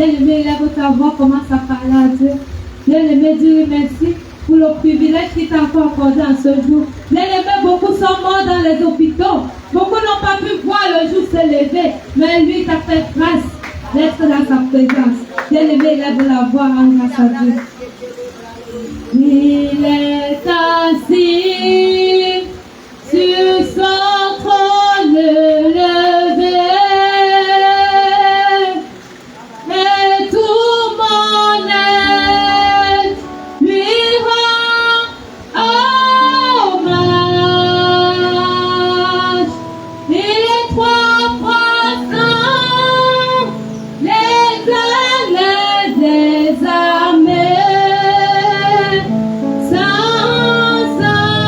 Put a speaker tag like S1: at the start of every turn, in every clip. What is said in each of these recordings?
S1: Bien-aimé, lève ta voix, commence à parler à Dieu. Bien-aimé, dis merci pour le privilège qui t'a encore accordé en ce jour. Bien-aimé, beaucoup sont morts dans les hôpitaux. Beaucoup n'ont pas pu voir le jour se lever. Mais lui t'a fait grâce d'être dans sa présence. Bien-aimé, lève la voix en grâce à Dieu. Il est assis sur son trône levé. Et tout mon être lui rend hommage. Il est trois fois saint, l'Éternel des armées. Saint, saint,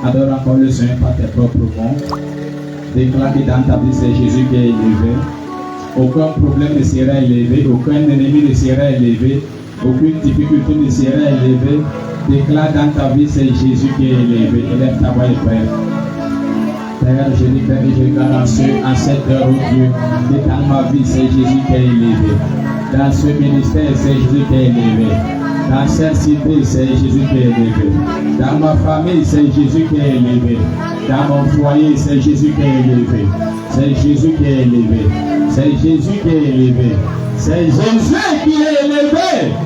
S2: Adore encore le Seigneur par tes propres mots. Déclare que dans ta vie, c'est Jésus qui est élevé. Aucun problème ne sera élevé, aucun ennemi ne sera élevé, aucune difficulté ne sera élevée. Déclare dans ta vie, c'est Jésus qui est élevé. Élève ta voix et prie. Père, je déclare et je déclare en cette heure, oh Dieu, que dans ma vie, c'est Jésus qui est élevé. Dans ce ministère, c'est Jésus qui est élevé. Dans cette cité, c'est Jésus qui est élevé. Dans ma famille, c'est Jésus qui est élevé. Dans mon foyer, c'est Jésus qui est élevé. C'est Jésus qui est élevé. C'est Jésus qui est élevé. C'est Jésus qui est élevé.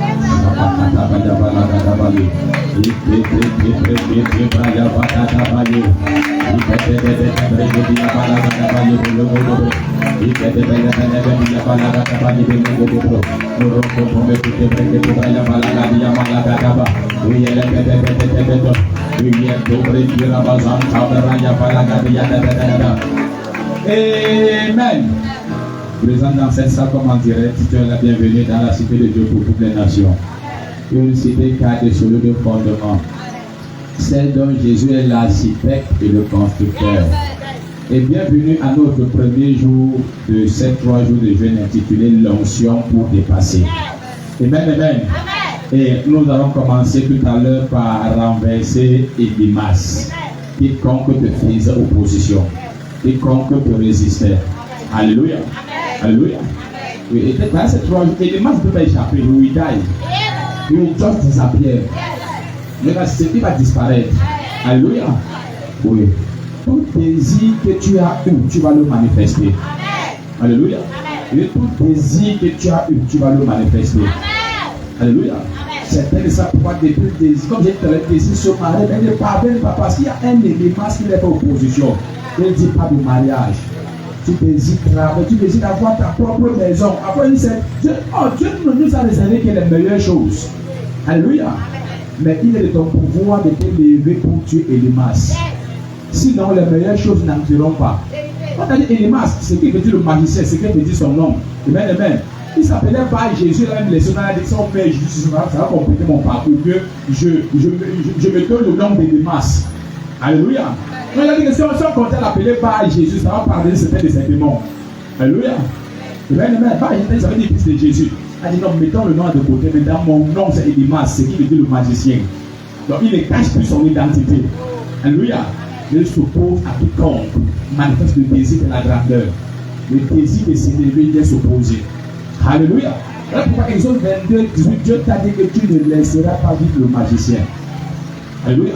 S2: Amen. Présent dans cette salle comme en direct, tu es la bienvenue dans la cité de Dieu pour toutes les nations. Une cité qui a des solides de fondement. Celle dont Jésus est l'architecte et le constructeur. Et bienvenue à notre premier jour de ces 3 jours de jeûne intitulé l'onction pour dépasser. Amen, amen. Et nous allons commencer tout à l'heure par renverser Élimas. Quiconque te faisait opposition. Quiconque te résistait. Alléluia. Alléluia. Oui, et peut-être ces 3 jours, Élimas ne peut pas échapper. He will die. He will just disappear. Il va disparaître. Alléluia. Oui. Tout désir que tu as eu, tu vas le manifester. Alléluia. Et tout désir que tu as eu, tu vas le manifester. Alléluia. Certains ne savent pas depuis le désir. Comme j'ai dit, le désir se marie, mais ne parviennent pas parce qu'il y a un élément qui n'est pas opposition. Il ne dit pas de mariage. Tu désires travailler, tu désires avoir ta propre maison. Après, il dit, Dieu nous a réservé que les meilleures choses. Alléluia. Mais il est de ton pouvoir de t'élever pour tuer Élimas. Sinon, les meilleures choses n'entreront pas. Quand on dit Élimas, c'est ce qui veut dire le magicien, c'est ce qui veut dire son nom. Amen, amen. Il s'appelait pas Jésus, il a même laissé, on a dit son père Jésus, ça va compléter mon parcours, que je me donne le nom d'Élimas. Alléluia. On a dit que si on comptait l'appeler par Jésus, ça va parler de ses démons. Alléluia. Amen, amen. Par Jésus, ça veut dire fils de Jésus. Il a dit non, mettons le nom de côté, mais dans mon nom c'est Élimas, c'est qui veut dire le magicien. Donc il ne cache plus son identité. Alléluia. Il s'oppose à quiconque manifeste le désir de la grandeur. Le désir de s'élever vient s'opposer. Alléluia. Voilà pourquoi Exode 22, 18, Dieu t'a dit que tu ne laisseras pas vivre le magicien. Alléluia.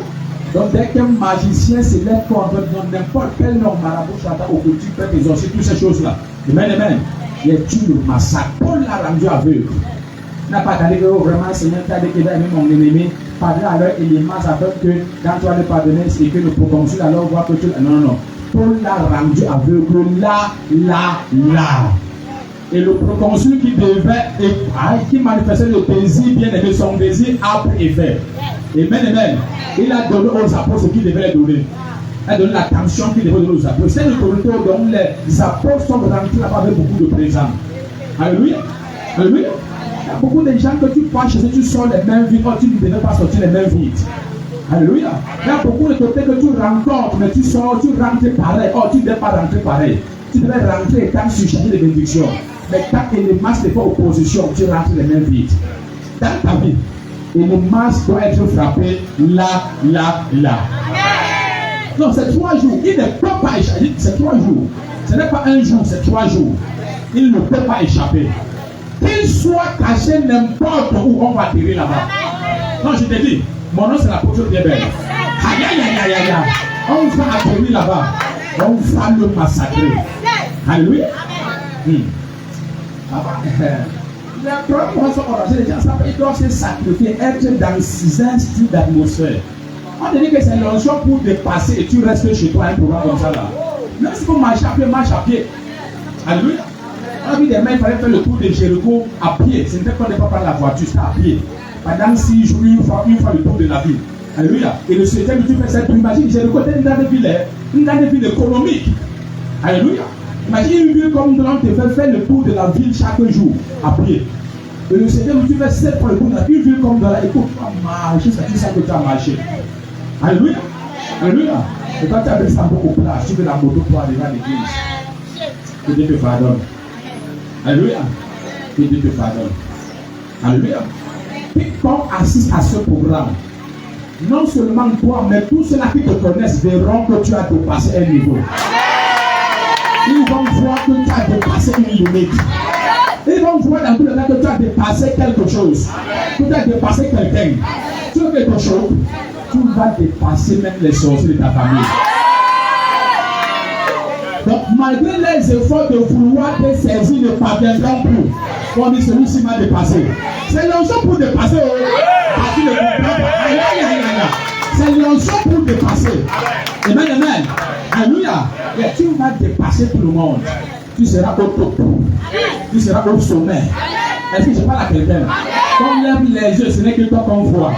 S2: Donc dès qu'un magicien se lève contre n'importe quel nom, marabout, chantant, au petit peuple, ils ont aussi toutes ces choses-là. Amen, amen. Il tue le massacre. Paul l'a rendu aveugle. Il n'a pas dit que vraiment le Seigneur t'a dit qu'il a aimé mon ennemi. Pardonne alors Élimas afin que quand tu vas le pardonner, c'est que le proconsul alors voit que tu. Non, non. Paul l'a rendu aveugle là. Et le proconsul qui devait, qui manifestait le désir bien aimé, son désir âpre et fait. Amen, amen. Il a donné aux apôtres ce qu'il devait les donner. Il a donné l'attention qu'il devait donner aux apôtres. C'est l'autorité dont les apôtres sont rentrés là-bas avec beaucoup de présents. Alléluia. Alléluia. Il y a beaucoup de gens que tu passes chez eux, tu sors les mains vides, tu ne devais pas sortir les mains vides. Alléluia. Il y a beaucoup de côtés que tu rencontres, mais tu sors, tu rentres pareil. Oh, tu ne devais pas rentrer pareil. Tu devais rentrer étant surchargé de bénédictions. Mais quand Élimas n'est pas opposition, tu rentres les mains vides. Dans ta vie, Élimas doit être frappé là. Non, c'est 3 jours. Il ne peut pas échapper. C'est 3 jours. Ce n'est pas un jour, c'est 3 jours. Il ne peut pas échapper. Qu'il soit caché n'importe où, on va atterrir là-bas. Non, je te dis, mon nom c'est l'apôtre bien belle. Aïe. On va atterrir là-bas. On va le massacrer. Alléluia. Les problèmes sont orageux. Les gens savent qu'ils doivent se sacrifier, être dans un style d'atmosphère. On te dit que c'est l'onction pour dépasser et tu restes chez toi un programme comme ça là. Même si vous marchez à pied, marche à pied. Alléluia. On a vu des mecs, il fallait faire le tour de Jéricho à pied. Ce n'était pas de pas prendre la voiture, c'était à pied. Pendant 6 jours, une fois le tour de la ville. Alléluia. Et le Seigneur tu fais cette imagine, Jéricho était une grande ville économique. Alléluia. Imagine une ville comme nous, on te fait faire le tour de la ville chaque jour à pied. Et le Seigneur tu fais 7 fois le tour de la ville comme dans la écoute. Tu vas marcher, c'est ça que tu as marché. Alléluia. Alléluia. Et quand tu as ça beaucoup de place, tu veux la moto pour arriver à l'église. Que Dieu te pardonne. Alléluia. Que Dieu te pardonne. Alléluia. Quiconque assiste à ce programme, non seulement toi, mais tous ceux-là qui te connaissent verront que tu as dépassé un niveau. Ils vont voir que tu as dépassé une limite. Ils vont voir dans tous les cas que tu as dépassé quelque chose. Que tu as dépassé quelqu'un. Tu veux quelque chose, tu vas dépasser même les sorciers de ta famille. Donc, malgré les efforts de vouloir te saisir, ne parviendront plus. On dit celui-ci m'a dépassé. C'est l'onction pour dépasser. Tu ne comprends pas. C'est l'onction pour dépasser. Amen, amen. Alléluia. Tu vas dépasser tout le monde. Tu seras au top. Tu seras au sommet. Est-ce que je parle à quelqu'un? Quand on lève les yeux, ce n'est que toi qu'on voit.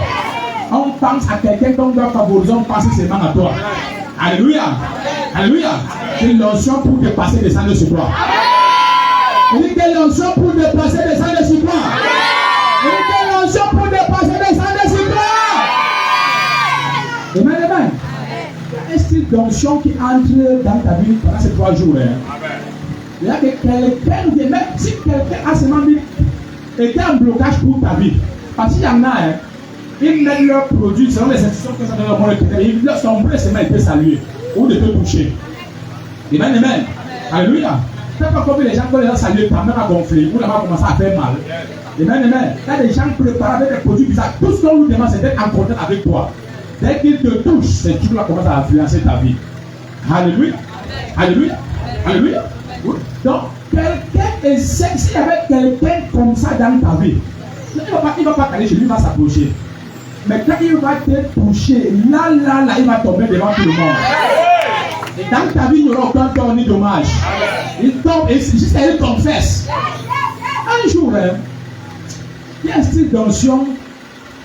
S2: On pense à quelqu'un qu'on doit favoriser, on pense seulement à toi. Alléluia. Alléluia. C'est l'onction pour dépasser les descendre sur toi. Il dit que l'onction pour dépasser les descendre sur toi. Il dit que l'onction pour dépasser les descendre sur toi. Amen, amen. Il y a un style d'onction qui entre dans ta vie pendant ces 3 jours. Il y a que quelqu'un qui, même si quelqu'un a seulement été en blocage pour ta vie, parce qu'il y en a, ils mettent leurs produits selon les institutions que ça donne au monde, son vrai seulement été salué ou de te toucher. Amen, amen. Alléluia. Quand on voit les gens, quand les gens saluent, ta main a gonflé, ou la main commence à faire mal. Amen, amen. Quand les gens préparent avec des produits bizarres, tout ce qu'on nous demande, c'est d'être en contact avec toi. Dès qu'ils te touchent, c'est tu dois commencer à influencer ta vie. Alléluia. Alléluia. Alléluia. Donc, quelqu'un essaie, s'il y avait quelqu'un comme ça dans ta vie, il ne va pas aller chez lui, il va s'approcher. Mais quand il va te toucher, là, il va tomber devant tout le monde. Et dans ta vie, il n'y aura aucun tort ni dommage. Il tombe et juste il confesse. Un jour, il y a un style d'onction,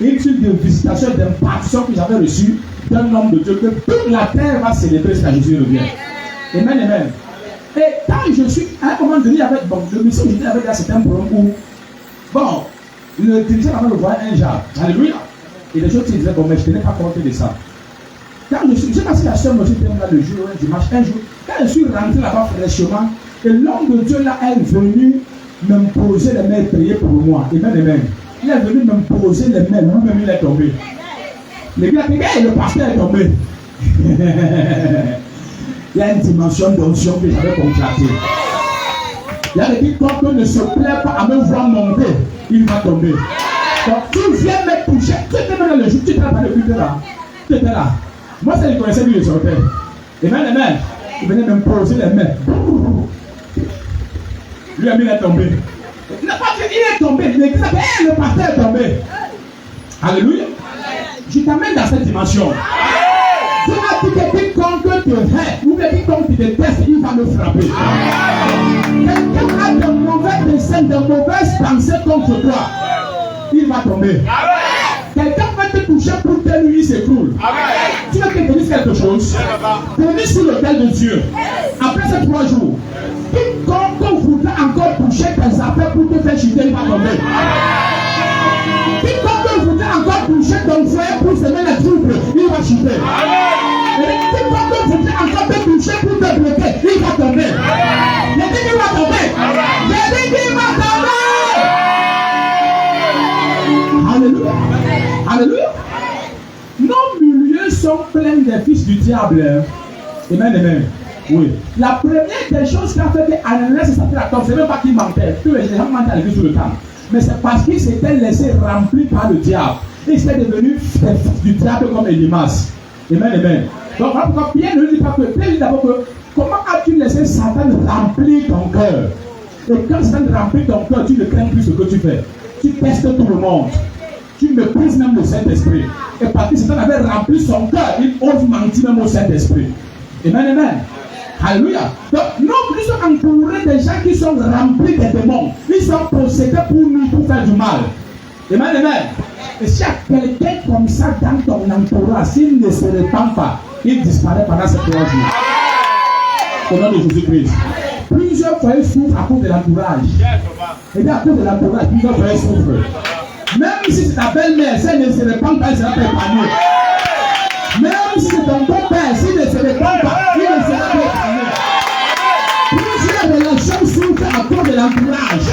S2: une style de visitation, d'impartition que j'avais reçu d'un homme de Dieu, que toute la terre va célébrer quand Jésus revient. Amen, amen. Et quand je suis, à un moment donné, avec le mission, j'étais avec un certain problème où, bon, le dirigeant avait le voir un genre. Alléluia. Et les choses, ils disaient, bon, mais je ne tenais pas compte de ça. Quand je sais pas si la soeur me dit là le jour, un dimanche, un jour, quand je suis rentré là-bas fraîchement, et l'homme de Dieu là est venu me poser les mains et prier pour moi. Amen, amen. Il est venu me poser les mains, lui-même il est tombé. Le gars a dit, hey, le pasteur est tombé. Il y a une dimension d'onction que j'avais contractée. Il y a des qui ne se plaît pas à me voir monter, il va tomber. Donc tu viens me toucher, tu étais même dans le jour, tu n'étais pas depuis là. Tu étais là. Moi, ça, il connaissait lui, il sortait. Amen, amen. Il venait me poser les mains. Lui-même, il est tombé. Il est tombé. L'église a dit, le pasteur est tombé. Alléluia. Je t'amène dans cette dimension. Tu as dit que quiconque te hait ou que quiconque te déteste, il va me frapper. Quelqu'un a de mauvais desseins, de mauvaises pensées contre toi, il va tomber. Quelqu'un va te toucher pour que lui s'écroule. Tu veux que je te dise quelque chose? Venez sur l'autel de Dieu. Après ces 3 jours, quiconque voudra encore toucher tes affaires pour te faire chuter, il va tomber. Quiconque voudra encore toucher ton frère pour semer les troubles, il va chuter. Et quiconque voudra encore te toucher pour te bloquer, il va tomber. Il dit qu'il va tomber. Il dit qu'il va tomber. Alléluia. Alléluia. Nos milieux sont pleins des fils du diable. Amen, amen. Oui. La première des choses qui a fait que Ananias et Saphira tombent, c'est même pas qu'il mentait. Tous les gens mentaient à l'église tout le temps. Mais c'est parce qu'il s'était laissé remplir par le diable. Il s'était devenu fils du diable comme Elimas. Amen, amen. Donc, pourquoi Pierre ne dit pas que, Pierre dit d'abord que, comment as-tu laissé Satan remplir ton cœur? Et quand Satan remplit ton cœur, tu ne crains plus ce que tu fais. Tu testes tout le monde. Tu méprises même le Saint-Esprit. Et parce que Satan avait rempli son cœur, il ose mentir même au Saint-Esprit. Amen, amen. Alléluia. Donc, nous sommes entourés des gens qui sont remplis des démons. Ils sont possédés pour nous, pour faire du mal. Amen, amen. Et s'il y a quelqu'un comme ça dans ton entourage, s'il ne se répand pas, il disparaît pendant ces 3 jours. Au nom de Jésus-Christ. Plusieurs foyers souffrent à cause de l'entourage. Et bien à cause de l'entourage, plusieurs foyers souffrent. Même si c'est ta belle-mère, si elle ne se répand pas, elle sera pas épargnée. Même si c'est ton beau-père, s'il ne se répand pas, il ne sera pas épargné. Plusieurs relations souffrent à cause de l'entourage.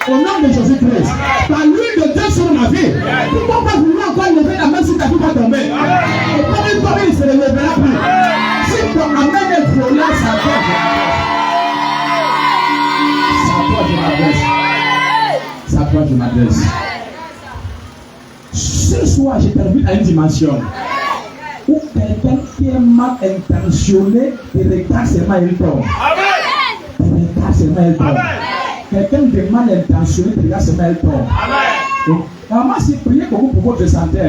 S2: Au nom de Jésus-Christ. Par l'huile de Dieu sur ma vie. Pourquoi pas vouloir encore lever la main si ta vie va tomber? Et comme il ne se lèvera plus. Si ton amen est violent, ça porte. Ça porte, je m'adresse. Ce soir, je t'invite à une dimension où quelqu'un qui est mal intentionné te regarde seulement il tombe. Te regarde seulement il tombe. Quelqu'un de mal intentionné te regarde seulement il tombe. Maman, si priez pour vous pour votre santé,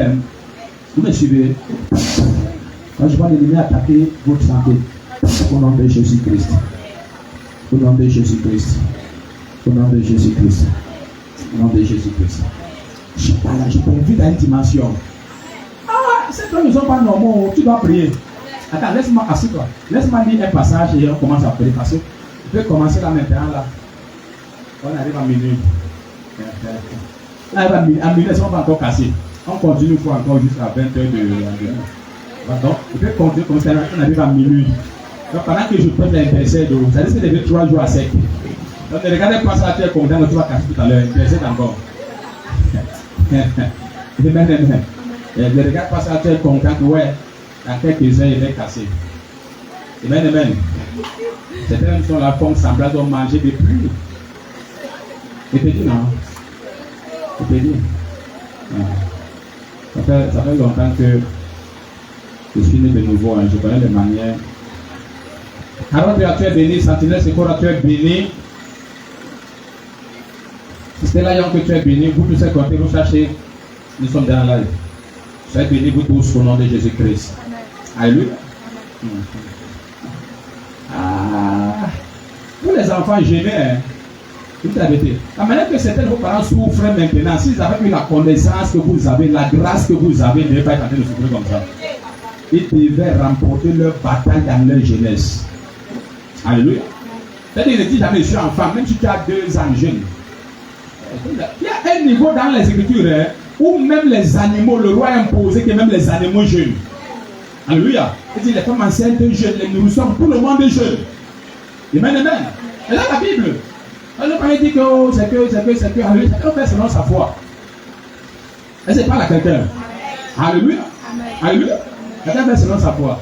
S2: vous me suivez. Quand je vois l'ennemi attaquer votre santé, au nom de Jésus-Christ. Au nom de Jésus-Christ. Au nom de Jésus-Christ. Au nom de Jésus-Christ. Je suis pas là, je t'invite à une dimension. Ah, ces gens ne sont pas normaux, tu dois prier. Attends, laisse-moi, assieds-toi. Laisse-moi lire un passage et on commence à prier. Parce que tu peux commencer là maintenant, là. On arrive à minuit. Là, à minuit, on va encore casser. On continue une fois encore jusqu'à 20h de. Donc, tu peux continuer comme ça, on arrive à minuit. Donc, pendant que je prends l'intercède, ça risque de lever 3 jours à sec. Donc, ne regardez pas ça, tu es content, tu vas casser tout à l'heure. Intercède encore. Amen. Ne regarde pas ça, tu es content que ouais, dans quelques heures, il va casser. Amen. Certaines sont la forme semblable de manger des pluies. Et te dit non. Et te dit. Ça fait longtemps que je suis né de nouveau, hein. Je connais les manières. Alors tu es béni, Sentinelle, c'est quoi tu es béni. C'est là que tu es béni, vous tous ces côtés, vous cherchez, nous sommes dans la live. Soyez bénis, vous tous, au nom de Jésus-Christ. Alléluia. Ah, pour les enfants gênés, hein, tout a été. La manière que certains de vos parents souffrent maintenant, s'ils avaient eu la connaissance que vous avez, la grâce que vous avez, ils ne devaient pas être en train de souffrir comme ça. Ils devaient remporter leur bataille dans leur jeunesse. Alléluia. C'est-à-dire, ne dis jamais, je suis enfant, même si tu as 2 ans jeune. Il y a un niveau dans les Écritures hein, où même les animaux, le roi a imposé que même les animaux jeûnent. Alléluia. Il dit les femmes enceintes jeûnent, les nourrissons, tout le monde jeûne. Amen. Et là la Bible. Elle ne peut pas dire que oh, c'est que, alléluia. Chacun fait selon sa foi. Et c'est pas à quelqu'un. Alléluia. Alléluia. Chacun fait selon sa foi.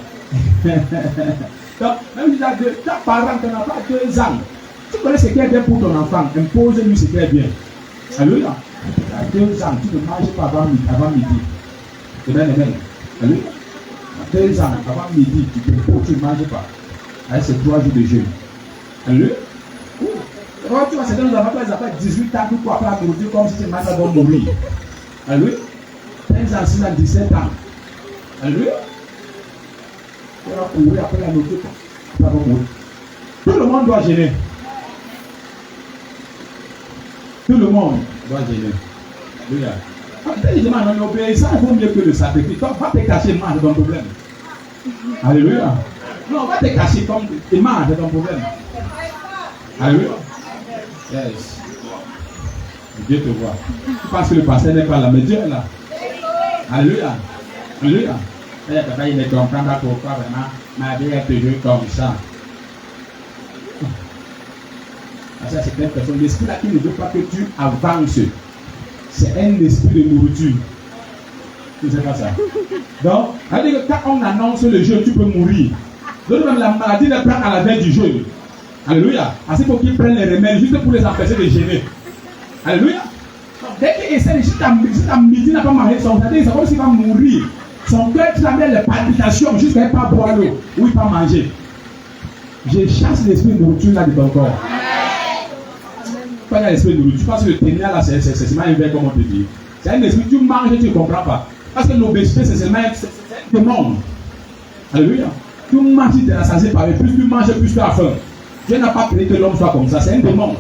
S2: Donc, même si tu as parent qui n'a pas 2 ans, tu connais ce qui est bien pour ton enfant, impose-lui ce qui est bien. Alléluia. Tu as 2 ans, tu ne manges pas avant midi. Amen. Alléluia. 2 ans, avant midi, tu ne manges pas. Avec ces 3 jours de jeûne. Alléluia. Alors, tu vois, c'est dans les enfants qui appellent 18 ans, tout quoi, après la comme si tu manges à mourir. Alléluia. 15 ans, 6 ans, 17 ans. Alléluia. Tu vas courir après la nourriture. Tout le monde doit gêner. Tout le monde doit gêner. Alléluia. Quand tu obéissant, il vaut mieux que le sacrifice. Donc, va te cacher, mange de ton problème. Alléluia. Non, va te cacher comme tu manges de ton problème. Alléluia. Yes. Dieu te voit. Tu penses que le pasteur n'est pas là, mais Dieu est là. Alléluia. Alléluia. Il ne comprend pas pourquoi vraiment ma vie est toujours comme ça. Ça, c'est une personne. L'esprit là qui ne veut pas que tu avances. C'est un esprit de nourriture. Tu ne sais pas ça. Donc, ça veut dire que quand on annonce le jeûne, tu peux mourir. Donc, même la maladie les prend à la veille du jeûne. Alléluia. Ainsi pour qu'ils prennent les remèdes juste pour les empêcher de gêner. Alléluia. Donc, dès qu'il essaie, si ta midi n'a pas mangé son c'est comme s'il va mourir. Son cœur tramait les palpitations jusqu'à ne pas boire l'eau ou il pas manger. Je chasse l'esprit de nourriture là de ton corps. Quand il y a l'esprit de nourriture, tu penses que le ténia là, c'est seulement un verre, comme on te dit. C'est un esprit, tu manges et tu ne comprends pas. Parce que l'obésité, c'est seulement un démon. Alléluia. Tu manges, tu es rassasié par plus tu manges, plus tu as faim. Dieu n'a pas créé que l'homme soit comme ça, c'est un démon.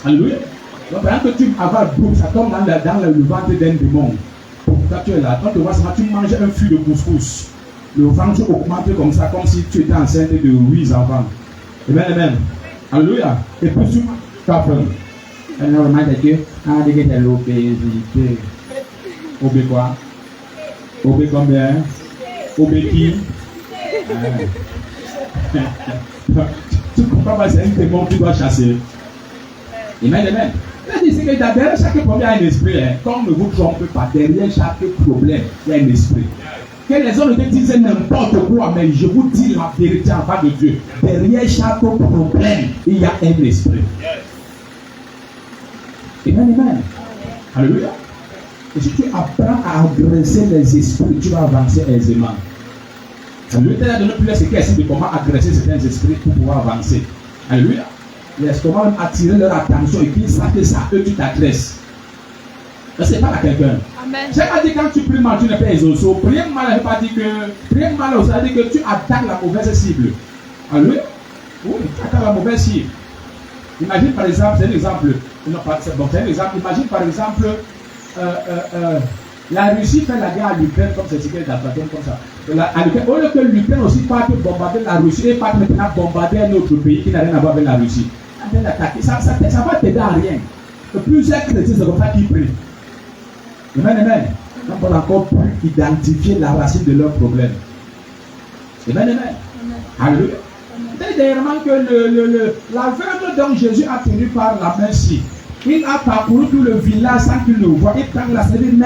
S2: Alléluia. Donc, pendant que tu avales beaucoup, ça tombe dans le ventre d'un démon. Quand tu es là, quand tu vois ça, tu manges un fût de couscous. Le ventre augmente comme ça, comme si tu étais enceinte de 8 enfants. Amen. Alléluia. Et puis tu as faim. Et normalement, c'est que, dès que tu as l'obésité, obé quoi? Obé combien? Obé qui? Tu comprends pas, c'est un démon que tu dois chasser. Amen, amen. Il dit que derrière chaque problème, il y a un esprit. Comme ne vous trompez pas, derrière chaque problème, il y a un esprit. Que les hommes disent n'importe quoi, mais je vous dis la vérité en face de Dieu. Derrière chaque problème, il y a un esprit. Amen, amen. Alléluia. Et si tu apprends à agresser les esprits, tu vas avancer aisément. Alléluia. Tu as donné plusieurs séquences de comment agresser certains esprits pour pouvoir avancer. Alléluia. Laisse comment attirer leur attention et qu'ils savent que ça eux tu t'adresses. C'est pas à quelqu'un. J'ai pas dit quand tu pries mal, tu ne peux pas exaucer. Prier mal, je n'ai pas dit que. Prier mal, ça veut dire que tu attaques la mauvaise cible. Alléluia. Oui, tu attaques la mauvaise cible. Imagine par exemple, c'est un exemple. Non, pas bon, c'est un exemple. Imagine par exemple, la Russie fait la guerre à l'Ukraine comme c'est écrit dans la comme ça. Au lieu que l'Ukraine aussi parte bombarder la Russie et parte maintenant bombarder un autre pays qui n'a rien à voir avec la Russie. Ça va t'aider à rien. Plusieurs chrétiens, c'est comme ça qu'ils prient. Amen, amen. Donc on a encore pu identifier la racine de leurs problèmes. Amen, amen. Alléluia. C'est dernièrement que l'aveugle dont Jésus a tenu par la main ci, il a parcouru tout le village sans qu'il ne voie. Il prend la servie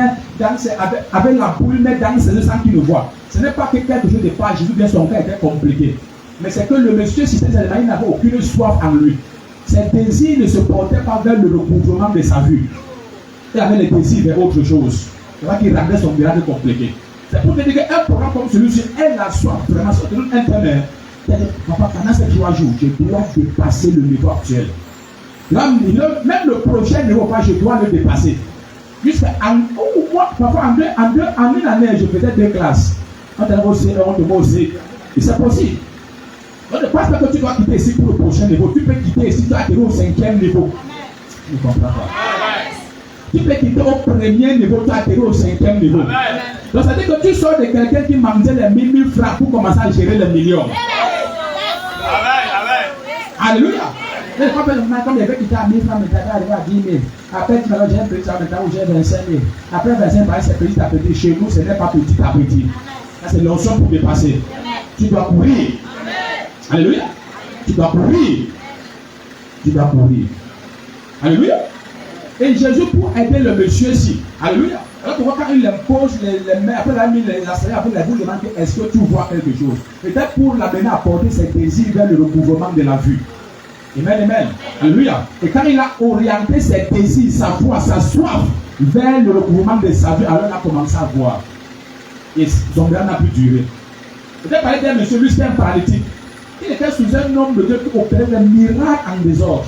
S2: avec la boule, met dans ses yeux sans qu'il ne voie. Ce n'est pas que quelque chose de pas Jésus, bien son cas était compliqué. Mais c'est que le monsieur, si il n'avait aucune soif en lui. Ses désirs ne se portaient pas vers le recouvrement de sa vue. Il avait les désirs vers autre chose. C'est vrai qu'il rendait son miracle compliqué. C'est pour te dire qu'un programme comme celui-ci, elle a soif vraiment. Ça te donne un thème. Papa, pendant ces 3 jours, je dois dépasser le niveau actuel. Là, même le prochain niveau, je dois le dépasser. Jusqu'à parfois en une année, je faisais 2 classes. On te voit aussi, on te voit aussi. Et c'est possible. On ne pense pas que tu dois quitter ici pour le prochain niveau. Tu peux quitter ici, tu dois atterrir au 5e niveau. Tu ne comprends pas. Tu peux quitter au 1er niveau, tu dois atterrir au 5e niveau. Donc ça veut dire que tu sors de quelqu'un qui mangeait les 1000 francs pour commencer à gérer les millions. Alléluia. Comme les gars qui étaient à 1000 francs, mais tu arrivé à 10 000. Après, tu vas dire, j'ai un petit maintenant où j'ai 25 000. Après 25 000, c'est petit à petit. Chez nous, ce n'est pas petit à petit. Ça, c'est l'onction pour dépasser. Tu dois courir. Alléluia. Tu dois courir. Tu dois courir. Alléluia. Et Jésus, pour aider le monsieur-ci, alléluia. Alors, tu vois, quand il impose les mains, après il a mis la serre, après il a voulu demander est-ce que tu vois quelque chose. Peut-être pour l'amener à porter ses désirs vers le recouvrement de la vue. Amen, amen. Alléluia. Et quand il a orienté ses désirs, sa foi, sa soif vers le recouvrement de sa vue, alors il a commencé à voir. Et son miracle n'a plus duré. Peut-être parler d'un monsieur, lui, c'était un paralytique. Il était sous un homme de Dieu qui opérait des miracles en désordre.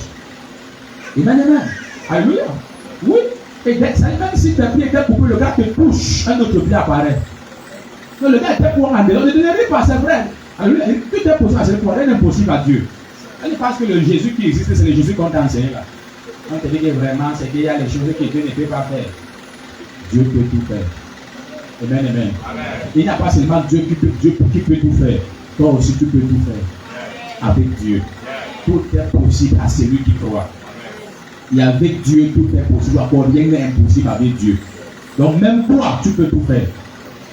S2: Amen, amen. Alléluia. Oui. Et même si tes pieds étaient coupés, le gars te touche, un autre pied apparaît. Donc le gars était pour en désordre. Ne dis pas, c'est vrai. Alléluia. Tout est possible, c'est pour rien impossible à Dieu. Elle pense que le Jésus qui existe, c'est le Jésus qu'on t'a enseigné là. On te dit que vraiment, c'est qu'il y a les choses que Dieu ne peut pas faire. Dieu peut tout faire. Amen, amen. Amen. Il n'y a pas seulement Dieu qui peut tout faire. Toi aussi, tu peux tout faire. Avec Dieu. Tout est possible à celui qui croit. Et avec Dieu, tout est possible. Encore rien n'est impossible avec Dieu. Donc même toi, tu peux tout faire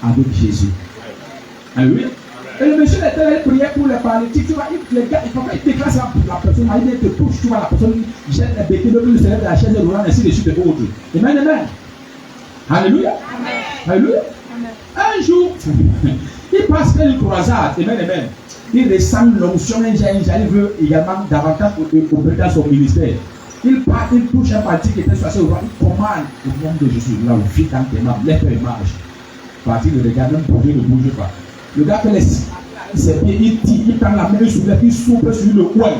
S2: avec Jésus. Alléluia. Et le monsieur était là, il priait pour les paralytiques. Tu vois, les gars, il faut pas déclarer ça pour la personne. Il te touche, tu vois, la personne jette les béquilles, le plus de la chaise et roulant, ainsi de suite et autres. Amen, amen. Alléluia. Amen. Alléluia. Amen. Un jour, il passe une croisade. Amen, amen. Il ressent l'onction, il veut également davantage opérer dans son ministère. Il part, il touche un parti qui était sur ses roulant, il commande au nom de Jésus. La vie dans tes mains, lève et marche. Parti de regarder, même bouger, ne bouge pas. Le gars fait ses pieds, il tire, il prend la main, il soulève, il souffle sur le coin.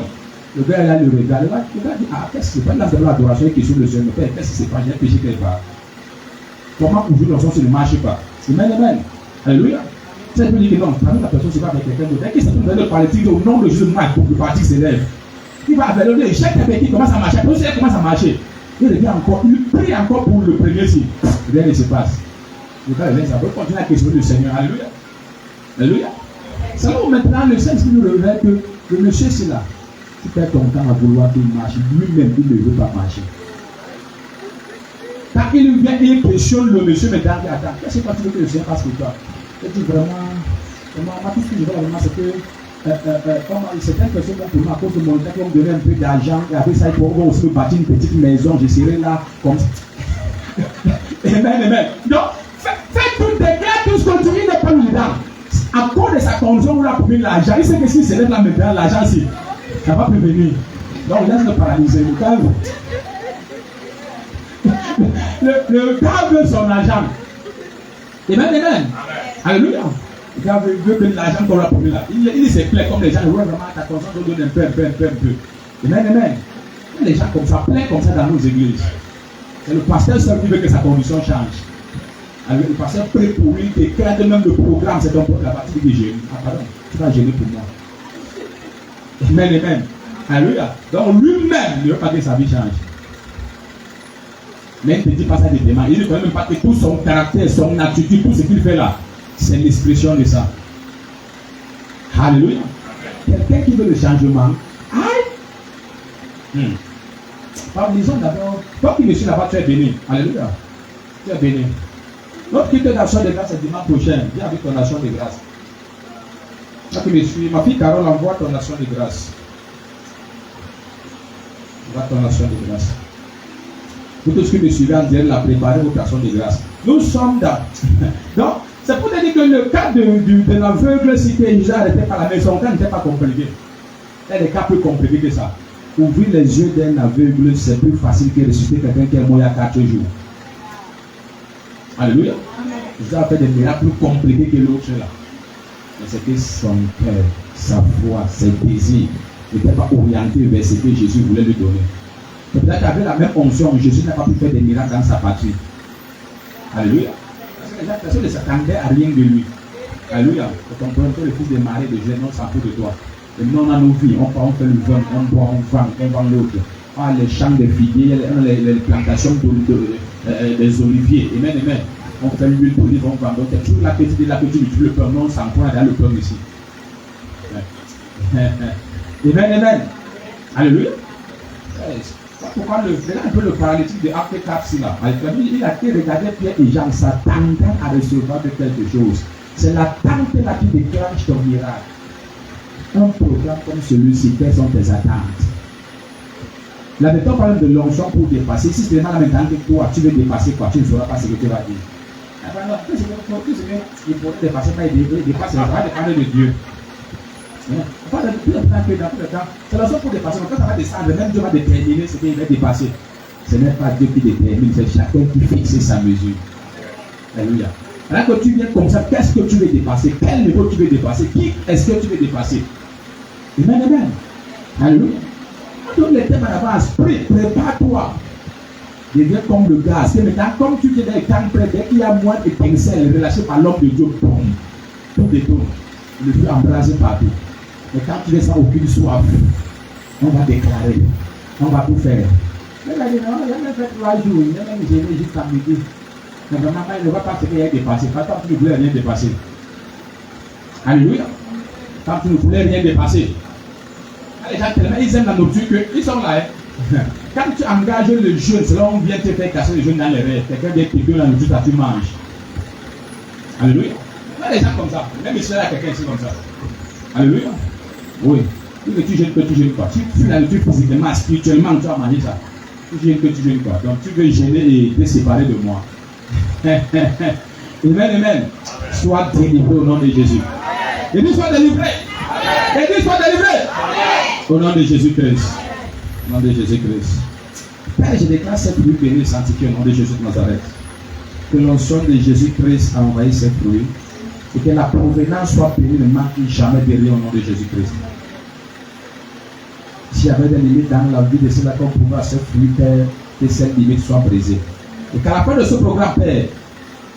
S2: Le gars là le regarde. Le gars dit, ah, qu'est-ce que c'est pas là, c'est l'adoration qui est sur le Seigneur. Qu'est-ce que c'est pas, j'ai péché quelque part. Comment aujourd'hui l'onction ça ne marche pas? Amen, amen. Alléluia. Ça veut dire que non, la personne se va avec quelqu'un d'autre. Dès qu'il s'est trouvé le politique, au nom de Jésus, le parti s'élève. Il va vers le chaque quelqu'un qui commence à marcher. Après, il commence à marcher. Il revient encore, il prie encore pour le premier signe. Rien ne se passe. Le gars revient, ça peut continuer à questionner le Seigneur. Alléluia. Alléluia. C'est là où maintenant le Saint-Esprit nous révèle que le monsieur c'est là. Tu perds ton temps à vouloir qu'il marche. Lui-même, il ne veut pas marcher. Quand il vient, il questionne le monsieur, mais attends, qu'est-ce que tu veux que le Seigneur fasse pour toi? Il dit vraiment, moi, tout ce que je veux vraiment, c'est que c'est une question pour moi, à cause de mon temps, on me donner un peu d'argent, et après ça, il faut aussi me bâtir une petite maison, je serai là, comme ça. Amen. Donc, faites tout, déclare tout ce que tu dis n'est pas dedans. À cause de sa condition, on a pris l'argent. Il sait que si c'est là maintenant, l'argent, ça va prévenir. Donc, laisse le paralyser. Le gars veut son argent. Amen. Alléluia. Le gars veut que l'argent qu'on l'a promis là. Il se plaît comme les gens. Ouais, vraiment, ta conscience te donne un peu. Amen. Les gens comme ça, plein comme ça dans nos églises. C'est le pasteur seul qui veut que sa condition change. Alors, le pasteur prie pour lui, déclare même le programme, c'est ton propre la partie qui gêne. Ah, pardon, tu vas gêner pour moi. Amen. Alléluia. Donc, lui-même, il ne veut pas que sa vie change. Mais il ne dit pas ça directement. Il ne connaît même pas que tout son caractère, son attitude, tout ce qu'il fait là, c'est l'expression de ça. Alléluia. Quelqu'un qui veut le changement, aïe. Disons d'abord, toi qui me suis là-bas, tu es béni. Alléluia. Tu es béni. L'autre qui te donne l'action de grâce, c'est dimanche prochain. Viens avec ton action de grâce. Toi qui me suis, ma fille Carole, envoie ton action de grâce. Envoie ton action de grâce. Pour tous ceux qui me suivent, en direct, la préparer votre action de grâce. Nous sommes dans. Donc, c'est pour te dire que le cas de l'aveugle, si que Jésus n'arrêtait pas la maison, quand n'était pas compliqué. Il y a des cas plus compliqués que ça. Ouvrir les yeux d'un aveugle, c'est plus facile que ressusciter quelqu'un qui est mort il y a 4 jours. Alléluia. Jésus a fait des miracles plus compliqués que l'autre là. Mais c'était son cœur, sa foi, ses désirs n'étaient pas orientés vers ce que Jésus voulait lui donner. Peut-être qu'avec la même onction, Jésus n'a pas pu faire des miracles dans sa patrie. Alléluia. Parce que les gens, personne ne s'attendait à rien de lui. Alléluia. Quand on prend le fils de Marie, de Jésus, non, ça fout de toi. Et nous, on a nos vies, on fait le vin, on boit, on vend l'autre. Ah, les champs de figuiers, les plantations des oliviers. Amen. On fait l'huile d'olive, on vend. Donc, c'est toujours la petite, le pain. Non, on s'en prend dans le pain ici. Amen. Alléluia. Pourquoi maintenant un peu le paralytique de Acte 4 là. Il a été regardé Pierre et Jean s'attendant à recevoir de quelque chose. C'est l'attente là qui déclenche ton miracle. Un programme comme celui-ci, quelles sont tes attentes? La méthode parle de l'onction pour dépasser. Si c'est vraiment la méthode que toi tu veux dépasser, quoi, tu ne sauras pas ce que tu vas dire. Alors, tout ce qu'il faut dépasser, pas dépasser, ça va dépendre de Dieu. C'est la chose pour dépasser. Quand ça va descendre, même Dieu va déterminer ce qu'il va dépasser. Ce n'est pas Dieu qui détermine, c'est chacun qui fixe sa mesure. Alléluia. Alors que tu viens comme ça, qu'est-ce que tu veux dépasser? Quel niveau tu veux dépasser? Qui est-ce que tu veux dépasser? Amen. Alléluia. Donne les thèmes à l'avance. Prépare-toi. Deviens comme le gaz. Et maintenant, comme tu es dans les temps près, dès qu'il y a moins d'étincelles relâchées par l'homme de Dieu, boum, tout détourne. Le feu embrasé partout. Mais quand tu ne sens aucune soif, on va déclarer, on va tout faire. Mais là, il a même fait 3 jours, il a même gêné jusqu'à midi. Mais vraiment, il ne va pas se faire dépasser. Parce que tu ne voulais rien dépasser. Alléluia. Quand tu ne voulais rien dépasser. Les gens tellement ils aiment la nourriture qu'ils sont là. Quand tu engages le jeûne, c'est là on vient te faire casser le jeûne dans les rêves. Quelqu'un vient te donner la nourriture, ça tu manges. Alléluia. Il y a des gens comme ça. Même ici, il y a quelqu'un ici comme ça. Alléluia. Oui. Que tu gênes, pas. Si tu fais la nourriture physiquement, spirituellement, tu vas manger ça. Tu gênes, pas. Donc tu veux gêner et te séparer de moi. Amen. Sois délivré au nom de Jésus. Et dis sois délivré. Et dis sois délivré. Au nom de Jésus-Christ. Au nom de Jésus-Christ. Père, je déclare cette pluie bénie sanctifiée au nom de Jésus de Nazareth. Que l'onction de Jésus-Christ a envahi ces fruits. Et que la provenance soit bénie, ne manque jamais de rien au nom de Jésus-Christ. S'il y avait des limites dans la vie de ceux-là qu'on pouvait à ce fruit, Père, que cette limite soit brisée. Et qu'à la fin de ce programme, Père,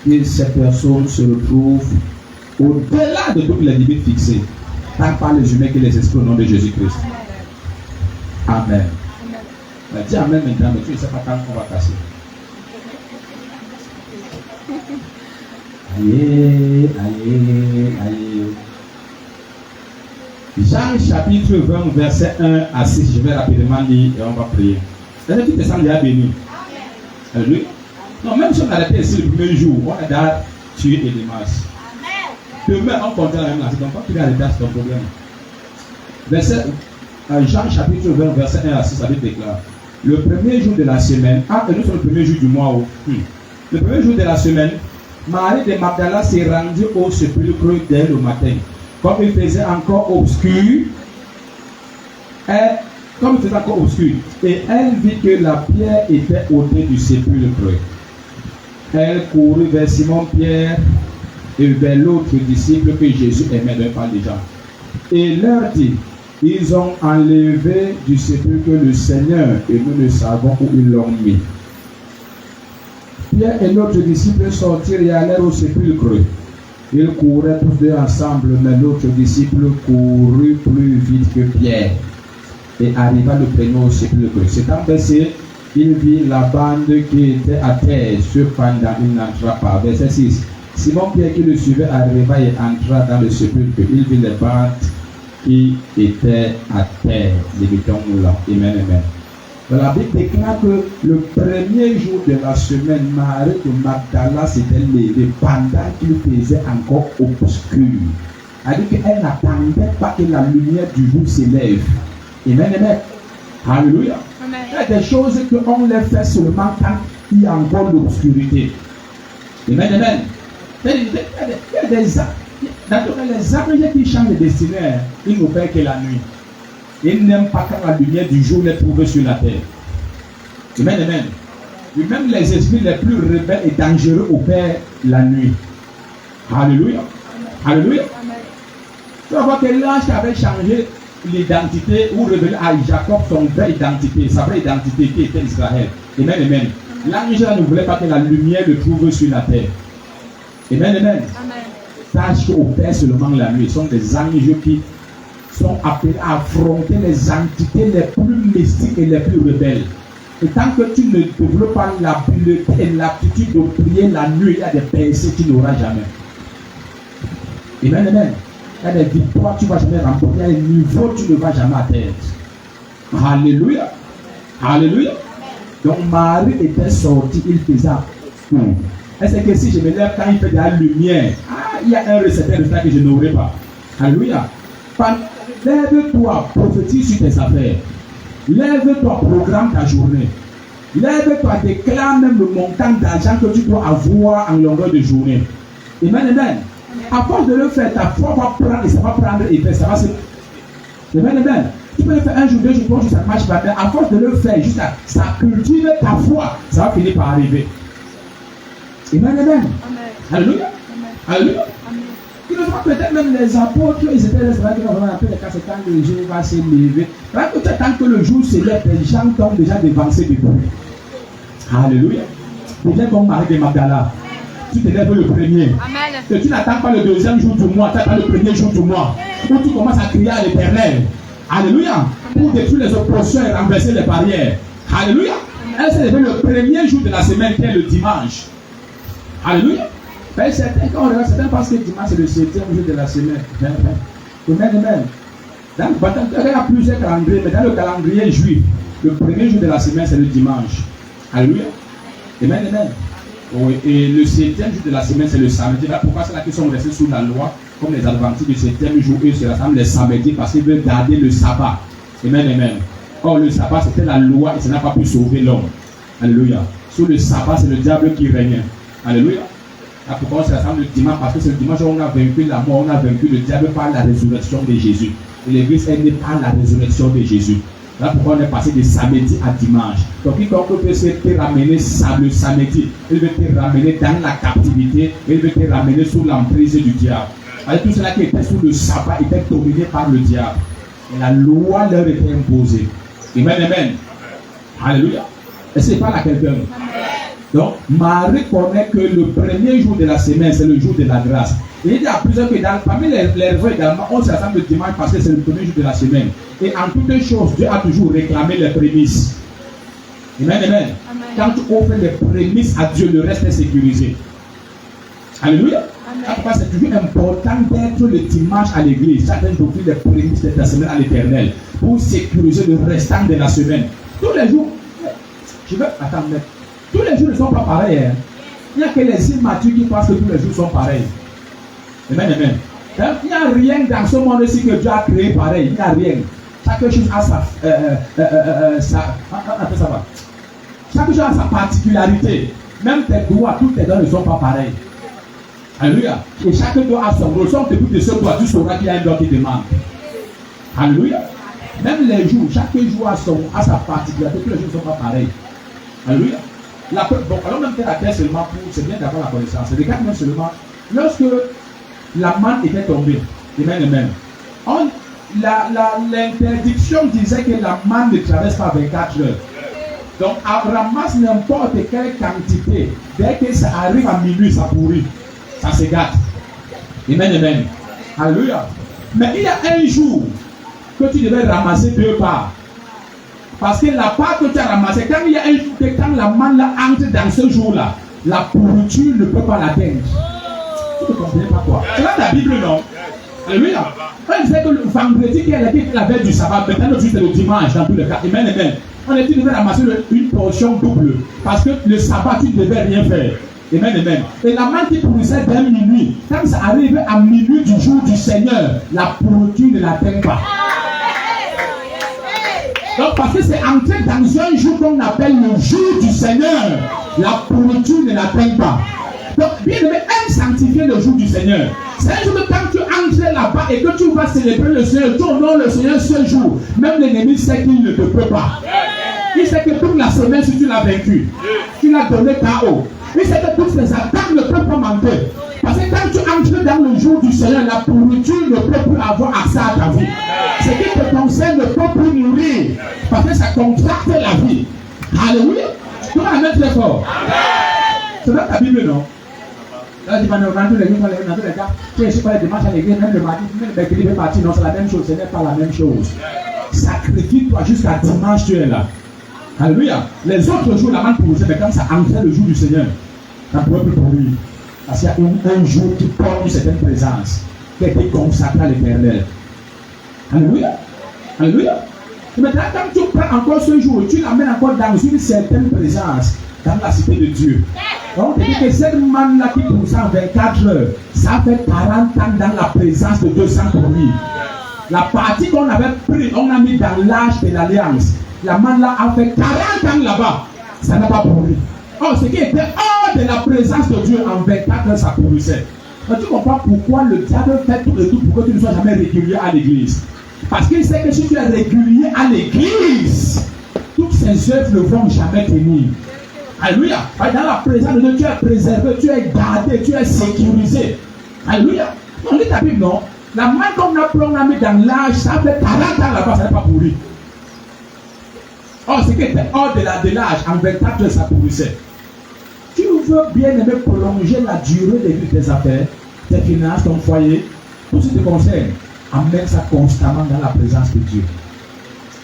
S2: que ces personnes se retrouvent au-delà de toutes les limites fixées, tant par les humains que les esprits au nom de Jésus-Christ. Amen. Dis Amen maintenant, mais tu ne sais pas quand on va casser. Aïe. Jean chapitre 20, verset 1 à 6. Je vais rapidement lire et on va prier. Est-ce que tu te sens déjà béni? Alléluia. Non, même si on arrêtait ici le premier jour, on a déjà tué Elimas. Demain, on continue la même chose. Donc, quand tu vas arrêter, c'est ton problème. Verset, Jean chapitre 20, verset 1 à 6, ça déclare. Le premier jour de la semaine, et nous sommes le premier jour du mois. Le premier jour de la semaine, Marie de Magdala s'est rendue au sépulcre dès le matin. Comme il faisait encore obscur, et elle vit que la pierre était ôtée du sépulcre. Elle courut vers Simon-Pierre et vers l'autre disciple que Jésus aimait, de parler des gens. Et leur dit, ils ont enlevé du sépulcre le Seigneur et nous ne savons où ils l'ont mis. Pierre et l'autre disciple sortirent et allèrent au sépulcre. Ils couraient tous deux ensemble, mais l'autre disciple courut plus vite que Pierre et arriva le premier au sépulcre. S'étant baissé, il vit la bande qui était à terre. Cependant, il n'entra pas. Verset 6. Simon-Pierre qui le suivait arriva et entra dans le sépulcre. Il vit les bandes qui étaient à terre. Débutons-nous là. Amen, amen. La Bible déclare que le premier jour de la semaine, Marie de Magdala s'était levée pendant qu'il faisait encore obscur. Elle dit qu'elle n'attendait pas que la lumière du jour s'élève. Amen, amen. Alléluia. Il y a des choses qu'on les fait seulement quand il y a encore l'obscurité. Amen, amen. Il y a des anges qui changent de destinée, ils ne font que la nuit. Ils n'aiment pas quand la lumière du jour les trouve sur la terre. Amen, amen. Et même les esprits les plus rebelles et dangereux opèrent la nuit. Alléluia. Alléluia. Tu vas voir que l'ange qui avait changé l'identité ou révélé à Jacob son vraie identité, sa vraie identité qui était Israël. Amen, amen. L'ange ne voulait pas que la lumière le trouve sur la terre. Amen, amen. Tâche qu'opèrent seulement la nuit. Ce sont des anges qui sont appelés à affronter les entités les plus mystiques et les plus rebelles. Et tant que tu ne développes pas l'habileté et l'aptitude de prier la nuit, il y a des percées que tu n'auras jamais. Amen, amen. Il y a des victoires que tu ne vas jamais remporter. Il y a des niveaux que tu ne vas jamais atteindre. Alléluia. Alléluia. Donc Marie était sortie, il faisait. Est-ce que si je me lève quand il fait de la lumière, il y a un récepteur que je n'aurai pas. Alléluia. Lève-toi, prophétise sur tes affaires. Lève-toi, programme ta journée. Lève-toi, déclare même le montant d'argent que tu dois avoir en longueur de journée. Amen, amen. À force de le faire, ta foi va prendre et ça va prendre effet. Ça va se. Amen, amen. Tu peux le faire un jour, 2 jours, 3 jours, ça ne marche pas. Mais à force de le faire, juste ça cultive ta foi. Ça va finir par arriver. Amen, amen. Alléluia. Alléluia. Peut-être même les apôtres, ils étaient là, c'est qu'on va appeler les cas, c'est quand le jour va se lever. Tant que le jour se lève, les gens tombent déjà devancés du bruit. Alléluia. Déjà comme Marie de Magdala, tu te lèves le premier. Amen. Et tu n'attends pas le deuxième jour du mois, tu attends le premier jour du mois. Où tu commences à crier à l'Éternel. Alléluia. Pour détruire les oppressions et renverser les barrières. Alléluia. Elle s'est levée le premier jour de la semaine qui est le dimanche. Alléluia. Certains, quand on regarde, certains pensent que dimanche c'est le 7e jour de la semaine. Amen, amen. Il y a plusieurs calendriers, mais dans le calendrier juif, le premier jour de la semaine c'est le dimanche. Alléluia. Amen, amen. Oui, et le 7e jour de la semaine c'est le samedi. Là, pourquoi c'est là qu'ils sont restés sous la loi, comme les adventistes du 7e jour, eux se rassemblent les samedis parce qu'ils veulent garder le sabbat. Amen, amen. Or, le sabbat c'était la loi et ça n'a pas pu sauver l'homme. Alléluia. Sous le sabbat, c'est le diable qui régnait. Alléluia. Là, pourquoi on se rassemble le dimanche? Parce que c'est le dimanche où on a vaincu la mort, on a vaincu le diable par la résurrection de Jésus. Et l'église est née par la résurrection de Jésus. Là, pourquoi on est passé de samedi à dimanche. Donc, quiconque peut te ramener le samedi, il veut te ramener dans la captivité, il veut te ramener sous l'emprise du diable. Alors, tout cela qui était sous le sabbat était dominé par le diable. Et la loi leur était imposée. Amen, amen. Alléluia. Est-ce que c'est pas là quelqu'un? Donc, Marie connaît que le premier jour de la semaine, c'est le jour de la grâce. Et il y a plusieurs que parmi les réveils également, on se rassemble le dimanche parce que c'est le premier jour de la semaine. Et en toutes choses, Dieu a toujours réclamé les prémices. Amen, amen. Quand tu offres les prémices à Dieu, le reste est sécurisé. Alléluia. Pourquoi c'est toujours important d'être le dimanche à l'église, chacun d'offrir les prémices de ta semaine à l'Éternel pour sécuriser le restant de la semaine. Tous les jours, je veux attendre. Tous les jours ne sont pas pareils. Hein. Il n'y a que les immatures qui pensent que tous les jours sont pareils. Amen, amen. Hein? Il n'y a rien dans ce monde-ci que Dieu a créé pareil. Il n'y a rien. Chaque chose a chaque chose a sa particularité. Même tes doigts, tous tes doigts ne sont pas pareils. Alléluia. Et chaque doigt a son rôle. Si on te dit de ce doigt, tu sauras qu'il y a un doigt qui demande. Alléluia. Même les jours, chaque jour a sa particularité. Tous les jours ne sont pas pareils. Alléluia. Bon, alors même que la terre seulement pour, c'est bien d'avoir la connaissance. Regarde même seulement, lorsque la manne était tombée, amen, amen. L'interdiction disait que la manne ne traverse pas 24 heures. Donc, ramasse n'importe quelle quantité. Dès que ça arrive à minuit, ça pourrit. Ça se gâte. Amen, amen. Alléluia. Mais il y a un jour que tu devais ramasser 2 parts. Parce que la part que tu as ramassée, quand il y a un jour que quand la manne entre dans ce jour-là, la pourriture ne peut pas l'atteindre. Tu ne comprenez pas quoi? C'est là la Bible, non? Alléluia. On disait que le vendredi, qui est la veille du sabbat, maintenant le jour c'est le dimanche dans tous les cas. Amen, amen. On a dit que tu devais ramasser une portion double. Parce que le sabbat, tu ne devais rien faire. Amen, amen. Et la manne qui pourrissait dès minuit, quand ça arrivait à minuit du jour du Seigneur, la pourriture ne l'atteint pas. Donc, parce que c'est entré dans un jour qu'on appelle le jour du Seigneur, la pourriture ne l'atteint pas. Donc, bien aimé, aime sanctifier le jour du Seigneur. C'est un jour que quand tu entres là-bas et que tu vas célébrer le Seigneur, tu honores le Seigneur ce jour. Même l'ennemi sait qu'il ne te peut pas. Il sait que toute la semaine, si tu l'as vaincu, tu l'as donné KO. Il sait que toutes ces attaques ne peuvent pas manquer. Parce que quand tu entres dans le jour du Seigneur, la pourriture ne peut plus avoir accès à ta vie. Ce qui te concerne ne peut plus nourrir. Parce que ça contracte la vie. Alléluia. Tu vas la mettre très fort. C'est dans ta Bible, non? Là, tu vas nous rendre les gars. Tu sais pas les dimanches à l'église, même le mardi, même le mercredi, même parti. Non, c'est la même chose. Ce n'est pas la même chose. Sacrifie-toi jusqu'à dimanche, tu es là. Alléluia. Les autres jours, la manne pourrissait, mais quand ça entrait le jour du Seigneur, ça ne pouvait plus pourrir. Parce qu'il y a un jour qui porte une certaine présence qui a été consacré à l'Éternel. Alléluia. Alléluia. Et maintenant, quand tu prends encore ce jour, tu l'amènes encore dans une certaine présence dans la cité de Dieu. Donc, on te dit que cette manne-là qui pousse en 24 heures, ça fait 40 ans dans la présence de Dieu sans pourrir. La partie qu'on avait pris, on a mis dans l'âge de l'alliance. La manne-là a fait 40 ans là-bas. Ça n'a pas pourri. Oh, ce qui était hors de la présence de Dieu en 24 heures, ça pourrissait. Mais tu comprends pourquoi le diable fait tout et tout pour que tu ne sois jamais régulier à l'église. Parce qu'il sait que si tu es régulier à l'église, toutes ces œuvres ne vont jamais tenir. Alléluia. Dans la présence de Dieu, tu es préservé, tu es gardé, tu es sécurisé. Alléluia. On lit ta Bible, non? La main qu'on a mis dans l'âge, ça fait 40 ans là-bas, ça n'est pas pourri. Oh, ce qui était hors de l'âge, en 24 heures, ça pourrissait. Tu veux bien aimer prolonger la durée de vie de tes affaires, tes finances, ton foyer, tout ce qui te concerne, amène ça constamment dans la présence de Dieu.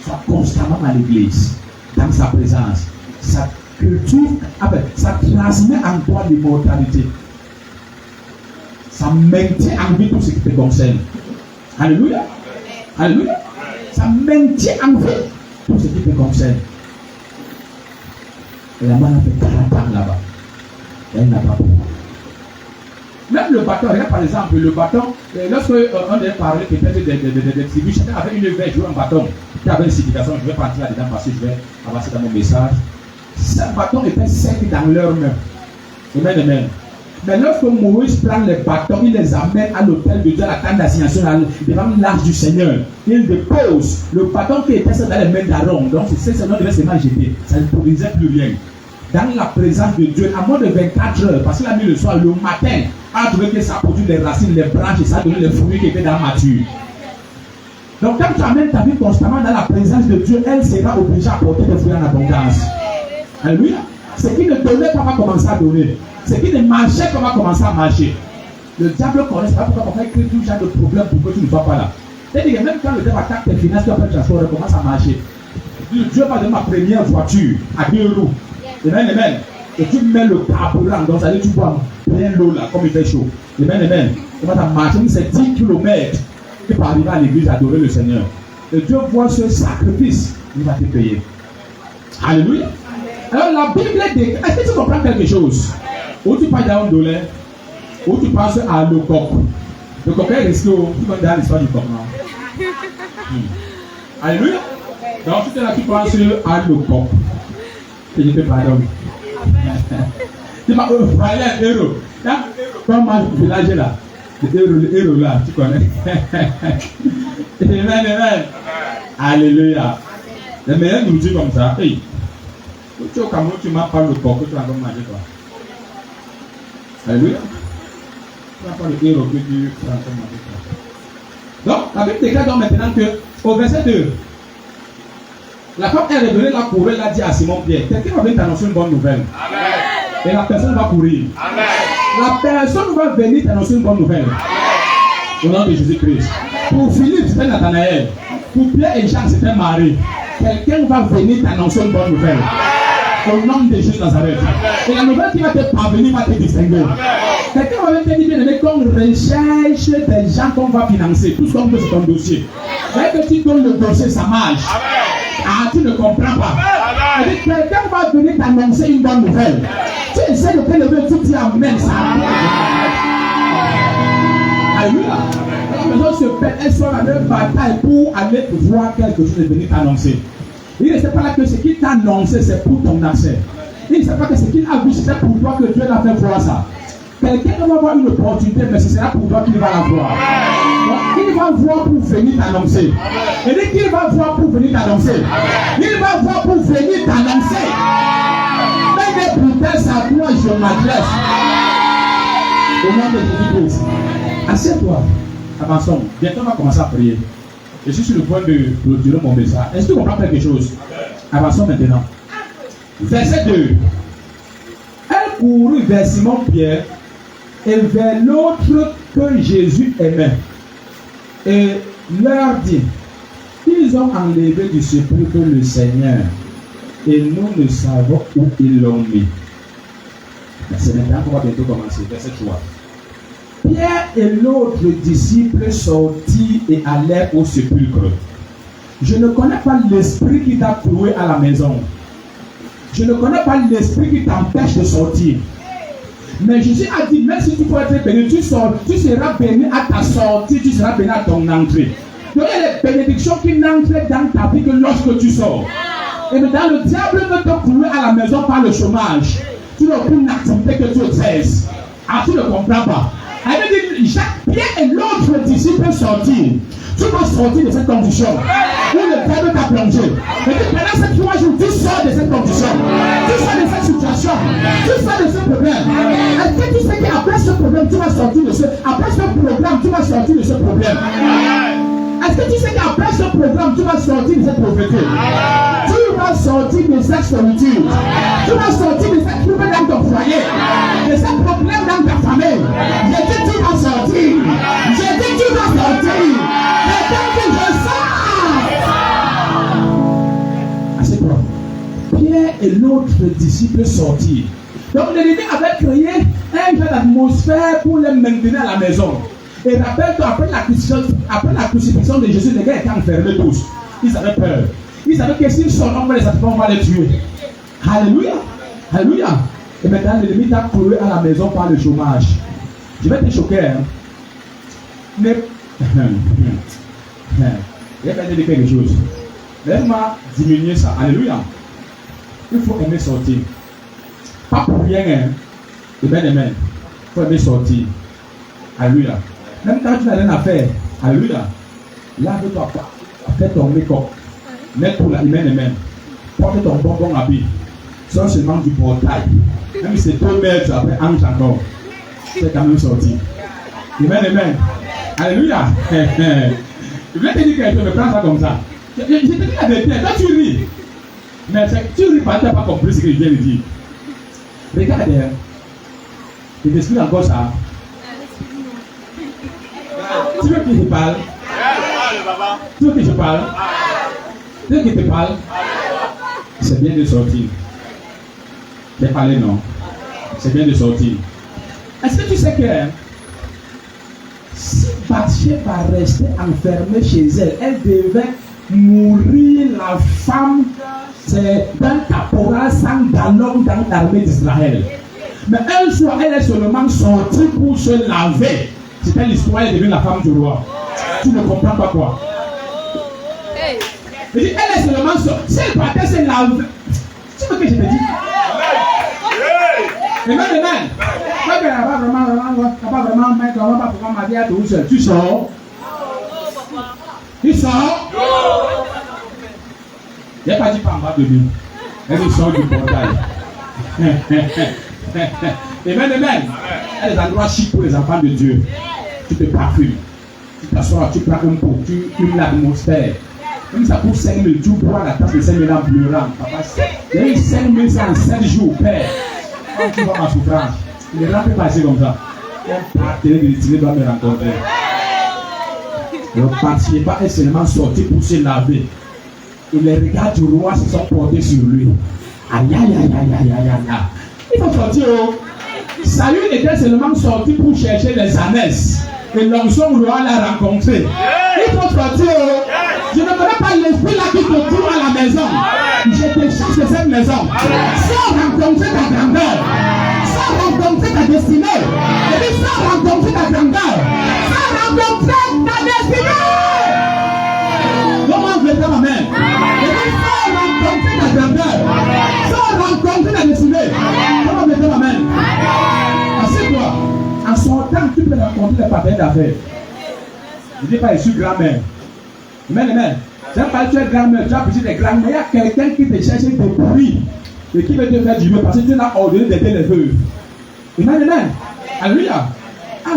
S2: Sois constamment à l'église, dans sa présence. Ça cultive, ça transmet en toi l'immortalité. Ça maintient en vie tout ce qui te concerne. Alléluia. Alléluia. Ça maintient en vie tout ce qui te concerne. Et la manne a fait 40 ans là-bas. Et elle n'a pas beaucoup. Même le bâton, regarde par exemple, le bâton, lorsque on devait parler peut-être des tribus, chacun avait une verge ou un bâton qui avait une signification. Je vais pas entrer là-dedans parce que je vais avancer dans mon message. Ces bâtons étaient secs dans leurs mains. Amen, amen. Mais lorsque Moïse prend les bâtons, il les amène à l'autel de Dieu, à la tente d'assignation, devant l'arche du Seigneur. Il dépose le bâton qui était dans les mains d'Aaron. Donc, c'est ce Seigneur devait seulement jeter. Ça ne produisait plus rien. Dans la présence de Dieu, à moins de 24 heures, parce qu'il a mis le soir, le matin, a trouvé que ça produit les racines, les branches, et ça a donné les fruits qui étaient dans la mature. Donc, quand tu amènes ta vie constamment dans la présence de Dieu, elle sera obligée à porter des fruits en abondance. Alléluia. Ce qui ne donnait pas va commencer à donner. Ce qui ne marchait pas va commencer à marcher. Le diable connaît, c'est pas pourquoi on fait créer tout genre de problème pour que tu ne sois pas là. C'est-à-dire que même quand le diable attaque tes finances, tu vas faire le transport, ça commence à marcher. Dieu va donner ma première voiture à 2 roues. Amen, amen. Et tu mets le carburant, donc ça veut dire tu bois plein l'eau là, comme il fait chaud. Amen, amen. Tu vas marcher, c'est 10 km. Tu peux arriver à l'église à adorer le Seigneur. Et Dieu voit ce sacrifice, il va te payer. Alléluia. Alors la Bible dit, est-ce que tu comprends quelque chose? Ou tu parles d'un dollar, ou tu passes à le coq. Le coq est risqué, tu vas dans l'histoire du coq. Alléluia. Donc tu es là, tu penses à le coq. Et je te pardonne. Tu m'as parlé un héros. Comme moi, je suis là, le héros là, tu connais. Amen, amen. Alléluia. Les meilleurs nous disent comme ça. Hey, tu es au Cameroun, tu m'as pas le coq, tu vas encore manger toi. Alléluia. Tu n'as pas le héros que tu vas encore manger toi. Donc, la Bible déclare donc maintenant que, au verset 2, la femme est revenue, la courir, elle a dit à Simon Pierre, quelqu'un va venir t'annoncer une bonne nouvelle. Amen. Et la personne va courir. Amen. La personne va venir t'annoncer une bonne nouvelle. Au nom de Jésus-Christ. Pour Philippe, c'était Nathanaël. Pour Pierre et Jacques, c'était Marie. Quelqu'un va venir t'annoncer une bonne nouvelle. Au nom de Jésus de Nazareth. Et la nouvelle qui va te parvenir va te distinguer. Quelqu'un va venir te dire, bien aimé, qu'on recherche des gens qu'on va financer. Tout ce qu'on veut, c'est ton dossier. Dès que tu donnes le dossier, ça marche. Ah, tu ne comprends pas. Quelqu'un va venir t'annoncer une bonne nouvelle. Tu essaies de te lever, tu dis amen, ça. Alléluia. La maison se pète, elle soit la même bataille pour aller voir quelque chose de venir t'annoncer. Il ne sait pas là que ce qu'il t'a annoncé, c'est pour ton accès. Il ne sait pas que ce qu'il a vu, c'est pour toi que Dieu l'a fait voir ça. Quelqu'un va avoir une opportunité, mais ce sera pour toi qu'il va la voir. Donc, il va voir pour venir t'annoncer. Et dès qu'il va voir pour venir t'annoncer, il va voir pour venir t'annoncer. Mais des putain, ça toi, je m'adresse. Au nom de Jésus-Christ. Assieds-toi. Avançons. Bientôt, on va commencer à prier. Je suis sur le point de clôturer mon message. Est-ce que tu comprends quelque chose? Avançons maintenant. Verset 2. Elle courut vers Simon Pierre et vers l'autre que Jésus aimait. Et leur dit, ils ont enlevé du sépulcre le Seigneur et nous ne savons où ils l'ont mis. C'est maintenant qu'on va bientôt commencer. Verset 3. Pierre et l'autre disciple sortirent et allèrent au sépulcre. Je ne connais pas l'esprit qui t'a cloué à la maison. Je ne connais pas l'esprit qui t'empêche de sortir. Mais Jésus a dit, même si tu peux être béni, tu seras béni à ta sortie, tu seras béni à ton entrée. Donc il y a des bénédictions qui n'entrent dans ta vie que lorsque tu sors. Et maintenant le diable veut te clouer à la maison par le chômage. Tu n'as aucune activité que tu exerces. Ah, tu ne comprends pas. Elle dit, Pierre et l'autre disciple sortir. Tu vas sortir de cette condition où le diable t'a plongé. Et puis pendant ces 3 jours, tu sors de cette condition. Tu sors de cette situation. Tu sors de ce problème. Est-ce que tu sais qu'après ce problème, tu vas sortir de ce... Après ce programme, tu vas sortir de ce problème. Est-ce que tu sais qu'après ce programme, tu vas sortir de cette pauvreté? Tu vas sortir de cette solitude. Tu vas sortir de cette trouble dans ton foyer. De ce problème dans ta famille. J'ai dit tu vas sortir. J'ai dit tu vas sortir. Et tant que je sors. Assieds-toi. Pierre et l'autre disciple sortirent. Donc l'ennemi avait créé un genre d'atmosphère pour les maintenir à la maison. Et rappelle-toi, après la crucifixion de Jésus, les gars étaient enfermés tous. Ils avaient peur. Ils savaient que s'ils sont nombreux, les sacrifices, on va les tuer. Alléluia. Alléluia. Et maintenant, l'ennemi t'a cloué à la maison par le chômage. Je vais te choquer. Hein. Mais. Il va dire quelque chose. Laisse-moi diminuer ça. Alléluia. Il faut aimer sortir. Pas pour rien. Hein. Amen, amen. Il faut aimer sortir. Alléluia. Même quand tu n'as rien à faire, alléluia, lave-toi, fais ton make-up, mets pour la amen, porte ton bonbon habit, sors seulement du portail, même si c'est 2 mètres, après entre encore, c'est quand même sorti. Amen. Alléluia. Je vais te dire quelque chose, mais prends ça comme ça. Je te dis la vérité, toi tu ris, mais tu ris parce que tu n'as pas compris ce que je viens de dire. Regarde, je t'explique encore ça. Tu veux que je parle? Tu veux que je parle? Tu veux que je te parle? C'est bien de sortir. Je vais parler, non? C'est bien de sortir. Est-ce que tu sais que si Bathsheba restait enfermée chez elle, elle devait mourir la femme c'est d'un caporal sans galon dans l'armée d'Israël. Mais un jour, elle est seulement sortie pour se laver. C'était l'histoire, elle est devenue la femme du roi. Tu ne comprends pas quoi? Elle est seulement sortie. Si elle partait se laver. Tu veux que je te dise? Amen. Tu sors. Il sort. Il n'est pas dit pas en bas de lui. Elle sort du portail. Amen. Il y a des endroits chics pour les enfants de Dieu. Tu te parfumes. Tu t'assois, tu prends un pot, tu humes l'atmosphère. Même ça coûte 5 000, tu bois la tasse de 5 000 en pleurant. Papa, il y a eu 5 000 en 7 jours, Père. Quand tu vois ma souffrance, les gens peuvent passer comme ça. Un partenaire de destiné doit me rencontrer. Ne partiez pas est seulement sorti pour se laver. Et les regards du roi se sont portés sur lui. Aïe. Il faut sortir. Saül était seulement sorti pour chercher les ânesses. Et l'onction roi l'a rencontré. Il faut sortir. Je ne connais pas l'esprit là qui te trouve à la maison. Je te chasse de cette maison. Sans rencontrer ta grandeur. Sans rencontrer ta destinée. Et puis sans rencontrer ta grandeur. Sans rencontrer ta destinée. Comment je vais faire ma main? Et puis sans rencontrer ta grandeur. Sans rencontrer ta destinée. Comment je vais faire ma main? Assieds-toi. En sortant, tu peux rencontrer les partenaires d'affaires. Je ne dis pas, je suis grand-mère. Amen. Tu n'as pas tu es grand-mère, tu as besoin de grand-mère. Il y a quelqu'un qui te cherche des bruits et qui veut te faire du mieux parce que tu l'as ordonné d'aider les veuves. Amen. Alléluia. Ah,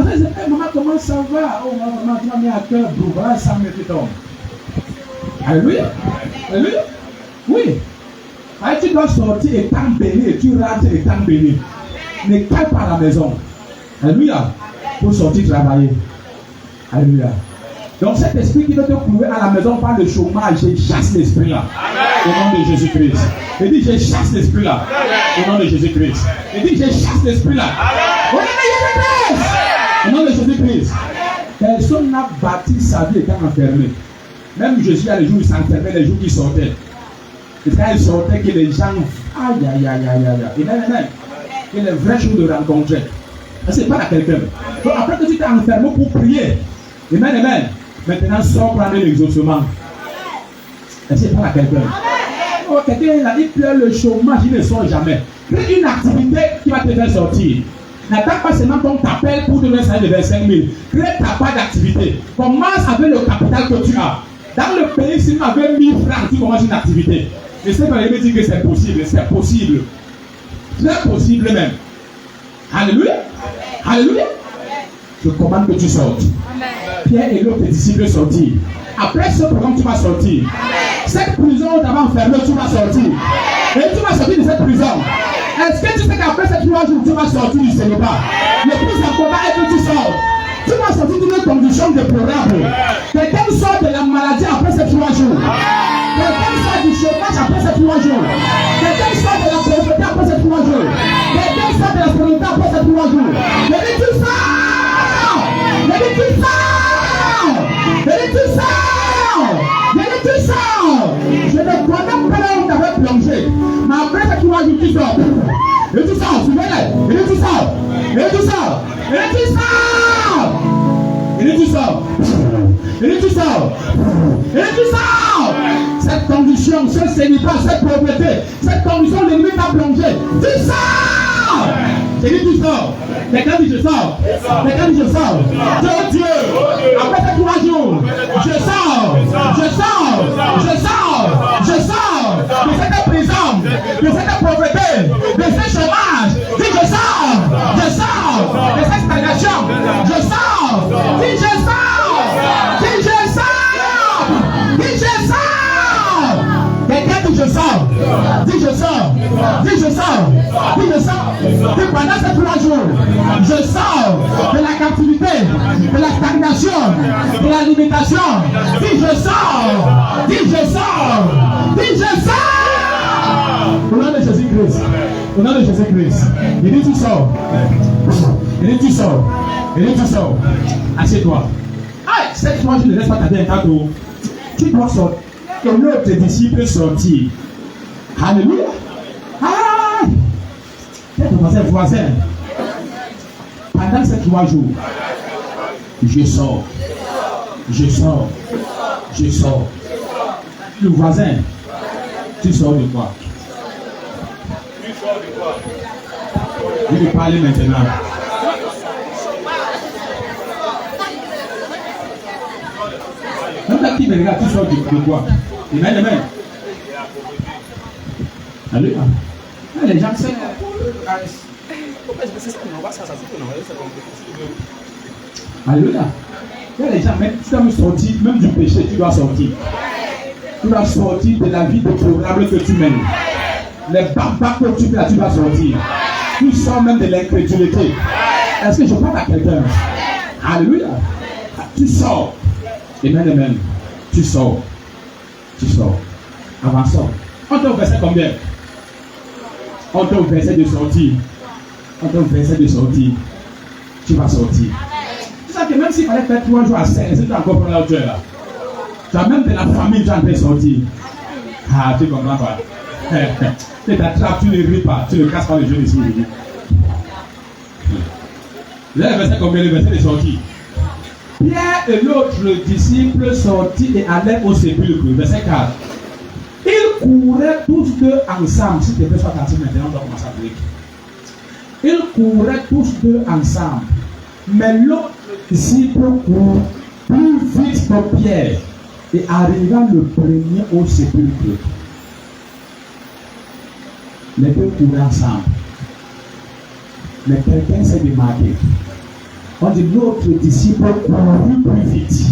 S2: maman, comment ça va? Oh, maman, tu m'as mis à cœur, voilà, ça me fait tomber. Alléluia. Oui. Alors, tu dois sortir étant béni, tu rentres étant béni. Ne cale pas à la maison. Alléluia. Pour sortir travailler. Alléluia. Donc cet esprit qui veut te couver à la maison par le chômage, je chasse l'esprit là. Au nom de Jésus-Christ. Il dit je chasse l'esprit là. Au nom de Jésus-Christ. Il dit je chasse l'esprit là. Au nom de Jésus-Christ. Au nom de Jésus-Christ. Personne n'a bâti sa vie étant enfermé. Même Jésus a les jours où il s'enfermait, les jours où il sortait. Et quand il sortait, que les gens. Aïe. Amen. Et les vraies choses de rencontrer. C'est pas à quelqu'un. Donc après que tu t'es enfermé pour prier. Amen. Maintenant, sors prendre l'exaucement. C'est pas à quelqu'un. Oh, quelqu'un a dit pleure le chômage, il ne sort jamais. Crée une activité qui va te faire sortir. N'attends pas seulement qu'on t'appelle pour te donner salaire de 25 000. Crée ta part d'activité. Commence avec le capital que tu as. Dans le pays, si tu avais 1000 francs, tu commences une activité. Et c'est pas me dire que c'est possible. C'est possible. Très possible même. Alléluia. Je commande que tu sortes. Pierre et l'autre disciples sortir. Après ce programme, tu vas sortir. Cette prison où tu vas enfermé, tu vas sortir. Et tu vas sortir de cette prison. Est-ce que tu sais qu'après ces 3 jours, tu vas sortir du célibat? Le plus important est que tu sors. Tu vas sortir d'une condition déplorable. Quelqu'un sort de la maladie après ces 3 jours. Quelqu'un sort du chômage après ces 3 jours. Quelqu'un sort de la pauvreté après ces 3 jours. Quelqu'un sort de la pauvreté après ces 3 jours. Mais tu sors! Je ne connais pas là où tu avais plongé. Mais après ces 3 jours, tu sors. Et tu sors, suivez-les. Et tu sors. Cette condition, ce célibat, cette pauvreté, cette condition, l'ennemi t'a plongé. Tu sors. J'ai dit tu sors. Quelqu'un dit je sors. Dieu. Après ces 3 jours, je sors. De cette prison, de cette pauvreté, de ce chômage. Dis je sors. De cette stagnation. Je sors. Dis je sors. Quelqu'un dit je sors. Dis pendant ces 3 jours, je sors de la captivité, de la stagnation, de la limitation. Dis je sors. Au nom de Jésus-Christ. Il dit tu sors. Assieds-toi. Cette fois, je ne laisse pas ta tête. Tu dois sortir. Que l'autre disciple sortir. Alléluia. Ah! Quel voisin. Pendant ces 3 jours, je sors. Le voisin, tu sors de quoi? Je vais parler maintenant. Même qui me regarde, tu sors de quoi? Amen. Alléluia. Les gens savent. Alléluia. Les gens, même, tu dois me sortir, même du péché, tu dois sortir. Tu dois sortir de la vie déplorable que tu mènes. Les barbares que tu fais là, tu dois sortir. Tu sors même de l'incrédulité. Est-ce que je parle à quelqu'un? Alléluia. Tu sors. Amen. Tu sors. Avançons. On te verset combien? On te verset de sortir. Tu vas sortir. Tu sais que même s'il fallait faire 3 jours à 5, c'est encore pour la hauteur là. Tu as même de la famille, tu es en train de sortir. Ah, tu comprends pas. Tu t'attrapes, tu ne ris pas, tu ne casses pas les jeux ici. Vous avez le verset combien? Le verset de sortie. Pierre et l'autre disciple sortit et allèrent au sépulcre. Verset 4. Ils couraient tous deux ensemble. Si tu peux soit attentif maintenant, on doit commencer à prier. Ils couraient tous deux ensemble. Mais l'autre disciple court plus vite que Pierre et arriva le premier au sépulcre. Les deux couraient ensemble. Mais quelqu'un s'est démarqué. On dit l'autre disciple courut plus vite.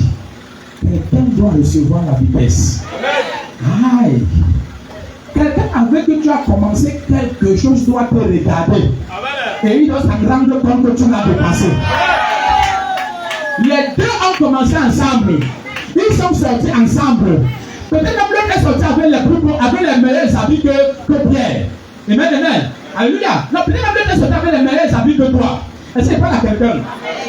S2: Quelqu'un doit recevoir la vitesse. Aïe. Quelqu'un avec qui tu as commencé quelque chose doit te regarder. Et il doit s'en rendre compte que tu l'as dépassé. Les deux ont commencé ensemble. Ils sont sortis ensemble. Peut-être même l'autre est sorti avec les meilleurs habits que Pierre. Amen. Alléluia. Non, peut-être même l'autre est sorti avec les meilleurs habits que toi. Est-ce qu'il parle à quelqu'un?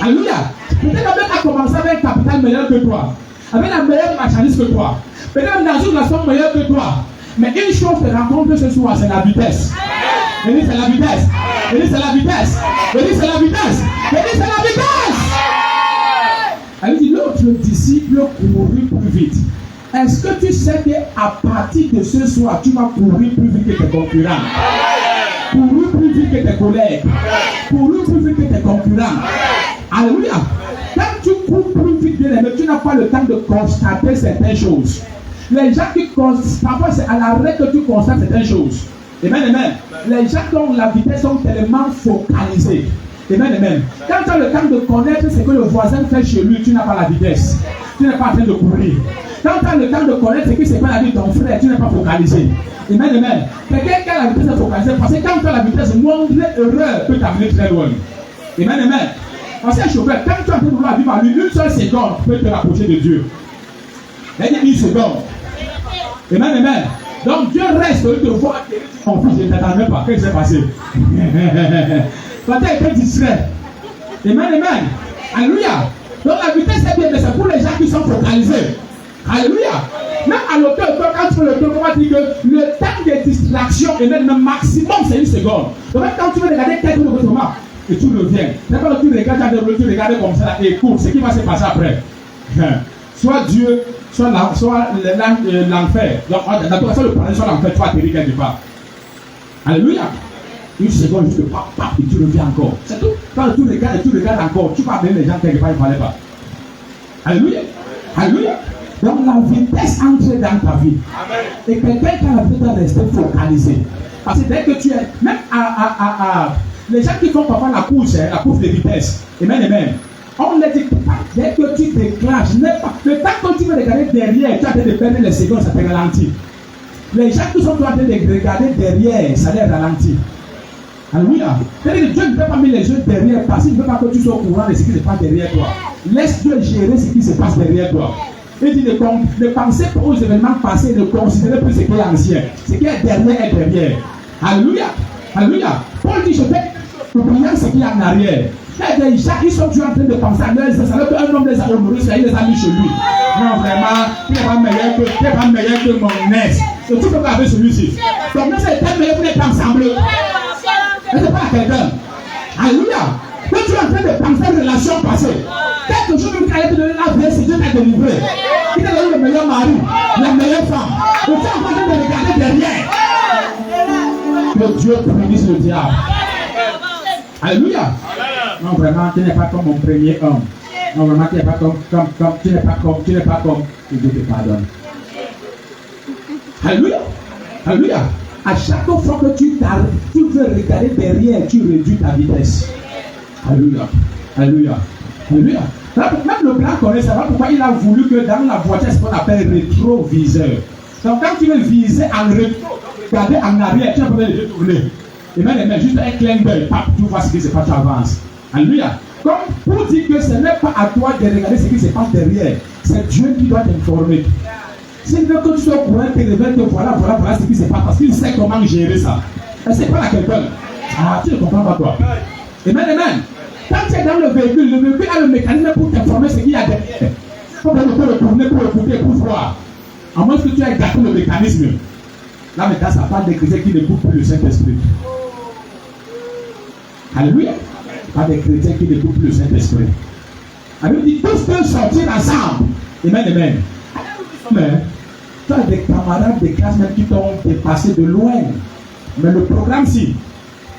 S2: Alléluia. Peut-être même l'autre a commencé avec un capital meilleur que toi. Avec la meilleure marchandise que toi. Peut-être même dans une relation meilleure que toi. Mais une chose te rencontre ce soir, c'est la vitesse. Et dit c'est la vitesse. Elle dit l'autre disciple courut plus vite. Est-ce que tu sais qu'à partir de ce soir, tu vas courir plus vite que tes concurrents? Courir plus vite que tes collègues. Courir plus vite que tes concurrents. Alléluia. Quand tu cours plus vite, bien aimé, tu n'as pas le temps de constater certaines choses. Les gens qui constatent, parfois c'est à l'arrêt que tu constates certaines choses. Amen. Les gens qui ont la vitesse sont tellement focalisés. Amen. Quand tu as le temps de connaître ce que le voisin fait chez lui, tu n'as pas la vitesse. Tu n'es pas en train de courir. Quand tu as le temps de connaître ce qui se passe avec ton frère, tu n'es pas focalisé. Amen. Quelqu'un qui a la vitesse est focalisé. Parce que quand tu as la vitesse, moindre erreur peut t'amener très loin. Amen. Parce que chauffeur, quand tu as en train de vouloir vivre à lui, une seule seconde peut te rapprocher de Dieu. Il y a une seconde. Amen. Donc Dieu reste de te voir. Mon fils, je ne t'attendais pas. Qu'est-ce qui s'est passé? Tu as été distrait. Amen. Alléluia. Donc la vitesse c'est bien, mais c'est pour les gens qui sont focalisés. Alléluia. Même à l'auteur, quand tu fais le tour, on va dire que le temps de distraction est même le maximum, c'est 1 seconde. Donc même quand tu veux regarder quelque chose et tu reviens. D'abord tu regardes comme ça là, et écoute ce qui va se passer après. Soit Dieu, soit l'enfer. Donc soit le paradis, soit l'enfer, tu vas atterrir quelque part. Alléluia. 1 seconde, juste pap, et tu reviens encore. C'est tout. Quand tu regardes encore, tu vas amener les gens quelque part, il ne fallait pas. Alléluia. Donc la vitesse entre dans ta vie. Amen. Et quelqu'un qui a la vitesse doit rester focalisé. Parce que dès que tu es, même les gens qui font parfois la course de vitesse, amen. On les dit, dès que tu déclenches, le temps que tu veux regarder derrière, tu as de perdre les secondes, ça te ralentit. Les gens qui sont en train de regarder derrière, ça les ralentit. Alléluia. C'est-à-dire que Dieu ne peut pas mettre les yeux derrière parce qu'il ne veut pas que tu sois au courant de ce qui se passe derrière toi. Laisse Dieu gérer ce qui se passe derrière toi. Il dit ne pensez pas aux événements passés, ne considérez plus ce qui est ancien. Ce qui est derrière est derrière. Alléluia. Paul dit je fais oublier ce qui est en arrière. Les gens, ils sont toujours en train de penser à leurs ça alors qu'un homme les a honorés, il les a mis chez lui. Non, vraiment, tu n'es pas meilleur que mon ex. Et tu peux pas avec celui-ci. Donc, nous, c'est terminé pour être ensemble. Et c'est pas à quelqu'un. Alléluia. Quand tu es en train de penser à une relation passée, quelque chose qui a été donné la vie, c'est Dieu t'a délivré. Il t'a donné le meilleur mari, la meilleure femme. Et tu es en train de regarder derrière. Que Dieu punisse le diable. Alléluia. Non, vraiment, tu n'es pas comme mon premier homme. Non, vraiment, tu n'es pas comme, tu n'es pas comme, que Dieu te pardonne. Alléluia. Alléluia. À chaque fois que tu veux regarder derrière, tu réduis ta vitesse. Alléluia. Alléluia. Alléluia. Même le blanc connaît, ça va pourquoi il a voulu que dans la voiture, c'est ce qu'on appelle rétroviseur. Donc quand tu veux viser en rétro, regarder en arrière, tu as besoin de te tourner. Et même juste un clin d'œil, tu vois ce qui se passe, tu avances. Alléluia. Comme pour dire que ce n'est pas à toi de regarder ce qui se passe derrière, c'est Dieu qui doit t'informer. S'il veut que tu sois au courant, te révèle que voilà ce qui se passe, parce qu'il sait comment gérer ça. Et c'est pas à quelqu'un. Ah, tu ne comprends pas toi. Amen. Quand tu es dans le véhicule a le mécanisme pour t'informer ce qu'il y a derrière. Il faut que tu peux le tourner pour écouter, pour voir. À moins que tu aies gâté le mécanisme. Là maintenant, ça parle des chrétiens qui n'écoutent plus le Saint-Esprit. Alléluia. Pas des chrétiens qui n'écoutent plus le Saint-Esprit. Alors il dit, tous peuvent sortir ensemble. Amen. Mais tu as des camarades de classe même qui t'ont dépassé de loin. Mais le programme, si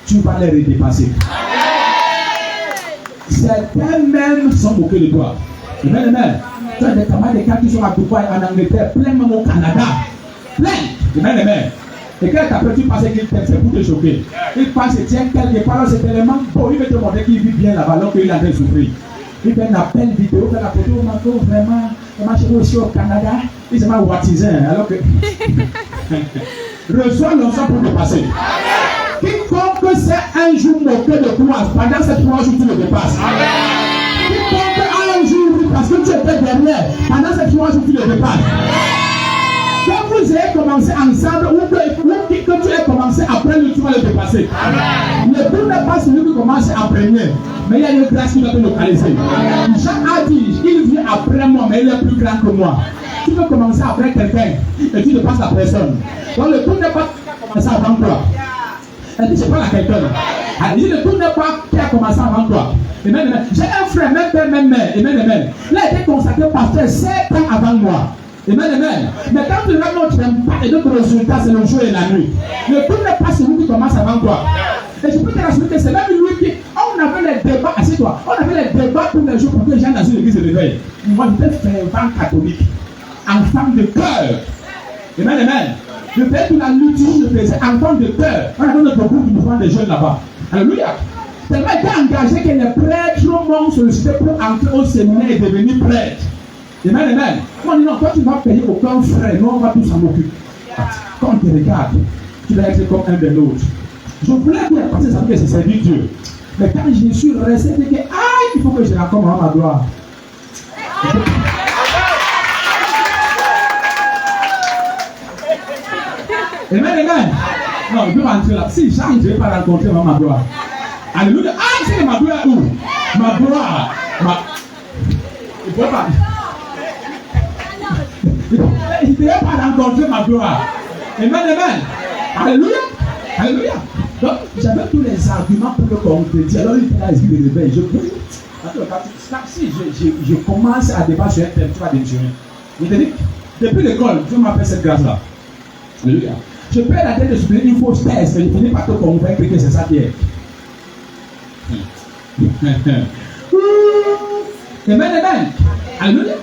S2: tu vas les redépasser. Certains même sont moqués de toi. Amen. Tu as des camarades de classe qui sont à Dubaï, en Angleterre, plein même au Canada. Plein. Amen. Et quand après tu passes qu'il t'aime, c'est pour te choquer. Il passe et tient quelque part, c'est tellement beau. Il veut te montrer qu'il vit bien là-bas, alors qu'il est en train de souffrir. Il fait un appel vidéo, fait la photo, Marco, vraiment, comment je vais aussi au Canada. Il se met à baptiser, alors que. Reçois l'onction pour te passer. Quiconque c'est un jour moqué de toi, pendant ces 3 jours, tu le dépasses. Quiconque a un jour, parce que tu étais derrière, pendant ces 3 jours, tu le dépasses. Quand vous avez commencé ensemble, ou que tu as commencé après lui, tu vas le dépasser. Le tout n'est pas celui qui commence en premier, mais il y a une grâce qui doit te localiser. Jean a dit, il vient après moi, mais il est plus grand que moi. Tu peux commencer après quelqu'un et tu ne passes la personne. Donc le tout n'est pas qui a commencé avant toi. Elle dit, je parle à quelqu'un. Elle dit, le tout n'est pas qui a commencé avant toi. Amen. J'ai un frère, même père, même mère. Amen. Il a été consacré pasteur 7 ans avant moi. Amen. Mais quand tu regardes notre impact et notre résultat, c'est le jour et la nuit. Le tout n'est pas celui qui commence avant toi. Et je peux te rassurer que c'est même lui qui. On avait les débats, assieds-toi. On avait les débats tous les jours pour que les gens dans une église se réveillent. Moi, j'étais fervent catholique. Enfant de cœur. Amen. Je faisais toute la liturgie, je faisais enfant de cœur. On avait notre groupe de mouvement des jeunes là-bas. Alléluia. Tellement été engagé que les prêtres m'ont sollicité pour entrer au séminaire et devenir prêtre. Amen. Moi, non, toi, tu ne vas payer aucun frais. Nous, on va tous s'en occuper. Quand on te regarde, tu dois être comme un des nôtres. Je voulais bien passer ça que c'est servir Dieu. Mais quand je suis resté, je dis que il faut que je raconte ma gloire. Amen. Non, je peux rentrer là. Si Jean, je ne vais pas rencontrer ma gloire. Alléluia. C'est ma gloire où? Ma gloire. Il ne faut pas. Il ne peut pas rencontrer ma gloire. Amen. Alléluia. Donc, j'avais tous les arguments pour le concrétiser. Alors, il fait l'esprit de réveil. Si je commence à débattre sur un thème, tu vas démissionner. Depuis l'école, Dieu m'appelle cette grâce-là. Alléluia. Je perds la tête de supplier une fausse thèse, mais je finis par te convaincre que c'est ça qui est. Amen. Alléluia.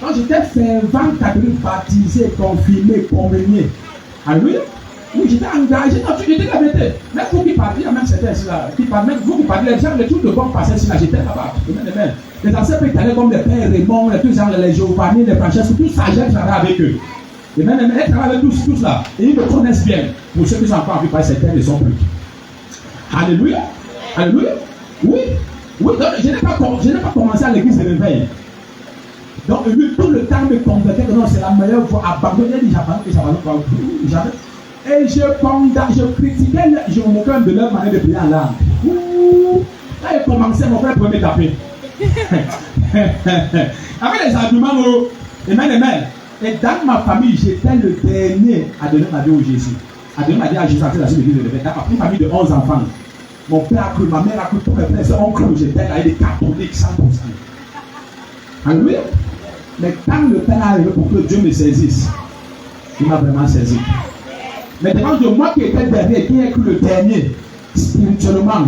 S2: Quand j'étais fervent catholique, baptisé, confirmé, communié. Alléluia. Oui, j'étais engagé. Non, tu étais la vérité. Même vous qui parlez, il y a même certains ici là. Même vous qui parlez, les gens, les trucs de bon passé ici là, j'étais là-bas. Amen. Les anciens pays allaient comme les pères Raymond, les gens, les Giovanni, les Francesco, tout ça, j'ai travaillé avec eux. Amen. Ils travaillent avec tous là. Et ils me connaissent bien. Pour ceux qui sont encore en vie par certains, ils ne sont plus. Alléluia. Oui. Donc, je n'ai pas commencé à l'église de réveil. Donc, lui, tout le temps me convaincait que non, c'est la meilleure voie. Abandonner les Japonais, et je critiquais, je me moquais de leur manière de prier en langue. Quand il commençait, mon frère pouvait me taper. Avec les arguments, amen. Et dans ma famille, j'étais le dernier à donner ma vie au Jésus. À donner ma vie à Jésus à la suite de l'église de l'évêque. Dans ma famille de 11 enfants. Mon père a cru, ma mère a cru, tous mes frères et sœurs ont cru. J'étais là, des catholiques 100%. Alléluia. Mais quand le Père est arrivé pour que Dieu me saisisse, il m'a vraiment saisi. Mais devant Dieu, moi qui étais dernier, qui ai cru le dernier, spirituellement,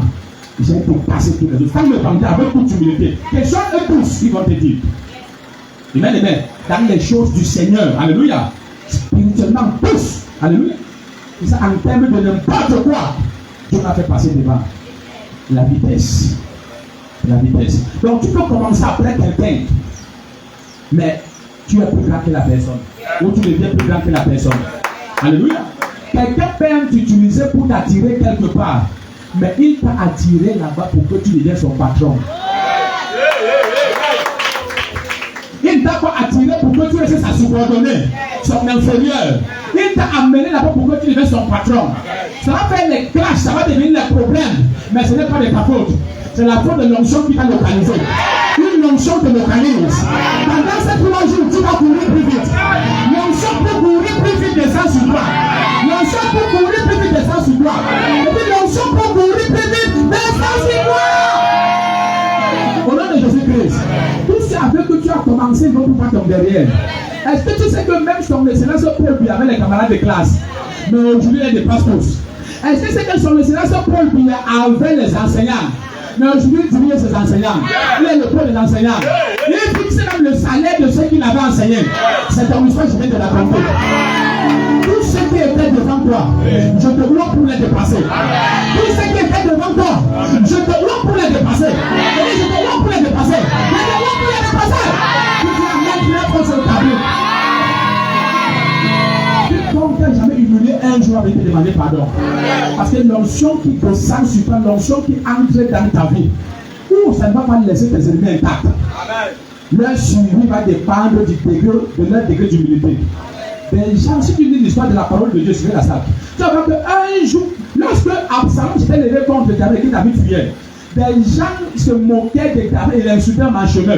S2: j'ai été cassé tous les autres. Quand me tendais avec toute humilité, questionne eux tous qui vont te dire. Amen, amen. Dans les choses du Seigneur, alléluia. Spirituellement, tous, alléluia. Et ça, en termes de n'importe quoi, Dieu m'a fait passer devant. La vitesse. La vitesse. Donc, tu peux commencer après quelqu'un, mais tu es plus grand que la personne. Ou tu deviens plus grand que la personne. Alléluia. Quelqu'un peut t'utiliser pour t'attirer quelque part, mais il t'a attiré là-bas pour que tu deviennes son patron. Il ne t'a pas attiré pour que tu restes sa subordonnée, son inférieur. Il t'a amené là-bas pour que tu deviennes son patron. Ça va faire les clashs, ça va devenir les problèmes, mais ce n'est pas de ta faute. C'est la faute de l'onction qui t'a localisé. Une onction te localise. Pendant ces 3 jours, tu vas courir plus vite. L'onction peut courir plus vite descend sur toi. L'onction peut courir plus vite descend sur toi. Et puis l'onction peut courir plus vite descend sur toi. Au nom de Jésus-Christ, tout ce avec que tu as commencé, il va pouvoir tomber derrière. Est-ce que tu sais que même son excellence Paul lui avait les camarades de classe, mais aujourd'hui il dépasse tous? Est-ce que tu sais que son excellence Paul lui avait les enseignants, mais aujourd'hui il dirige ses enseignants? Il est le pôle des enseignants. Il fixe même le salaire de ceux qui l'avaient enseigné. C'est ton histoire, je viens de la raconter. Tout ce qui était devant toi, je te loue pour les dépasser. Tout ce qui était devant toi, je te loue pour les dépasser. Je te loue pour les dépasser. Je te loue pour les dépasser. Tu vas mettre contre le tableau. Quiconque n'a jamais humilié un jour avec te demander pardon. Parce que l'onction qui descend sur toi, l'onction qui entre dans ta vie, ça ne va pas laisser tes ennemis intacts. Leur suivi va dépendre du degré, de leur degré d'humilité. Des gens, si tu lis l'histoire de la parole de Dieu sur la salle, tu vas voir qu'un jour, lorsque Absalom s'était levé contre David et que David fuyait, des gens se moquaient de David et l'insultaient en chemin.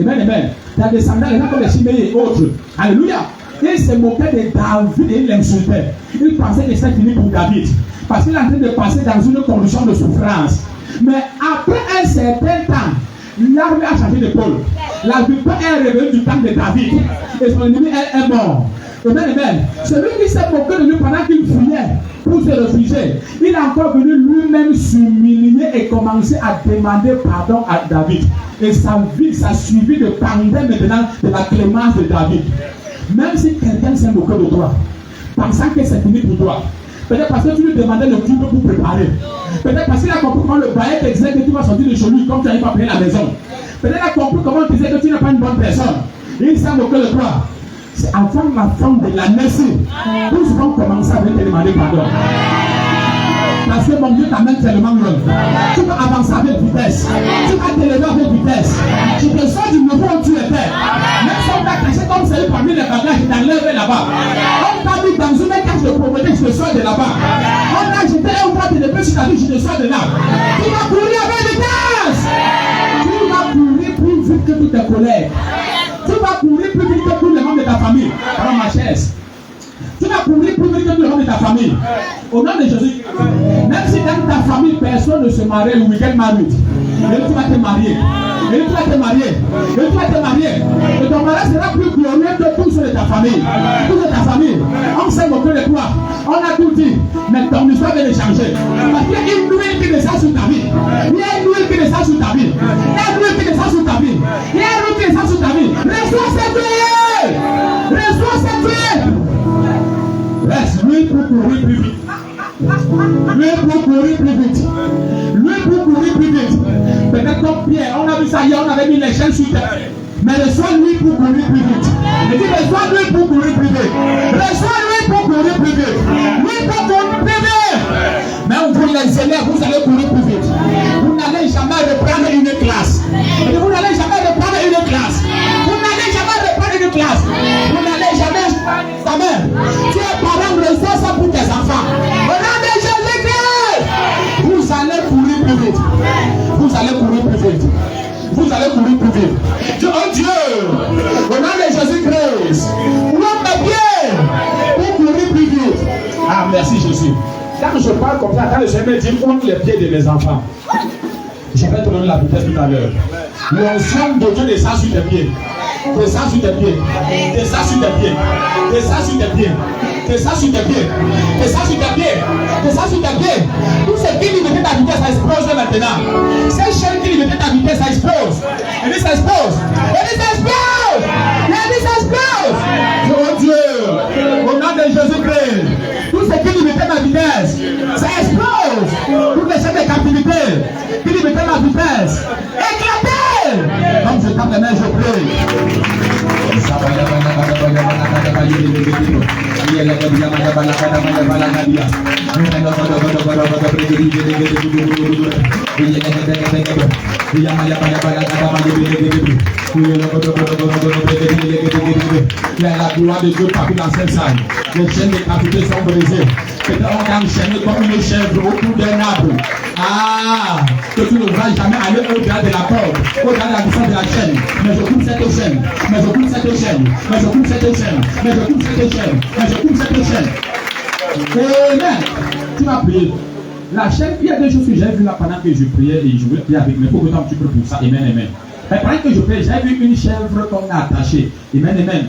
S2: Amen, amen. Dans des sandales, les gens comme les Chiméis et autres. Alléluia. Ils se moquaient de David et ils l'insultaient. Ils pensaient que c'était fini pour David. Parce qu'il est en train de passer dans une condition de souffrance. Mais après un certain temps, l'armée a changé d'épaule. La victoire est revenue du temps de David. Et son ennemi est mort. Amen, amen. Celui qui s'est moqué de lui pendant qu'il fuyait pour se réfugier, il est encore venu lui-même s'humilier et commencer à demander pardon à David. Et sa vie, sa suivi de pendant maintenant de la clémence de David. Même si quelqu'un s'est moqué de toi, pensant que c'est fini pour toi, peut-être parce que tu lui demandais le tube pour préparer, peut-être parce qu'il a compris comment le bail te disait que tu vas sortir de chez lui comme tu n'avais pas payé la maison, peut-être qu'il a compris comment tu disais que tu n'es pas une bonne personne, il s'est moqué de toi. C'est avant la fin de l'année, tous vont commencer à te demander pardon. Parce que mon Dieu t'amène tellement loin. Tu vas avancer avec vitesse. Tu vas t'élever avec vitesse. Tu te sors du niveau où tu étais. Même si on t'a caché comme c'est parmi les bagages, tu t'enlèves là-bas. On t'a mis dans une cage de pauvreté, tu te sors de là-bas. On t'a jeté un bras de l'épée sur ta vie, tu te sors de là. Tu vas courir avec vitesse. Tu vas courir plus vite que toutes tes collègues. Tu vas courir plus vite que tous les membres de ta famille. Alors ma chaise. Tu vas courir plus vite que tous les membres de ta famille. Au nom de Jésus. Même si dans ta famille, personne ne se marie le week-end marié. Et tu vas te marier. Et tu vas te marier. Et tu vas te marier. Et ton mariage sera plus glorieux que tous ceux de ta famille. Tous de ta famille. On s'est moqué de toi. On a tout dit. Mais ton histoire vient de changer. Parce qu'il y a une huile qui descend sur ta vie. Il y a une huile qui descend sur ta vie. Il y a une huile qui descend sur ta vie. Il y a une huile qui descend sur ta vie. Reçois cette huile. Reçois cette huile. Laisse lui pour courir plus vite. Lui pour courir plus vite. Lui pour courir plus vite. Peut-être comme Pierre, on a vu ça hier, on avait mis les chaînes sur terre. Mais reçois lui pour courir plus vite. Je dis reçois lui pour courir plus vite. Reçois lui pour courir plus vite. Lui pour courir plus vite. Mais vous les élèves, vous allez courir plus vite. Vous n'allez jamais reprendre une classe. Vous n'allez jamais reprendre une classe. Vous n'allez jamais reprendre une classe. Vous n'allez jamais ta mère. Tu es parent, reçois ça pour tes enfants. Au nom de Jésus-Christ, vous allez courir plus vite. Vous allez courir plus vite. Vous allez courir plus vite. Oh Dieu, au nom de Jésus-Christ, Merci Jésus. Quand je parle comme ça, quand le Seigneur me dit ouvre les pieds de mes enfants, je vais te donner la vitesse tout à l'heure. L'onction de Dieu descend sur tes pieds. Descend sur tes pieds. Descend sur tes pieds. Descend sur tes pieds. Descend sur tes pieds. Descend sur tes pieds. Descend sur tes pieds. Tout ce qui limitait ta vitesse, ça explose maintenant. Ces chaînes qui limitaient ta vitesse, ça explose. Et dit ça explose. Et dit ça explose. Et dit ça explose. Oh Dieu. Au nom de Jésus-Christ. Tout ce qui limitait ma vitesse, ça explose. Toutes les chaînes de captivité qui limitaient ma vitesse, éclatez. Comme je tape les mains, je prie. La gloire de Dieu partout dans cette salle. Les chaînes de captivité sont brisées. Peut-être on a enchaîné comme une chèvre autour d'un arbre. Ah, que tu ne vas jamais aller au-delà de la corde, au-delà de la distance de la chaîne. Mais je coupe cette chaîne, mais je coupe cette chaîne, mais je coupe cette chaîne, mais je coupe cette chaîne, mais je coupe cette chaîne. Amen. Tu vas prier. La chaîne, il y a des choses que j'ai vues là pendant que je priais et je voulais prier avec mes pauvres temps un petit peu pour ça. Amen, amen. Mais pendant que je priais, j'ai vu une chèvre qu'on a attachée. Amen, amen.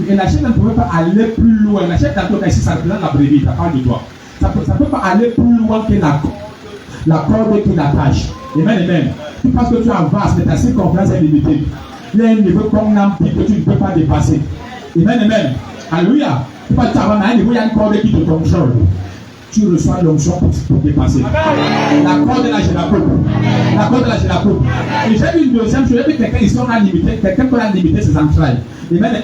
S2: Et la chaîne ne pouvait pas aller plus loin. La chaîne, dans ton ici, ça représente la brebis, ça parle de toi. Ça ne peut pas aller plus loin que la corde qui l'attache. Amen, amen. Tu penses que tu avances, mais ta circonférence est limitée. Il y a un niveau comme l'empire que tu ne peux pas dépasser. Amen, amen. Alléluia. Tu penses que tu avances, mais à un niveau, il y a une corde qui te contrôle. Tu reçois l'onction pour dépasser. La corde là, je la coupe. La corde là, je la coupe. Et j'ai vu une deuxième chose, j'ai vu quelqu'un ici, on a limité, quelqu'un qui a limité ses entrailles. Amen.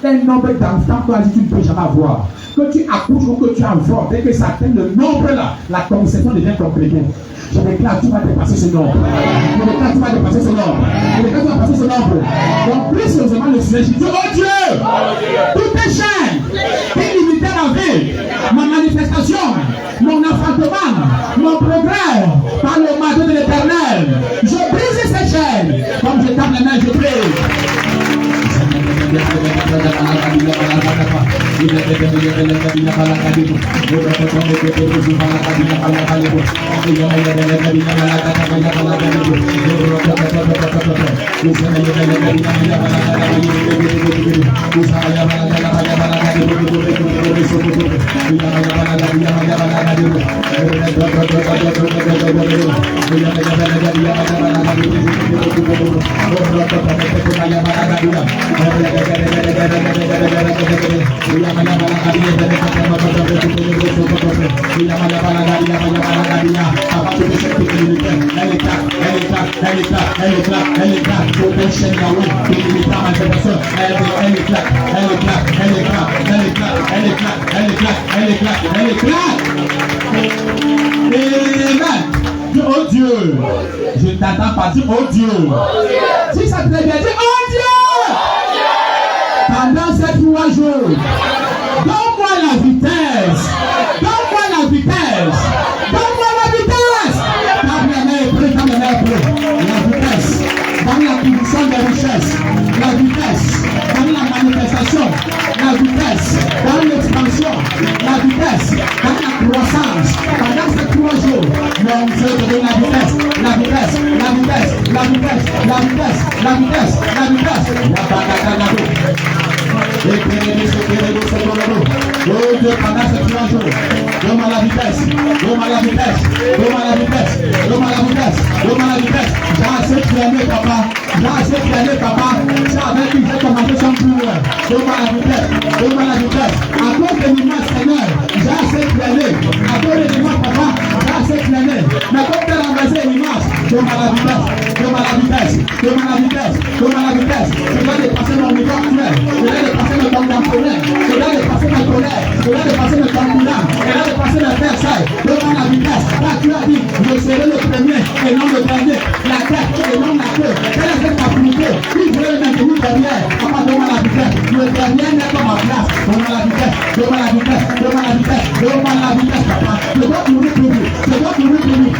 S2: Un nombre d'enfants que tu ne peux jamais avoir. Que tu accouches ou que tu envoies, dès que ça atteint le nombre là, la conception devient compliquée. Je déclare, tu vas dépasser ce nombre. Je déclare, tu vas dépasser ce nombre. Je déclare, tu vas dépasser ce nombre. Donc, plus sérieusement, le sujet, je dis, oh Dieu, toutes les chaînes qui limitaient ma vie, ma manifestation, mon enfantement, mon progrès, par le mandat de l'Éternel, je brise ces chaînes. Comme je tape les mains, je prie. Oh Dieu, je t'attends pas dire oh Dieu. Si ça te plaît bien, dis oh Dieu. Pendant ces 3 jours, donne-moi la vitesse. Donne-moi la vitesse. Donne-moi la vitesse. Dans mes mains prêts, dans mes mains prêts. La vitesse. Dans l'acquisition des richesses. La vitesse. Dans la manifestation. La vitesse. Dans l'expansion. La vitesse. Dans la croissance. Pendant ces 3 jours, mon Dieu te donne la vitesse. La vitesse. La vitesse. La vitesse. La vitesse. La vitesse. La vitesse. La vitesse. Oh Dieu, pendant ces 3 jours, donne-moi la vitesse, donne-moi la vitesse, donne-moi la vitesse, donne-moi la vitesse, donne-moi la vitesse. J'ai assez traîné, papa, j'ai assez traîné, papa. C'est avec qui j'ai commencé sans plus loin. Donne-moi la vitesse, donne-moi la vitesse. À cause de l'image, Seigneur, j'ai assez traîné. À cause de l'image, papa, j'ai assez traîné. Mais comme tu as renversé l'image, donne-moi la vitesse, donne-moi la vitesse, donne-moi la vitesse, donne-moi la vitesse. Je dois dépasser mon niveau actuel, je dois dépasser le contemporain, je dois dépasser ma colère, je dois dépasser le concurrent, je dois dépasser le Versailles. Donne-moi la vitesse. Là, tu as dit, je serai le premier et non le dernier. La tête et non la queue. Quelle est cette capacité? Si je veux le maintenir derrière, papa, donne-moi la vitesse. Le dernier n'est pas ma place. Donne-moi la vitesse, donne-moi la vitesse, donne-moi la vitesse, donne-moi la vitesse, papa. Je dois tourner plus vite, je dois tourner plus vite.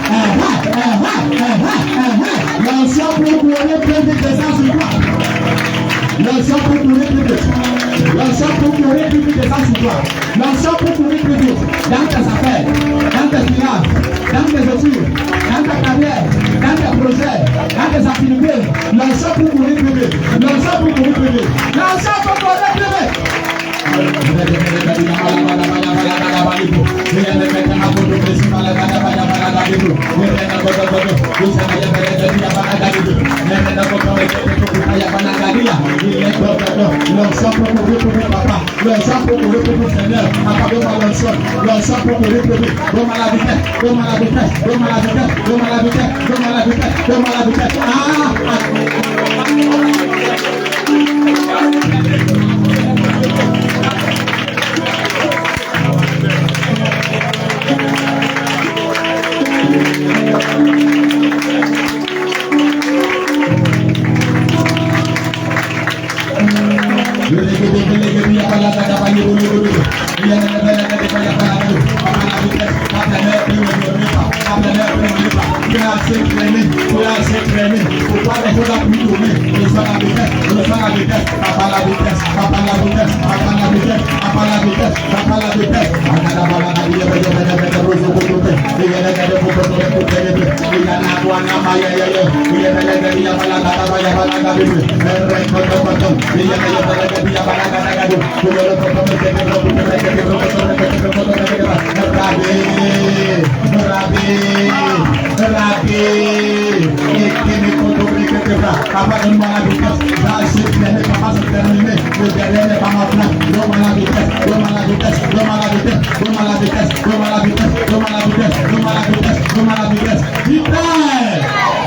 S2: L'ancien pour courir plus vite descend sur toi. L'ancien pour courir plus vite. L'ancien pour courir plus vite descend sur toi. L'onction pour courir plus vite dans tes affaires, dans tes finances, dans tes études, dans ta carrière, dans tes projets, dans tes activités. L'onction pour courir plus vite. L'onction pour courir plus vite. L'onction pour courir plus vite.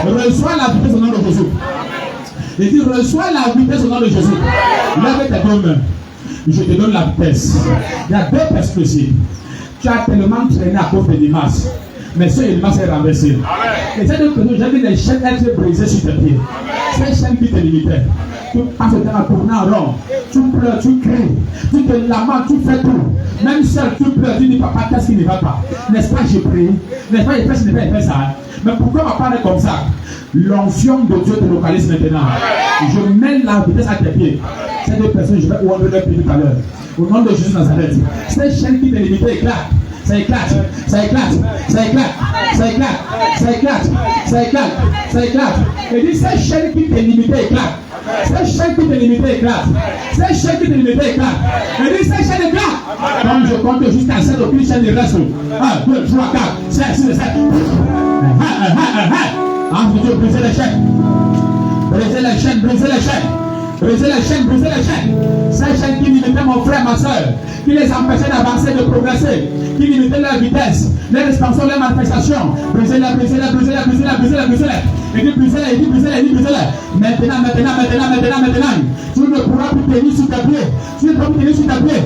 S2: Reçois la vitesse au nom de Jésus. Il dit reçois la vitesse au nom de Jésus. Lève tes deux mains. Je te donne la vitesse. Il y a deux perspectives. Tu as tellement traîné à cause de l'image. Mais ce image est renversé. Et cette personne, j'ai vu les chaînes être brisées sur tes pieds. Ces chaînes qui te limitaient. Tu passes le temps à tourner en rond. Tu pleures, tu cries. Tu te lamentes, tu fais tout. Même seul, tu pleures, tu dis papa, qu'est-ce qui ne va pas? N'est-ce pas, j'ai prié? N'est-ce pas, j'ai fait ce n'est pas fait ça? Mais pourquoi on va parler comme ça? L'onction de Dieu te localise maintenant. Je mets la vitesse à tes pieds. Ces deux personnes, je vais ouvrir leur pied tout à l'heure. Au nom de Jésus Nazareth. Ces chaînes qui te limitaient éclatent. Ça éclate, ça éclate, ça éclate, ça éclate, ça éclate, ça éclate, ça éclate. Et dit ces chaînes qui te limitaient éclatent. Ces chaînes qui te limitaient éclatent. Ces chaînes qui te limitaient éclatent. Et dit ces chaînes éclatent. Comme je compte jusqu'à 7, aucune chaîne ne reste. 1, 2, 3, 4, 5, 6, 7. Entre Dieu, brisez les chaînes. Brisez les chaînes, brisez les chaînes. Brisez les chaînes, brisez les chaînes. Ces chaînes qui limitaient mon frère, ma soeur, qui les empêchaient d'avancer, de progresser, qui limitaient leur vitesse, leur expansion, leur manifestation. Brisez-les, brisez-les, brisez-les, brisez-les, brisez-les, brisez-les. Et dit brisez-les, il dit brisez-les, il dit brisez-les. Maintenant, tu ne pourras plus tenir sur tes pieds. Tu ne pourras plus tenir sur tes pieds.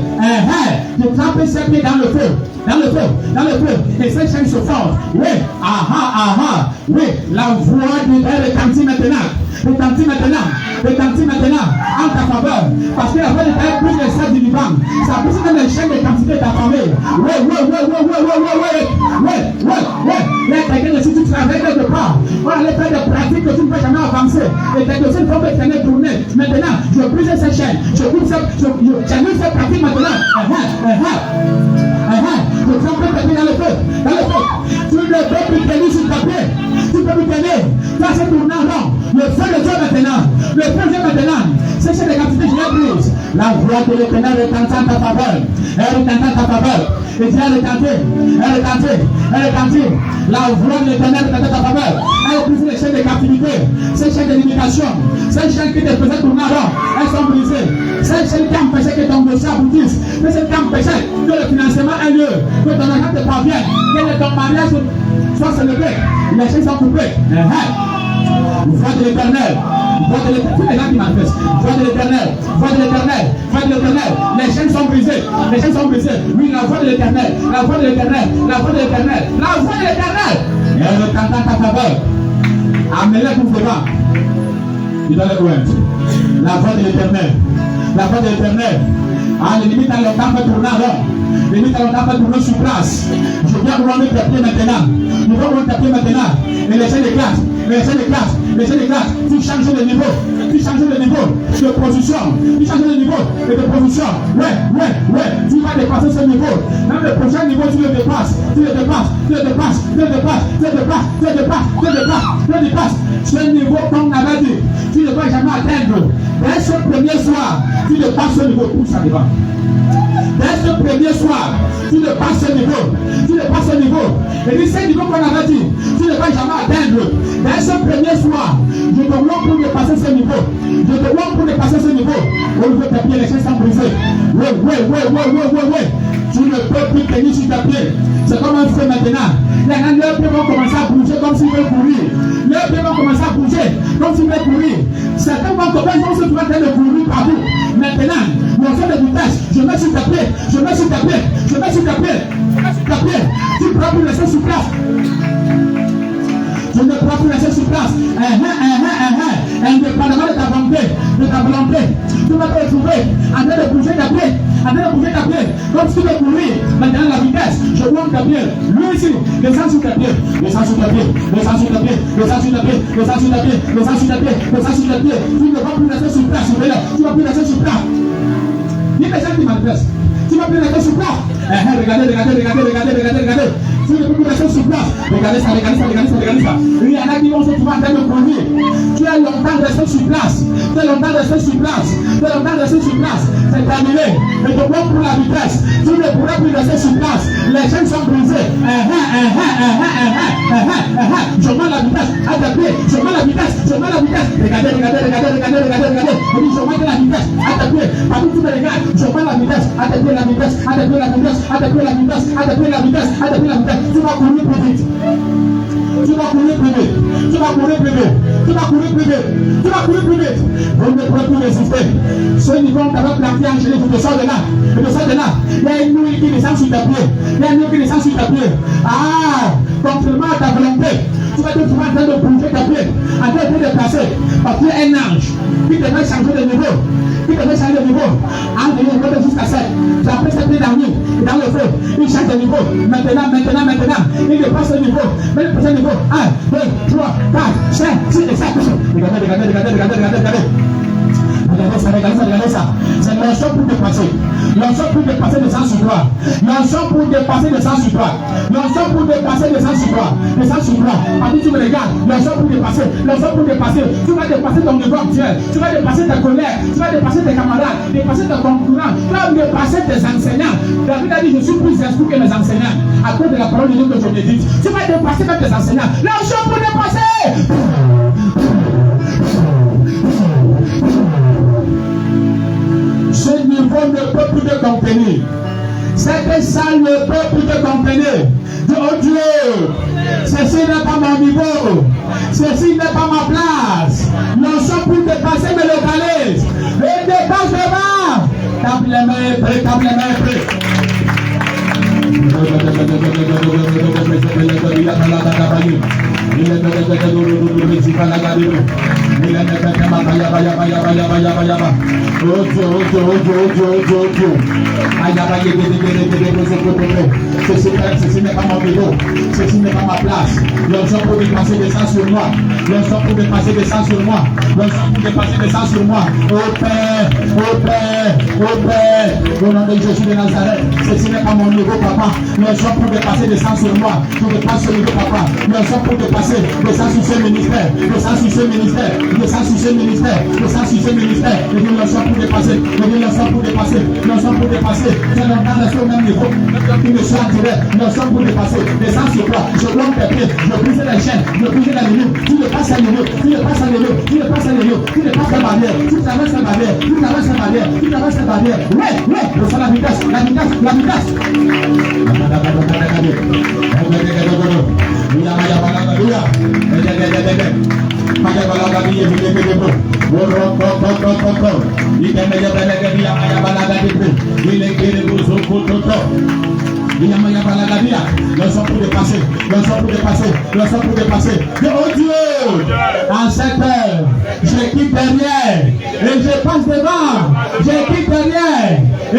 S2: Tu trappes ses pieds dans le feu. Dans le feu, dans le feu. Et ces chaînes se forment. Oui, oui, la voix de Dieu retentit maintenant. Retentit maintenant. Retentit maintenant. En ta faveur. Parce que la voix de Dieu est plus que celle du vivant. Ça pousse dans les chaînes de quantité de ta famille. Oui. Là, quelqu'un de si tu travailles quelque part, on allait faire des pratiques que tu ne peux jamais avancer. Et quelque chose faut que tu aies tourné. Maintenant, je brise ces chaînes. Je coupe j'annule ces pratiques maintenant. Je trempe tes pieds dans le feu. Dans le feu. Tu ne peux plus tenir sur ta pied. Tu ne peux plus tenir. Ça c'est tournant, non. Le feu de Dieu maintenant. Le feu de Dieu maintenant. C'est chez les quantités que je l'ai prise. La voix de l'Éternel retentit en ta faveur. Elle retentit en ta faveur. Et Dieu a retentit. Elle retentit. Elle retentit. La voix de l'Éternel retentit en ta faveur. Elle brise les chaînes de captivité. Ces chaînes de limitation. Ces chaînes qui te faisaient tourner en rond. Elles sont brisées. Ces chaînes qui empêchaient que ton dossier aboutisse. Ces chaînes qui empêchaient que le financement ait lieu. Que ton argent te parvienne. Que ton mariage soit célébré. Les chaînes sont coupées. Voix de l'Éternel. Voix de l'Éternel. Tous les gens qui manifestent. Voix de l'Éternel. Voix de l'Éternel. Voix de l'Éternel. Les chaînes sont brisées. Les chaînes sont brisées. Oui, la voix de l'Éternel. La voix de l'Éternel. La voix de l'Éternel. La voix de l'Éternel. Et elle retentit en ta faveur. Amenez-les pour devant. Il doit le pointe. La voix de l'Éternel. La voix de l'Éternel. Les limites à longtemps fait tourner en rond. Les limites à longtemps fait tourner sur place. Je viens vous rendre tes pieds maintenant. Je viens vous rendre tes pieds maintenant. Et les chaînes éclatent. Les chaînes éclatent. Les chaînes éclatent. Tu changes de niveau. Tu changes de niveau. de position. Tu changes de niveau et de position. Ouais. Tu vas dépasser ce niveau. Même le prochain niveau, tu le dépasses. Tu le dépasses. Ce niveau, comme on avait dit, tu ne vas jamais atteindre. Dès ce premier soir, tu dépasses ce niveau. Tout ça devant. Dès ce premier soir, tu ne passes ce niveau. Et dit, ce niveau qu'on avait dit, tu ne vas jamais atteindre. Dès ce premier soir, je te vois pour dépasser ce niveau. Au niveau de tes pieds, les chaînes sont brisées. Ouais. Tu ne peux plus tenir sur tes pieds. C'est comme un feu maintenant. Leurs pieds vont commencer à bouger comme s'ils veulent courir. Certains vont commencer à se trouver en train de courir partout. Maintenant, mon feu de vitesse, je mets sur tes pieds. Tu ne pourras plus rester sur place. Indépendamment de ta volonté, tu vas te retrouver en train de bouger ta pied, comme si tu veux courir. Maintenant la vitesse, je monte ta pied. Lui ici, descends sur ta pied. Tu ne vas plus rester sur place. Tu vas plus rester sur place. Il y a des gens qui m'adressent. Tu vas plus rester sur place. Regardez. Tu ne peux plus rester sur place. Regardez ça. Il y en a qui vont se trouver en train de courir. Tu as longtemps resté sur place. C'est terminé. Et te vois pour la vitesse. Tu ne pourras plus rester sur place. Les chaînes sont brisées. Je mets la vitesse à tes pieds. Regardez. Je mets la vitesse à tes pieds. Partout tu me regardes. Je mets la vitesse à tes pieds. Tu vas courir plus vite. Vous ne pourrez plus résister. Ce niveau on t'avait planté en gelée, tu te sors de là. Il y a une nuit qui descend sur ta pied. Contrairement à ta volonté, tu vas te trouver en train de bouger ta pied, en train de te déplacer. Parce qu'il y a un ange qui te fait changer de niveau. Jusqu'à 7. Tu as pris 7 pieds dans le feu. Il change de niveau. Maintenant. Il dépasse le niveau. Mais le prochain niveau. 1, 2, 3, 4, 5, 6 et 7. Regardez ça. C'est l'enchant pour dépasser. De sang sur toi. Quand tu me regardes, l'enchant pour dépasser. Tu vas dépasser ton niveau actuel. Tu vas dépasser ta colère. Tu vas dépasser tes camarades. Dépasser tes concurrents. Tu vas dépasser tes enseignants. David a dit, je suis plus instruit que mes enseignants. À cause de la parole de Dieu que je médite. Tu vas dépasser même tes enseignants. L'enchant pour dépasser. Ce niveau ne peut plus te contenir. Cette salle ne peut plus te contenir. Oh Dieu, ceci n'est pas mon niveau. Ceci n'est pas ma place. Nous sommes pour dépasser mes localises. Et dépasse devant. Tape les mains prêts. Ceci n'est pas mon niveau, ceci n'est pas ma place. Nous sommes pour dépasser des sangs sur moi. Au Père, au nom de Jésus de Nazareth, ceci n'est pas mon niveau, papa. Nous sommes pour dépasser des sangs sur moi. Je dépasse ce niveau, papa. Nous sommes pour dépasser des sangs sur ce ministère. Et nous sommes pour dépasser. C'est longtemps resté au même niveau. Il me soit attiré. Nous sommes pour dépasser des sangs sur toi. Je bloque tes pieds. Je brise les chaînes. Je brise les limites. Tu ne passes à niveau. Tu ne passes la barrière. Tu traverses la barrière. Ouais. Ressens la vitesse. Nous sommes pour dépasser. Oh Dieu, en cette heure, je quitte derrière et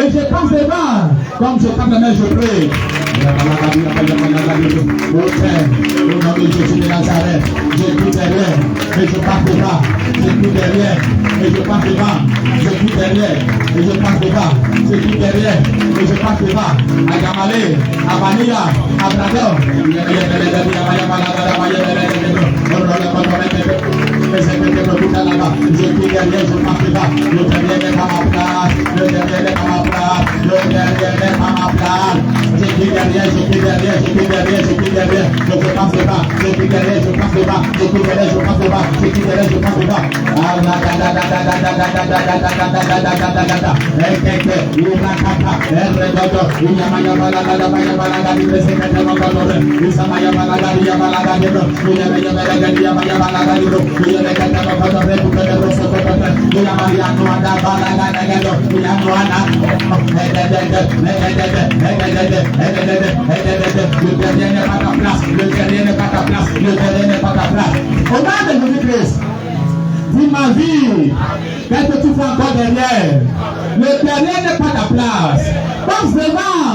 S2: je passe devant. Comme je tends la main, je prie. Au Père, au nom de Jésus de Nazareth, je prie derrière, et je passe devant. Je prie derrière, et je passe devant. Je prie derrière, et je passe devant. Je prie derrière, et je passe devant. Agamale, Abania, Abrador. Je prie derrière, je passe devant. Le dernier n'est pas ma place. Le dernier n'est pas ma place. Le dernier n'est pas ma place. Je prie derrière, je prie derrière, je prie derrière, je prie derrière. Je passe devant. Je prie derrière, je passe devant. Je prie derrière, je passe devant. Je prie derrière, je passe devant. Le dernier n'est pas ta place. Le dernier n'est pas ta place. Le dernier n'est pas ta place. Au nom de Jésus-Christ, dis ma vie, qu'est-ce que tu fais encore derrière? Le dernier n'est pas ta place. Passe devant.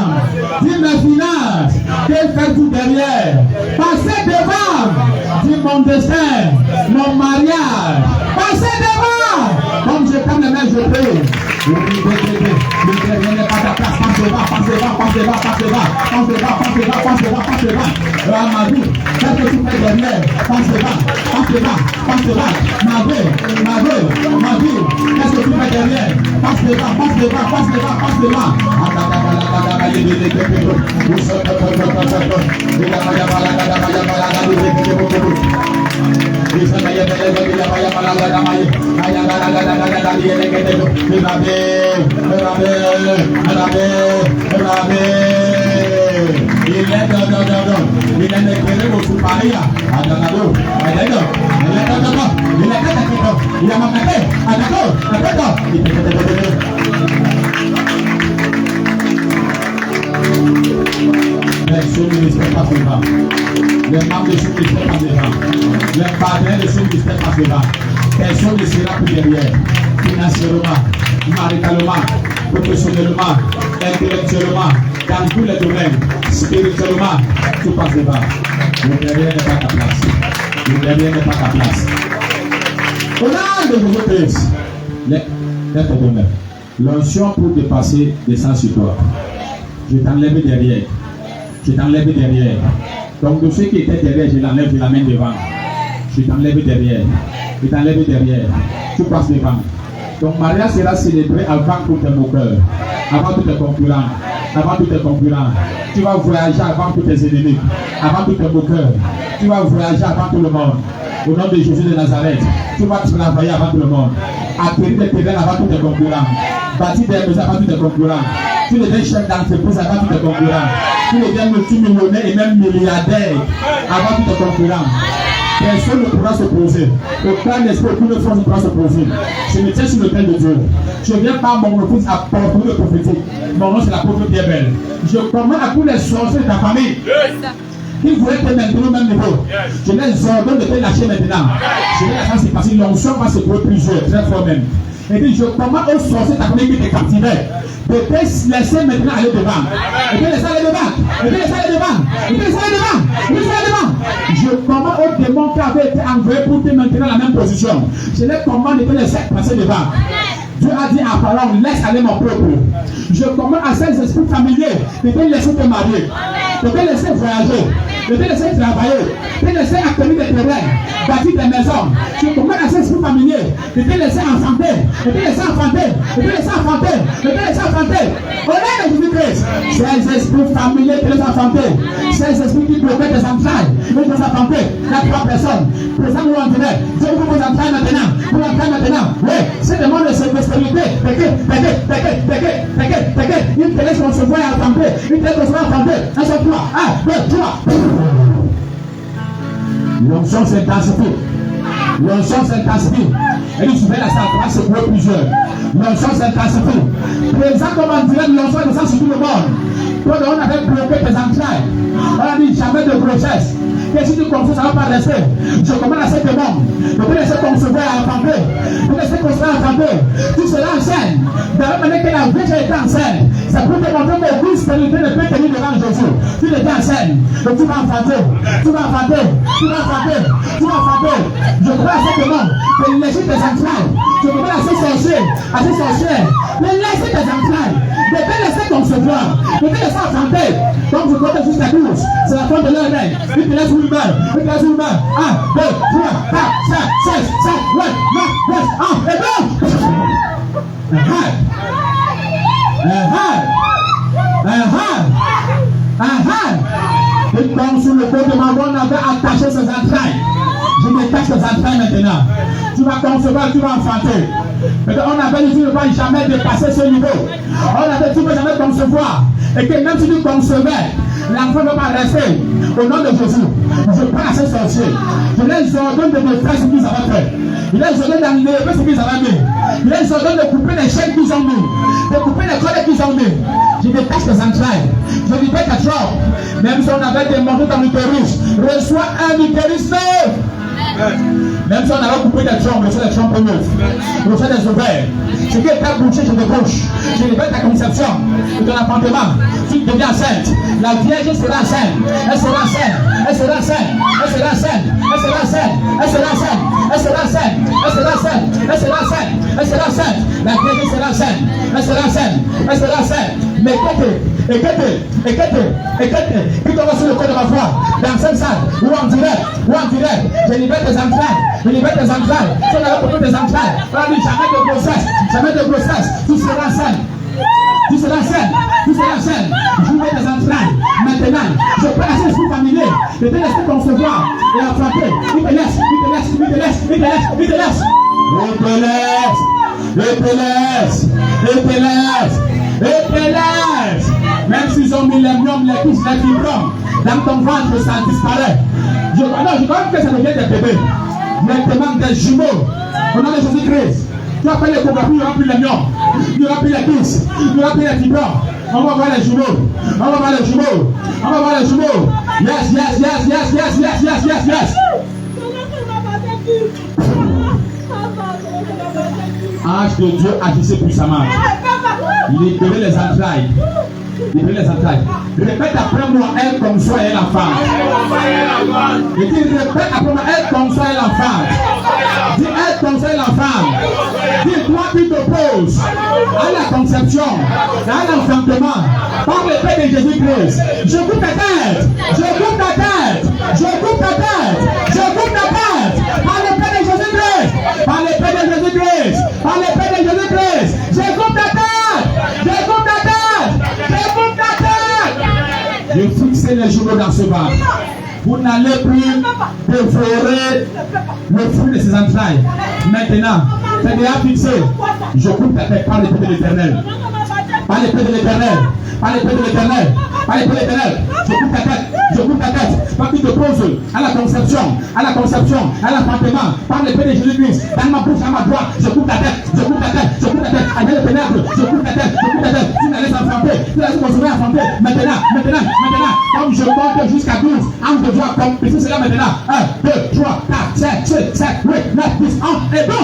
S2: Dis mes finances, qu'est-ce que tu derrière? Passez devant. Dis mon destin, mon mariage. Passez devant. Comme je prends les mains, je prie. Le dernier n'est pas ta place. Passe devant, passe devant, passe devant, passe devant, passe devant, passe devant, passe devant, passe devant. Ma vie, qu'est-ce que tu fais derrière? Passe devant, passe devant, passe devant. Ma vie, qu'est-ce que tu fais derrière? Passe devant, passe devant, passe devant, passe devant. Ce ministère passe devant. Les membres de ce ministère passent devant. Les partenaires de ce ministère passent devant. Personne ne sera plus derrière. Financièrement, maritalement, professionnellement, intellectuellement, dans tous les domaines, spirituellement, tout passe devant. Le derrière n'est pas ta place. Le derrière n'est pas ta place. Au nom de Jésus-Christ, l'onction pour dépasser descend sur toi. Je t'enlève derrière. Je t'enlève derrière. Donc de ceux qui étaient derrière, je l'enlève, je l'amène devant. Je t'enlève derrière. Je t'enlève derrière. Tu passes devant. Donc Maria sera célébrée avant tous tes moqueurs, avant tous tes concurrents, avant tous tes concurrents. Tu vas voyager avant tous tes ennemis, avant tous tes moqueurs. Tu vas voyager avant tout le monde. Au nom de Jésus de Nazareth, tu vas travailler avant tout le monde. Acquérir des terrains avant tous tes concurrents. Bâtir des maisons avant tous tes concurrents. Tu deviens chef d'entreprise avant tous tes concurrents. Tu deviens multimillionnaire et même milliardaire avant tous tes concurrents. Personne ne pourra s'opposer. Aucun esprit, aucune force ne pourra s'opposer. Je me tiens sur le tel de Dieu. Je ne viens pas mon refus à porter le prophétique. Mon nom c'est l'apôtre Pierre Belle. Je commande à tous les sorciers de ta famille qui voulaient te maintenir au même niveau. Je les ordonne de te lâcher maintenant. Je vais la faire se passer. L'onction va se trouver plusieurs, très fort même. Et puis je commande aux sorciers de ta famille qui te captivaient de te laisser maintenant aller devant. Et puis laisser aller devant. Et puis laisser aller devant. Et puis laisser aller devant. Et puis laisser aller devant. Je commande aux démons qui avaient été envoyés pour te maintenir dans la même position. Je les commande de te laisser passer devant. Dieu a dit à Pharaon, laisse aller mon peuple. Je commande à ces esprits familiers de te laisser te marier, de te laisser voyager, de te laisser travailler, de te laisser acquérir des terrains, bâtir des maisons. Je commande à ces esprits familiers de te laisser enfanter, de te laisser enfanter, de te laisser enfanter, de te laisser enfanter. Au nom de Jésus-Christ, ces esprits familiers te laissent enfanter, ces esprits qui bloquaient tes entrailles, ils te laissent enfanter. Il y a 3 personnes, présent ou en direct. Dieu vous vos entrailles maintenant, vous entrailles maintenant. Oui, c'est le monde de cette prospérité. Il te laisse recevoir et enfanter. Il te laisse recevoir et enfanter. Un seul 3, 1, 2, 3. L'onction s'intensifie. L'onction s'intensifie. Et nous souvent la salle se trouve plusieurs. L'onction s'intensifie. Présent comme en direct, l'onction descend sur tout le monde. Quand on avait bloqué tes entrailles, on a dit jamais de grossesse, que si tu conçois, ça ne va pas rester. Je commande à cet homme de te laisser concevoir et enfanter. De te laisser concevoir et enfanter. Tu seras enceinte. De la même manière que la Vierge a été enceinte. C'est pour te montrer qu'aucune spiritualité ne peut tenir devant Jésus. Tu étais enceinte. Donc tu vas enfanter. Tu vas enfanter. Tu vas enfanter. Tu vas enfanter. Je crois à cet homme de laisser tes entrailles. Je commande à ces sorciers, à ces sorcières, de laisser tes entrailles. De te laisser concevoir. De te laisser enfanter. Donc je compte jusqu'à 12. C'est la fin de leur règne. Il te laisse où il meurt. Il te laisse où il meurt. 1, 2, 3, 4, 5, 6, 7, 8, 9, 10, 1, et bon! Et comme sur le dos de ma voix, on avait attaché ses entrailles. Je détache ses entrailles maintenant. Tu vas concevoir, tu vas enfanter. On avait dit, tu ne vas jamais dépasser ce niveau. On avait dit, tu ne vas jamais concevoir. Et que même si tu concevais, l'enfant ne va pas rester. Au nom de Jésus, je prends à ces sorciers. Je les ordonne de me faire ce qu'ils avaient fait. Je les ordonne d'enlever ce qu'ils avaient mis. Je les ordonne de couper les chaînes qu'ils ont mis. De couper les cordes qu'ils ont mis. Je détache les entrailles. Je libère ta trompe. Même si on avait demandé dans l'utérus, reçois un utérus neuf. Même si on avait coupé des trompes, reçois des trompes neuves. Reçois des ovaires. Ce qui est ta bouché, je débouche. Je libère ta conception et ton appartement. Tu deviens enceinte. La Vierge sera enceinte. Elle sera enceinte. Elle sera enceinte. Elle sera enceinte. Elle sera enceinte. Elle sera enceinte. Elle sera enceinte. Elle sera enceinte. Elle sera enceinte. Elle sera enceinte. La Vierge sera enceinte. Elle sera enceinte. Elle sera enceinte. Mais écoutez, qui tombe sur le corps de ma voix, dans cette salle, ou en direct, je libère tes entrailles, je libère tes entrailles, si on avait coupé tes entrailles, on dit jamais de grossesse, tu seras enceinte. Tu seras enceinte, tu seras enceinte. Je mets tes entrailles. Maintenant, je prends assez l'esprit familier. Je te laisse te concevoir et enfanter. Il te laisse. Même s'ils ont mis les myomes, les couches, les fibromes, dans ton ventre, ça disparaît. Je crois que ça devient des bébés. Directement des jumeaux. Au nom de Jésus-Christ. Tu vas faire l'échographie, il n'y aura plus les myomes. Il n'y aura plus les couches. Il n'y aura plus les fibromes. On va voir les jumeaux. Yes. Ange de Dieu agissez puissamment. Libérez les entrailles. Répète après moi, elle comme soi et l'enfant. Et dis, répète après moi, elle comme soi et l'enfant. Dis, elle comme soi et l'enfant. Dis, toi qui t'opposes à la conception, à l'enfantement, par le Père de Jésus-Christ, je coupe ta tête. Par le Père de Jésus-Christ. Je coupe ta tête. Je fixe les genoux dans ce bar. Vous n'allez plus dévorer le fruit de ses entrailles. Maintenant, c'est déjà fixé. Je coupe ta tête par l'épée de l'Éternel. Je coupe ta tête. Quand tu te poses à la conception, à l'enfantement, par l'épée de Jésus-Christ, dans ma bouche, à ma droite, je coupe ta tête. Avec le ténèbre, je coupe ta tête. Tu n'allais s'enfanter, tu n'allais concevoir enfanter. Maintenant, comme je compte jusqu'à 12, ange de joie, comme ici c'est là maintenant. 1, 2, 3, 4, 5, 6, 7, 8, 9, 10, 11 et 12.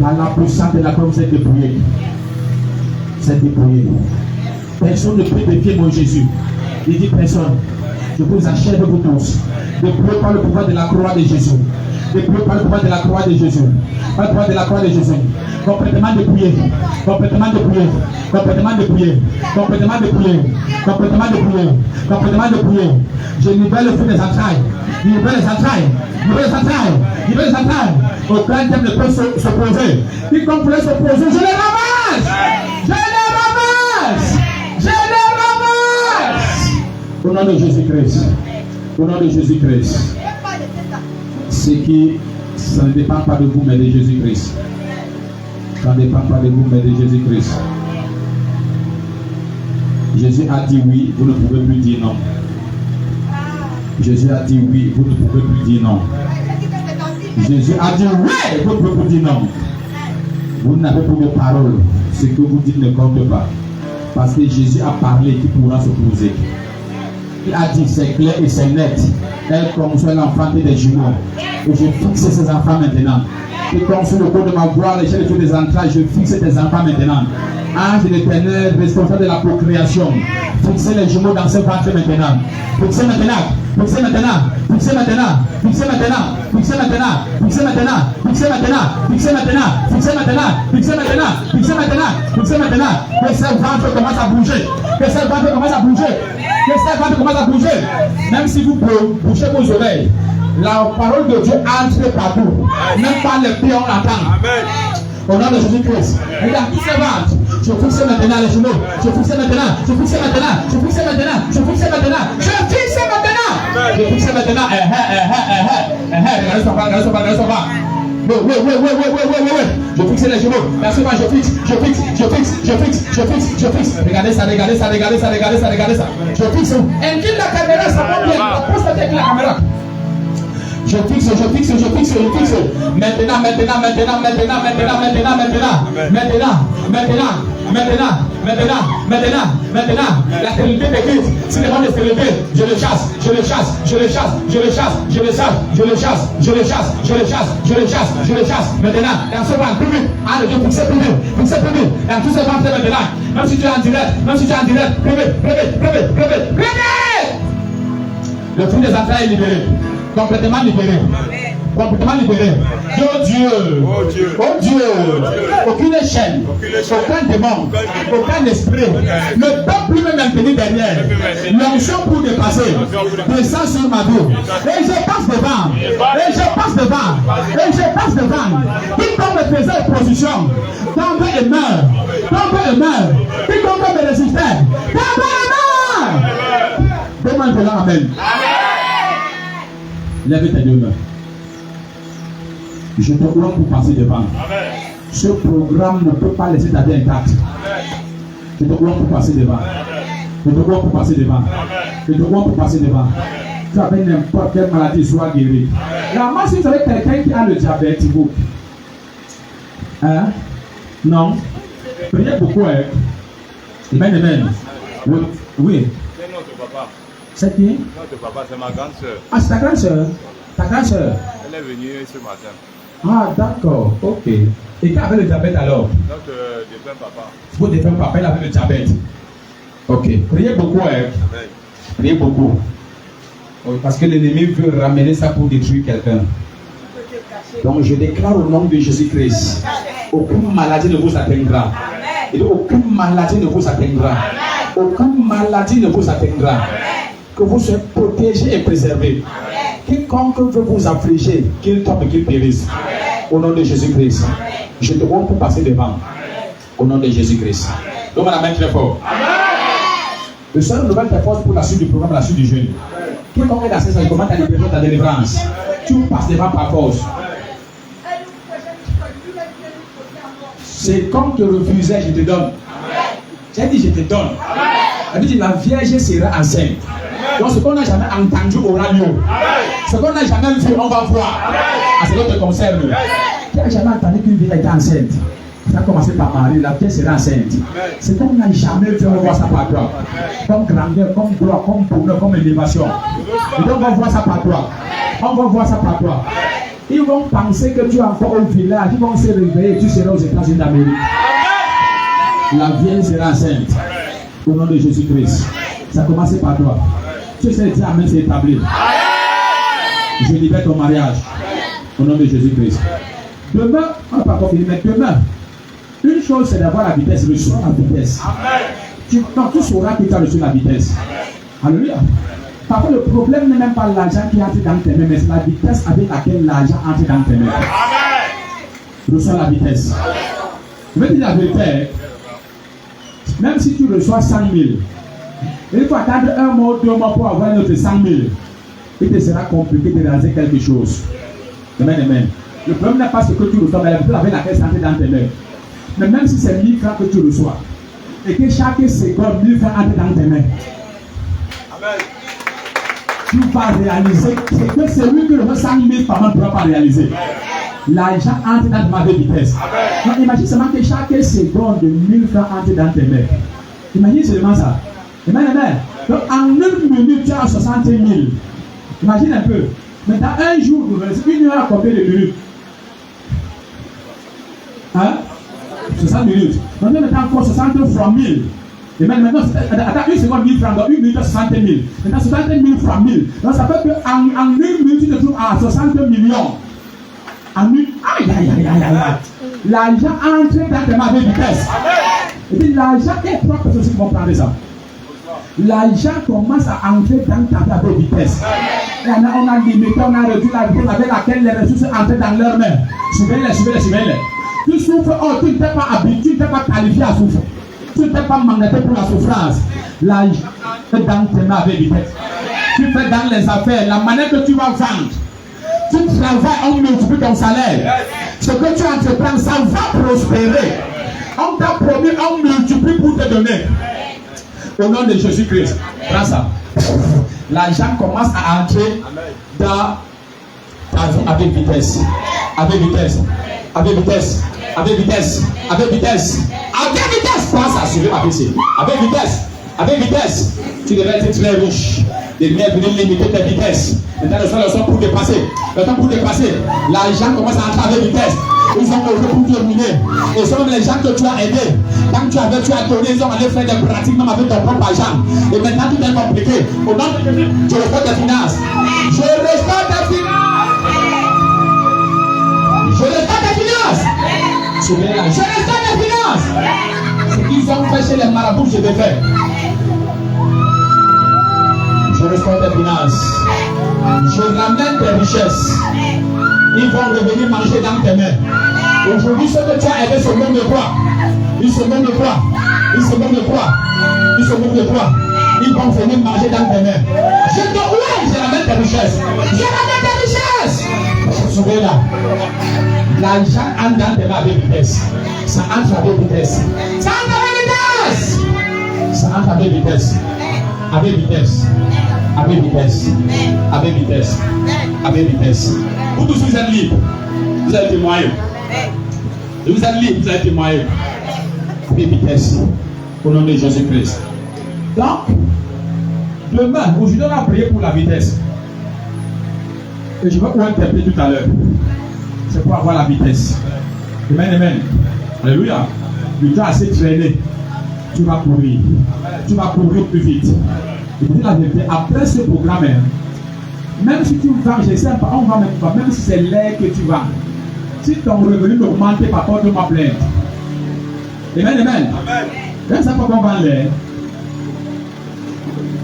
S2: Par la puissance de la croix, vous êtes dépouillés. Personne ne peut défier mon Jésus. Il dit personne. Je vous achève vous tous. Dépouillés par le pouvoir de la croix de Jésus. Complètement dépouillé. Je libère le feu des entrailles. Aucun diable ne peut s'opposer. Quiconque voulait s'opposer, je les ramasse. Au nom de Jésus-Christ. Ce qui, ça ne dépend pas de vous, mais de Jésus-Christ. Jésus a dit oui, vous ne pouvez plus dire non. Jésus a dit oui, vous ne pouvez plus dire non. Jésus a dit oui, vous ne pouvez plus dire non. Vous n'avez plus de parole. Ce que vous dites ne compte pas. Parce que Jésus a parlé, qui pourra s'opposer. Il a dit c'est clair et c'est net. Elle conçoit l'enfant des jumeaux. Et je fixe ces enfants maintenant. Et comme sur le cours de ma gloire, et j'ai le tour des entrailles, je fixe tes enfants maintenant. Ange de l'Éternel, responsable de la procréation. Fixez les jumeaux dans ce ventre maintenant. Fixez maintenant. Fixez maintenant. Fixez maintenant. Fixez maintenant. Fixez maintenant. Fixez maintenant. Fixez maintenant. Fixez maintenant. Fixez maintenant. Fixez maintenant. Fixez maintenant. Fixez maintenant. Que ce ventre commence à bouger. Que ce ventre commence à bouger. Que ce ventre commence à bouger. Même si vous bouchez vos oreilles, la parole de Dieu entre partout. Même par les pieds, on l'entend. Au nom de Jésus-Christ. Regarde, tous ces ventres. Je fixe maintenant les genoux. Je fixe maintenant. Je fixe maintenant. Je fixe maintenant. Je fixe maintenant. Je fixe maintenant. Je fixe maintenant. Regardez son pas. Regardez son pas. Regardez son pas. Oui. Je fixe les genoux. Merci, moi, je fixe. Regardez ça. Je fixe. Incline la caméra, ça va bien. Pose avec la caméra. Je fixe. Maintenant. La stérilité des Christ. Si les gens de stérilité, je le chasse. Maintenant, dans ce ventre, plus vite. Allez, je fixe plus vite. Dans tous ces ventres maintenant. Même si tu es en direct, plus vite. Le fruit des entrailles est libéré. Complètement libéré. Oh Dieu. Aucune chaîne, aucun démon, aucun esprit ne peut plus me maintenir derrière. L'onction pour dépasser descend sur ma vie. Et je passe devant. Quiconque me faisait opposition, tombe et meurt. Quiconque me résistait, tombe et meurt. Demande-le, amen. Lève tes deux mains. Je te crois pour passer devant. Amen. Ce programme ne peut pas laisser ta vie intacte. Je te crois pour passer devant. Je te crois pour passer devant. Tu avais n'importe quelle maladie, sois guéri. Là, moi, si vous avez quelqu'un qui a le diabète, vous. Hein? Non. Priez beaucoup, hein? Amen. Oui.
S3: C'est notre papa.
S2: C'est qui?
S3: Notre papa, c'est ma grande soeur.
S2: Ah, c'est ta grande soeur? Ta grande soeur?
S3: Elle est venue ce matin.
S2: Ah, d'accord, ok. Et qui avait le diabète alors?
S3: Notre défunt papa.
S2: Votre défunt papa, il avait le diabète. Ok. Priez beaucoup, hein?
S3: Amen.
S2: Priez beaucoup. Parce que l'ennemi veut ramener ça pour détruire quelqu'un. Donc je déclare au nom de Jésus-Christ, aucune maladie ne vous atteindra. Et aucune maladie ne vous atteindra. Aucune maladie ne vous atteindra. Que vous soyez protégés et préservés. Quiconque veut vous affliger, qu'il tombe et qu'il périsse. Au nom de Jésus-Christ. Je te vois pour passer devant. Au nom de Jésus-Christ. Donc, on la main très fort. Le seul nouvelle très forte pour la suite du programme, la suite du jeûne. Quiconque est dans cette comment ta libération, ta délivrance. Tu passes devant par force. C'est comme te refusais, je te donne. J'ai dit, je te donne. Elle dit, la Vierge sera enceinte. Donc, ce qu'on n'a jamais entendu aura lieu. Ce qu'on n'a jamais vu, on va voir. À ce qui te concerne. Tu n'as jamais entendu qu'une vierge était enceinte. Ça a commencé par Marie, la Vierge sera enceinte. C'est qu'on n'a jamais vu, on va voir ça par toi. Comme grandeur, comme gloire, comme bonheur, comme élévation. Et donc, on va voir ça par toi. Ils vont penser que tu es encore au village. Ils vont se réveiller et tu seras aux États-Unis d'Amérique. La Vierge sera enceinte. Au nom de Jésus-Christ. Ça a commencé par toi. Tu sais dire amen, c'est établi. Je libère ton mariage. Au nom de Jésus-Christ. Demain, on n'a pas encore fini, mais demain, une chose c'est d'avoir la vitesse, reçois la vitesse. Tu sauras que tu as reçu la vitesse. Alléluia. Parfois, le problème n'est même pas l'argent qui entre dans tes mains, mais c'est la vitesse avec laquelle l'argent entre dans tes mains. Reçois la vitesse. Je vais te dire la vérité. Même si tu reçois 100 000, il faut attendre 1 mois, 2 mois pour avoir notre 100 000. Il te sera compliqué de réaliser quelque chose. Amen. Le problème n'est pas ce que tu reçois, mais la vitesse avec laquelle ça entre dans tes mains. Mais même si c'est 1000 francs que tu reçois, et que chaque seconde, 1000 francs entre dans tes mains. Amen. Tu vas réaliser ce que celui qui reçoit 100 000 par mois ne pourra pas réaliser. L'argent entre dans ma vitesse. Donc imagine seulement que chaque seconde de 1000 francs entre dans tes mains. Imagine seulement ça. Amen. Donc en 1 minute, tu as 60 000. Imagine un peu. Mais dans un jour, une heure, combien de minutes? Hein? 60 minutes. Donc maintenant encore 60 fois 1000. Et maintenant, attends, une seconde 1000 francs, donc 1 minute 60 000. Maintenant 60 000 fois 1000. Donc ça fait qu'en 1 minute, tu te trouves à 60 millions. En une. Aïe, aïe, aïe, aïe, aïe. L'argent entre dans tes mains avec vitesse. Et puis l'argent, il y a 3 personnes qui vont prendre ça. L'argent commence à entrer dans ta main avec vitesse. Et on a limité, on a réduit la vitesse avec laquelle les ressources entrent dans leurs mains. Suivez-les, suivez-les, suivez-les. Tu souffres, oh, tu ne t'es pas habitué, tu ne t'es pas qualifié à souffrir. Tu ne t'es pas mandaté pour la souffrance. L'argent est dans tes mains avec vitesse. Tu fais dans les affaires, la manière que tu vas vendre. Tu travailles, on multiplie ton salaire. Ce que tu entreprends, ça va prospérer. On t'a promis, on multiplie pour te donner. Au nom de Jésus-Christ. Prends ça. L'argent commence à entrer dans ta vie avec vitesse. Avec vitesse. Avec vitesse. Avec vitesse. Avec vitesse. Avec vitesse. Prends ça, suivez ma PC. Avec vitesse. Avec vitesse. Tu devrais être très riche. Les lumières viennent limiter tes vitesses. Maintenant, le temps pour dépasser. Le temps pour dépasser. L'argent commence à entrer avec vitesse. Ils ont œuvré pour terminer. Et ce sont les gens que tu as aidés. Quand tu as donné, ils ont allé faire des pratiques même avec ton propre argent. Et maintenant, tout est compliqué. Au nom de Jésus, je restaure tes finances. Je restaure tes finances. Je restaure tes finances. Je restaure tes finances. Ce qu'ils ont fait chez les marabouts, je vais faire. Je restaure tes finances. Je ramène tes richesses. Ils vont revenir manger dans tes mains. Aujourd'hui, ce que tu as aidé se moquent de toi. Ils se moquent de toi. Ils se moquent de toi. Ils se moquent de toi. Ils vont venir manger dans tes mains. Je ramène tes richesses. Je ramène tes richesses. Souviens-là. L'argent entre dans tes mains avec vitesse. Ça entre avec vitesse. Ça entre avec vitesse. Ça entre avec vitesse. Avec vitesse. Avec vitesse. Avec vitesse. Avec vitesse. Vous tous, vous êtes libres. Vous êtes témoignés. Vous êtes libres, vous êtes témoignés. Avec vitesse. Au nom de Jésus-Christ. Donc, demain, aujourd'hui, on a prié pour la vitesse. Et je vais vous interpréter tout à l'heure. C'est pour avoir la vitesse. Amen, amen. Alléluia. Tu dois assez traîner. Tu vas courir. Tu vas courir plus vite. Et vous dites la vérité, après ce programme, même si tu vends, je ne sais pas, on va même pas, même si c'est l'air que tu vends, si ton revenu n'augmente pas, porte-moi plainte. Amen, amen. Même ça, pas qu'on vend l'air.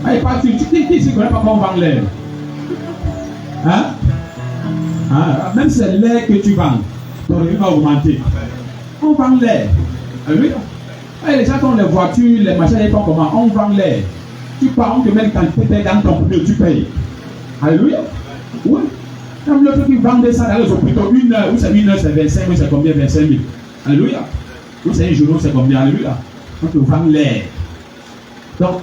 S2: Allez, pas tu dis qui ne connaît pas qu'on vend l'air. Hein? Même si c'est l'air que tu vends, ton revenu va augmenter. On vend l'air. Alléluia. Les gens qui ont les voitures, les machins, ils font comment? On vend l'air. Tu pars, on te met une quantité dans ton pneu, tu payes. Alléluia. Oui. Comme l'autre qui vendait ça dans les hôpitaux, 1 heure, ou c'est 1 heure, c'est 25 000, c'est combien? 25 000. Alléluia. Ou c'est un jour, c'est combien? Alléluia. On te vend l'air. Donc,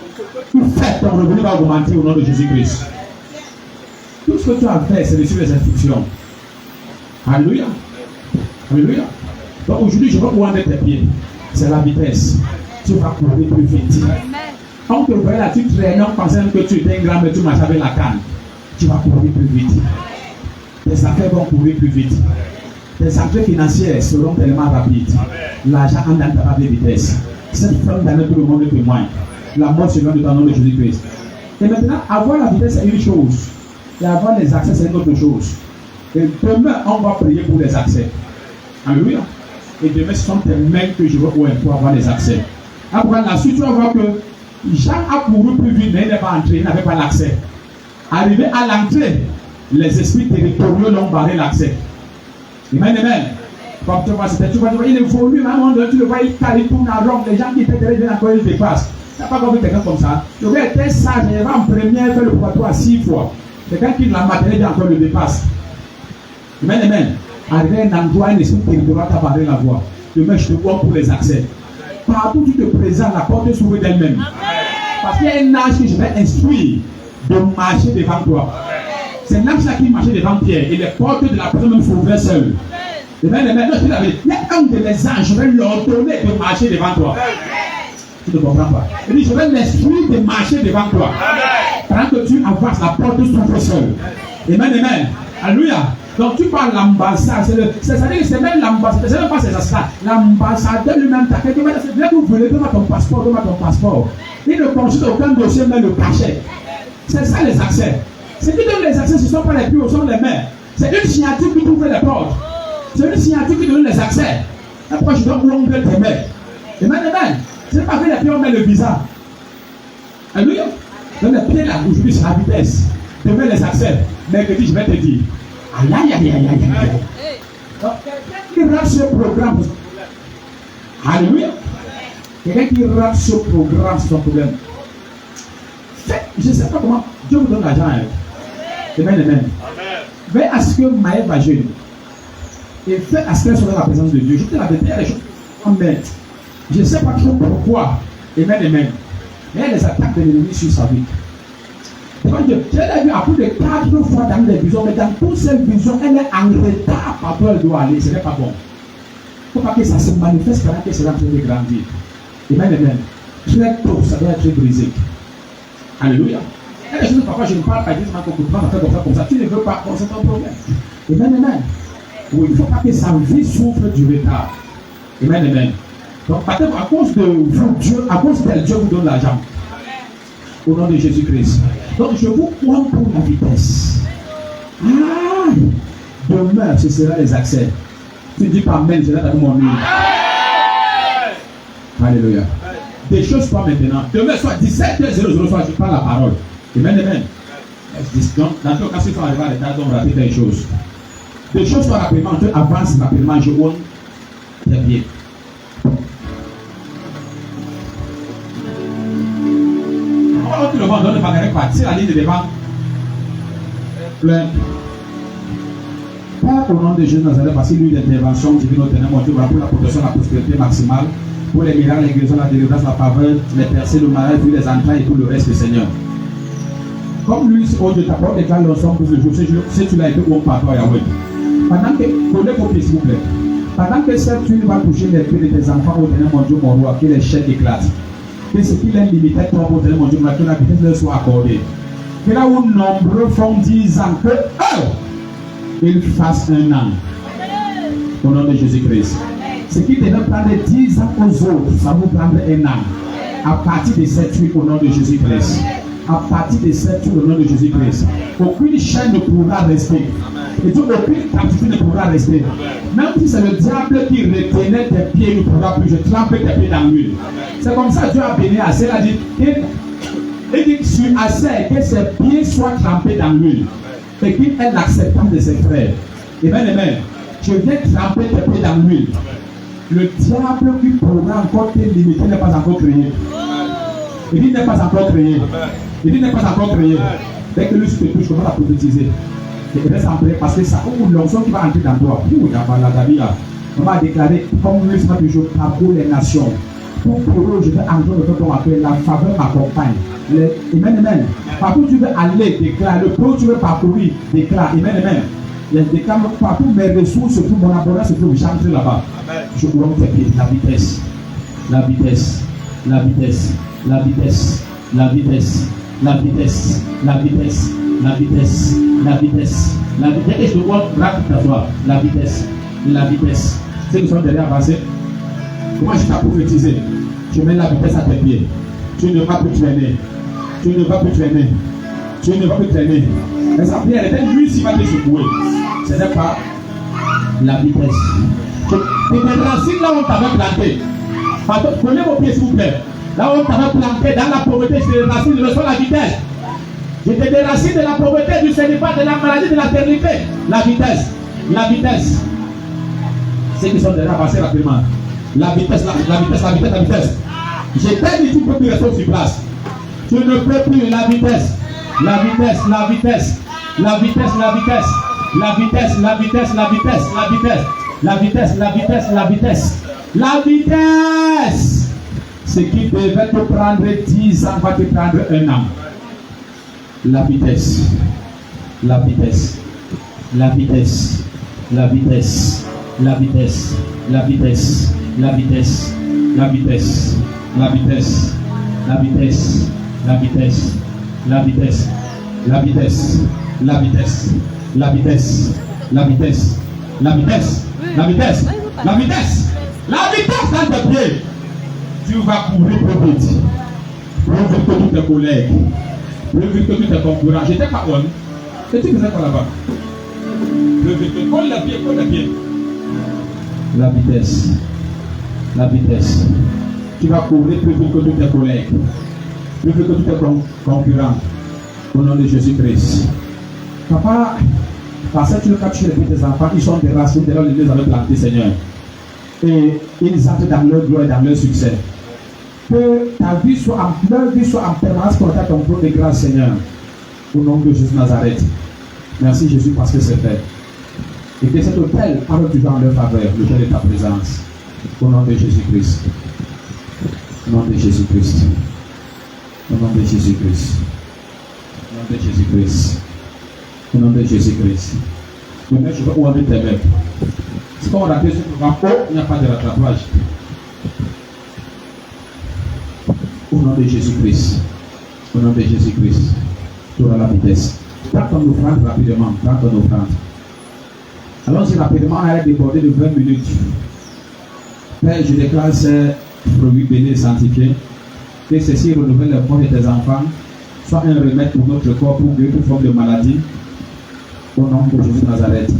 S2: tout fait, ton revenu va augmenter au nom de Jésus-Christ. Tout ce que tu as fait, c'est de suivre les instructions. Alléluia. Alléluia. Donc aujourd'hui, je vais prendre tes pieds. C'est la vitesse. Tu vas courir plus vite. On te voit là, tu traînes en pensant que tu étais un grand, mais tu marches avec la canne. Tu vas courir plus vite. Tes affaires vont courir plus vite. Tes affaires financières seront tellement rapides. L'argent en dans ta vitesse. Cette femme dans tout le monde témoigne. La mort se vient de ton nom de Jésus-Christ. Et maintenant, avoir la vitesse, c'est une chose. Et avoir les accès, c'est une autre chose. Et demain, on va prier pour les accès. Alléluia. Et demain, ce sont tes mains que je veux pour avoir les accès. Après la suite, tu vas voir que Jean a couru plus vite, mais il n'est pas entré, il n'avait pas l'accès. Arrivé à l'entrée, les esprits territoriaux l'ont barré l'accès. Amen, amen. Comme tu vois, il évolue, mais à un moment donné, tu le vois, il tourne à Rome, les gens qui étaient derrière, viennent encore, ils dépassent. Tu n'as pas compris quelqu'un comme ça. Le gars était sage, il va en première, fait le poitou 6 fois. Quelqu'un qui la maternelle, encore le dépasse. Amen, amen. Arrivé à un endroit, un esprit territorial t'a barré la voie. Demain, je te vois pour les accès. Partout où tu te présentes, la porte s'ouvre d'elle-même. Parce qu'il y a un âge que je vais instruire de marcher devant toi. C'est l'âge-là qui marchait devant Pierre. Et les portes de la personne même s'ouvraient seules. Il y a un de mes anges, je vais leur donner de marcher devant toi. Tu ne comprends pas. Il dit, je vais l'esprit de marcher devant toi. Pendant que tu avances, la porte s'ouvre seule. Amen, amen. Alléluia. Donc tu parles l'ambassade. C'est-à-dire que c'est même l'ambassade. C'est même pas ces aspects. L'ambassadeur lui-même t'a quelqu'un. Là, vous voulez, donne-moi ton passeport, donne-moi ton passeport. Il ne consulte aucun dossier, mais le cachet. C'est ça les accès. Ce qui donne les accès, ce ne sont pas les pieds, ce sont les mains. C'est une signature qui ouvre les portes. C'est une signature qui donne les accès. Après, je dois ouvrir tes mains. Amen, amen. Ce n'est pas que les pieds, on met le visa. Alléluia. Donc les pieds là, aujourd'hui, c'est la vitesse. Demain, les accès. Mercredi, je vais te dire. Aïe, aïe, aïe, aïe, aïe. Donc, quelqu'un qui rate ce programme. Alléluia. Quelqu'un qui rate ce programme, c'est son problème. Je ne sais pas comment Dieu vous donne l'argent. Amen, amen. Fais à ce que Maël va jeûner. Et fais à ce qu'elle soit dans la présence de Dieu. Je te l'avais dit, il y a des choses. Amen. Je ne sais pas trop pourquoi. Amen, amen. Mais il y a des attaques de l'ennemi sur sa vie. Je l'ai vu à plus de 4 fois dans les visions, mais dans toutes ces visions, elle est en retard par où elle doit aller. Ce n'est pas bon. Il ne faut pas que ça se manifeste pendant que c'est en train de grandir. Amen, amen. Très tôt, ça doit être brisé. Alléluia. Il y a des choses, parfois, je ne parle pas, je dis, comme ça. Tu ne veux pas, c'est un problème. Amen, amen. Oui, il ne faut pas que sa vie souffre du retard. Amen, amen. Donc, à cause de vous, Dieu, à cause d'elle, Dieu vous donne l'argent. Au nom de Jésus-Christ. Donc, je vous crois pour la vitesse. Ah, demain, ce sera les accès. Tu ne dis pas Amen, je vais dans mon nuit. Alléluia. Des choses pas maintenant. Demain, soit 17h00, soit je parle la parole. Amen, amen. Donc, dans ton cas, si tu arrives à l'état, on va rater des choses. Des choses soit rapidement, tu avances rapidement, je vois tes pieds. Tout le monde donne pas quelque part. C'est la ligne de devant. Plein. Père, au nom de Jésus Nazareth, parce qu'il y a eu l'intervention divine au ténèbre, pour la protection, la prospérité maximale, pour les miracles, les guérisons, la délivrance, la faveur, les percées, le mariage, les entrailles et tout le reste, Seigneur. Comme lui, oh Dieu, ta parole déclare l'ensemble pour ce jour, si tu l'as été bon par toi, Yahweh. Pendant que, collez vos pieds, s'il vous plaît. Pendant que cette huile va toucher les pieds de tes enfants au ténèbre, mon Dieu, mon roi, que les chèques éclatent. Que ce qui les limitait, toi, au ténèbre, mon Dieu, que la vitesse leur soit accordée. Que là où nombreux font 10 ans, que eux, ils fassent un an. Au nom de Jésus-Christ. Ce qui devait prendre 10 ans aux autres, ça vous prendre un an. À partir de cette nuit, au nom de Jésus-Christ. À partir de cette nuit, au nom de Jésus-Christ. Aucune chaîne ne pourra rester. Et donc, aucune captivité ne pourra rester. Même si c'est le diable qui retenait tes pieds, il ne pourra plus. Je trempe tes pieds dans l'huile. C'est comme ça que Dieu a béni Assez. Il a dit, il dit sur Assez que ses pieds soient trempés dans l'huile. Et qu'il ait l'acceptance de ses frères. Amen, amen. Je viens tremper tes pieds dans l'huile. Le diable qui pourra encore te limiter n'est pas encore créé. Il dit n'est pas encore créé. Il dit n'est pas encore créé. Dès que lui se touche, comment la prophétiser? Et reste en paix parce que ça ouvre l'onction qui va entrer dans toi. On va déclarer comme lui sera toujours parcours les nations. Pour eux, je vais entendre le ton appel, la faveur m'accompagne. Amen, amen. Partout où tu veux aller, déclare. Le pro tu veux parcourir, déclare. Amen, amen. Il y a des cas partout, mes ressources se trouvent, mon abondance se trouve, j'entre là-bas. Je vois tes pieds, la vitesse, la vitesse, la vitesse, la vitesse, la vitesse, la vitesse, la vitesse, la vitesse, la vitesse, la vitesse. Et je vois rapide à toi, la vitesse, la vitesse. Ceux qui sont derrière avancés, comment je t'ai prophétisé? Je mets la vitesse à tes pieds. Tu ne vas plus traîner. Tu ne vas plus traîner. Tu ne vas plus traîner. Mais sa prière était lui qui va te secouer. Ce n'est pas la vitesse. Et des racines là où on t'avait planté. Pardon, prenez vos pieds s'il vous plaît. Là où on t'avait planté dans la pauvreté, c'est les racines de la vitesse. J'étais des racines de la pauvreté, du célibat, de la maladie, de la stérilité. La vitesse. La vitesse. Ceux qui sont déjà avancés rapidement. La vitesse, la vitesse, la vitesse, la vitesse. J'ai dit tu ne peux plus rester sur place. Tu ne peux plus la vitesse. La vitesse, la vitesse. La vitesse, la vitesse. La vitesse, la vitesse, la vitesse, la vitesse. La vitesse, la vitesse, la vitesse. La vitesse. Ce qui devait te prendre 10 ans va te prendre 1 an. La vitesse. La vitesse. La vitesse. La vitesse. La vitesse. La vitesse. La vitesse. La vitesse. La vitesse. La vitesse. La vitesse. La vitesse. La vitesse. La vitesse. La vitesse. La vitesse. La vitesse. La vitesse. La vitesse. La vitesse dans tes pieds. Tu vas courir plus vite. Plus vite que tous tes collègues. Plus vite que tous tes concurrents. J'étais pas bon. Et tu faisais quoi là-bas? Plus vite que colle les pieds, colle les pieds. La vitesse. La vitesse. Tu vas courir plus vite que tous tes collègues. Plus vite que tous tes concurrents. Au nom de Jésus-Christ. Papa, parce que tu le captures tes enfants, ils sont des racines de là où les avait plantés, Seigneur. Et ils entrent dans leur gloire et dans leur succès. Que ta vie soit en permanence connectée à ton trône de grâce, Seigneur. Au nom de Jésus Nazareth. Merci Jésus parce que c'est fait. Et que cet hôtel parle toujours en leur faveur, le jour de ta présence. Au nom de Jésus-Christ. Au nom de Jésus-Christ. Au nom de Jésus-Christ. Au nom de Jésus-Christ. Au nom de Jésus-Christ. Demain, je vais où avec tes mains. Si on rappelle ce programme, il n'y a pas de rattrapage. Au nom de Jésus-Christ. Au nom de Jésus-Christ. Tu auras la vitesse. Prends ton offrande rapidement. Prends ton offrande. Allons-y rapidement. On a débordé de 20 minutes. Père, je déclare ces produits bénis et sanctifiés. Que ceci renouvelle le corps de tes enfants. Soit un remède pour notre corps, pour guérir toute forme de maladie. Au nom de Jésus Nazareth.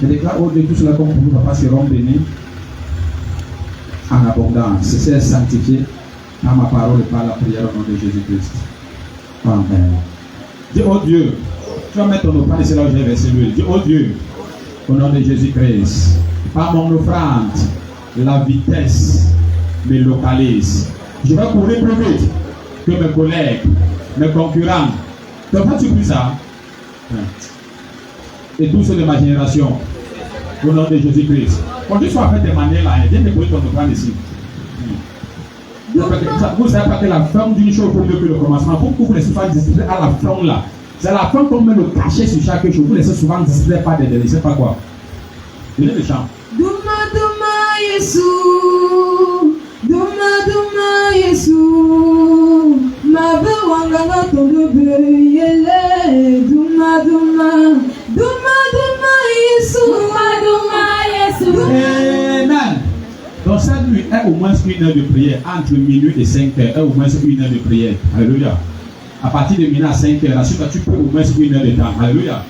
S2: Je déclare au-delà de tout cela comme pour nous, papa, seront bénis en abondance. C'est sanctifié par ma parole et par la prière au nom de Jésus-Christ. Amen. Dis, oh Dieu, tu vas mettre ton offrande ici là où j'ai versé l'huile. Dis, oh Dieu, au nom de Jésus-Christ, par mon offrande, la vitesse me localise. Je vais courir plus vite que mes collègues, mes concurrents. Donc, tu pries ça? Et tous ceux de ma génération, au nom de Jésus-Christ. Quand tu sois fait de manière là, viens déposer ton offrande ici. Vous savez pas que la fin d'une chose vaut mieux que le commencement. Pour que vous laissez souvent distrait à la fin là. C'est à la fin qu'on met le cachet sur chaque chose. Vous laissez souvent distrait par des délits. C'est pas quoi. Venez le chant.
S1: Duma duma Yesu, duma duma Yesu, ma be wanganga tondebe yele, duma duma, duma duma Yesu, duma duma Yesu. Amen.
S2: Donc cette nuit est au moins 1 heure de prière, entre minuit et 5 heures, est au moins 1 heure de prière. Alléluia. À partir de minuit à 5 heures, ensuite tu peux au moins 1 heure de temps. Alléluia.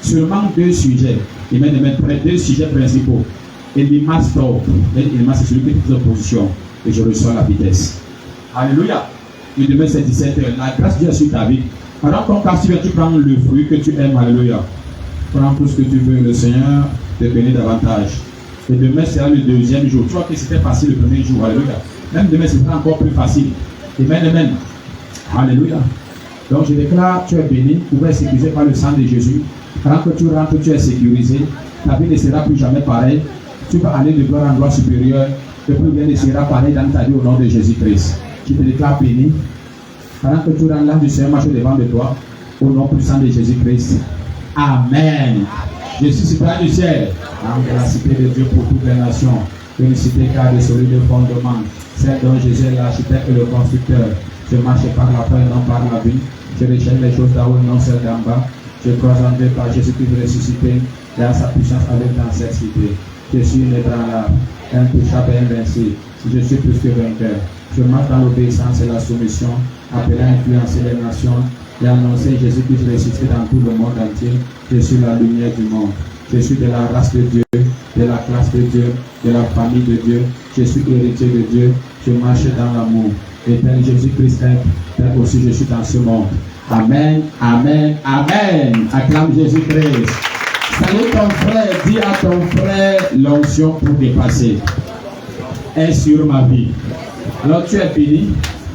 S2: Seulement 2 sujets. Il met de mettre 2 sujets principaux. Et l'image stop. Et l'image c'est celui qui est en position. Et je reçois la vitesse. Alléluia. Et demain c'est 17 heures. La grâce de Dieu est sur ta vie. Alors quand tu prends le fruit que tu aimes. Alléluia. Prends tout ce que tu veux. Le Seigneur te bénit davantage. Et demain sera le 2e jour. Tu vois que c'était facile le premier jour. Alléluia. Même demain, ce sera encore plus facile. Amen, amen. Alléluia. Donc je déclare, tu es béni. Tu es sécurisé par le sang de Jésus. Quand que tu rentres, tu es sécurisé. Ta vie ne sera plus jamais pareille. Tu vas aller de gloire en gloire supérieure. Et plus rien ne sera pareil dans ta vie au nom de Jésus-Christ. Je te déclare béni. Pendant que tu rentres là du Seigneur marche devant de toi. Au nom puissant de Jésus-Christ. Amen. Je suis citoyen du ciel, dans la cité de Dieu pour toutes les nations, une cité qui a des solides fondements, celle dont Jésus est l'architecte et le constructeur. Je marche par la peur, non par la vie. Je recherche les choses d'en haut, non celles d'en bas. Je crois en Dieu par Jésus-Christ ressuscité, et à sa puissance avec dans cette cité. Je suis inébranlable, intouchable et invincible. Je suis plus que vainqueur. Je marche dans l'obéissance et la soumission, appelant à influencer les nations et annoncer Jésus-Christ ressuscité dans tout le monde entier. Je suis la lumière du monde. Je suis de la race de Dieu, de la classe de Dieu, de la famille de Dieu. Je suis héritier de Dieu. Je marche dans l'amour. Et tel Jésus-Christ est, tel aussi je suis dans ce monde. Amen, amen, amen. Acclame Jésus-Christ. Salut ton frère, dis à ton frère, l'onction pour dépasser est sur ma vie. Alors tu es béni,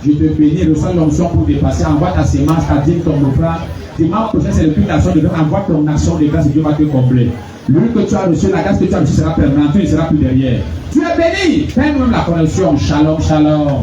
S2: je te bénis, reçois l'onction pour dépasser, envoie ta sémence, ta dîme, ton offrande. Dimanche prochain, c'est le culte d'action de grâce, envoie ton action de grâce et Dieu va te combler. L'huile que tu as reçue, la grâce que tu as reçue sera permanente, tu ne seras plus derrière. Tu es béni, fais-nous la connexion, shalom, shalom.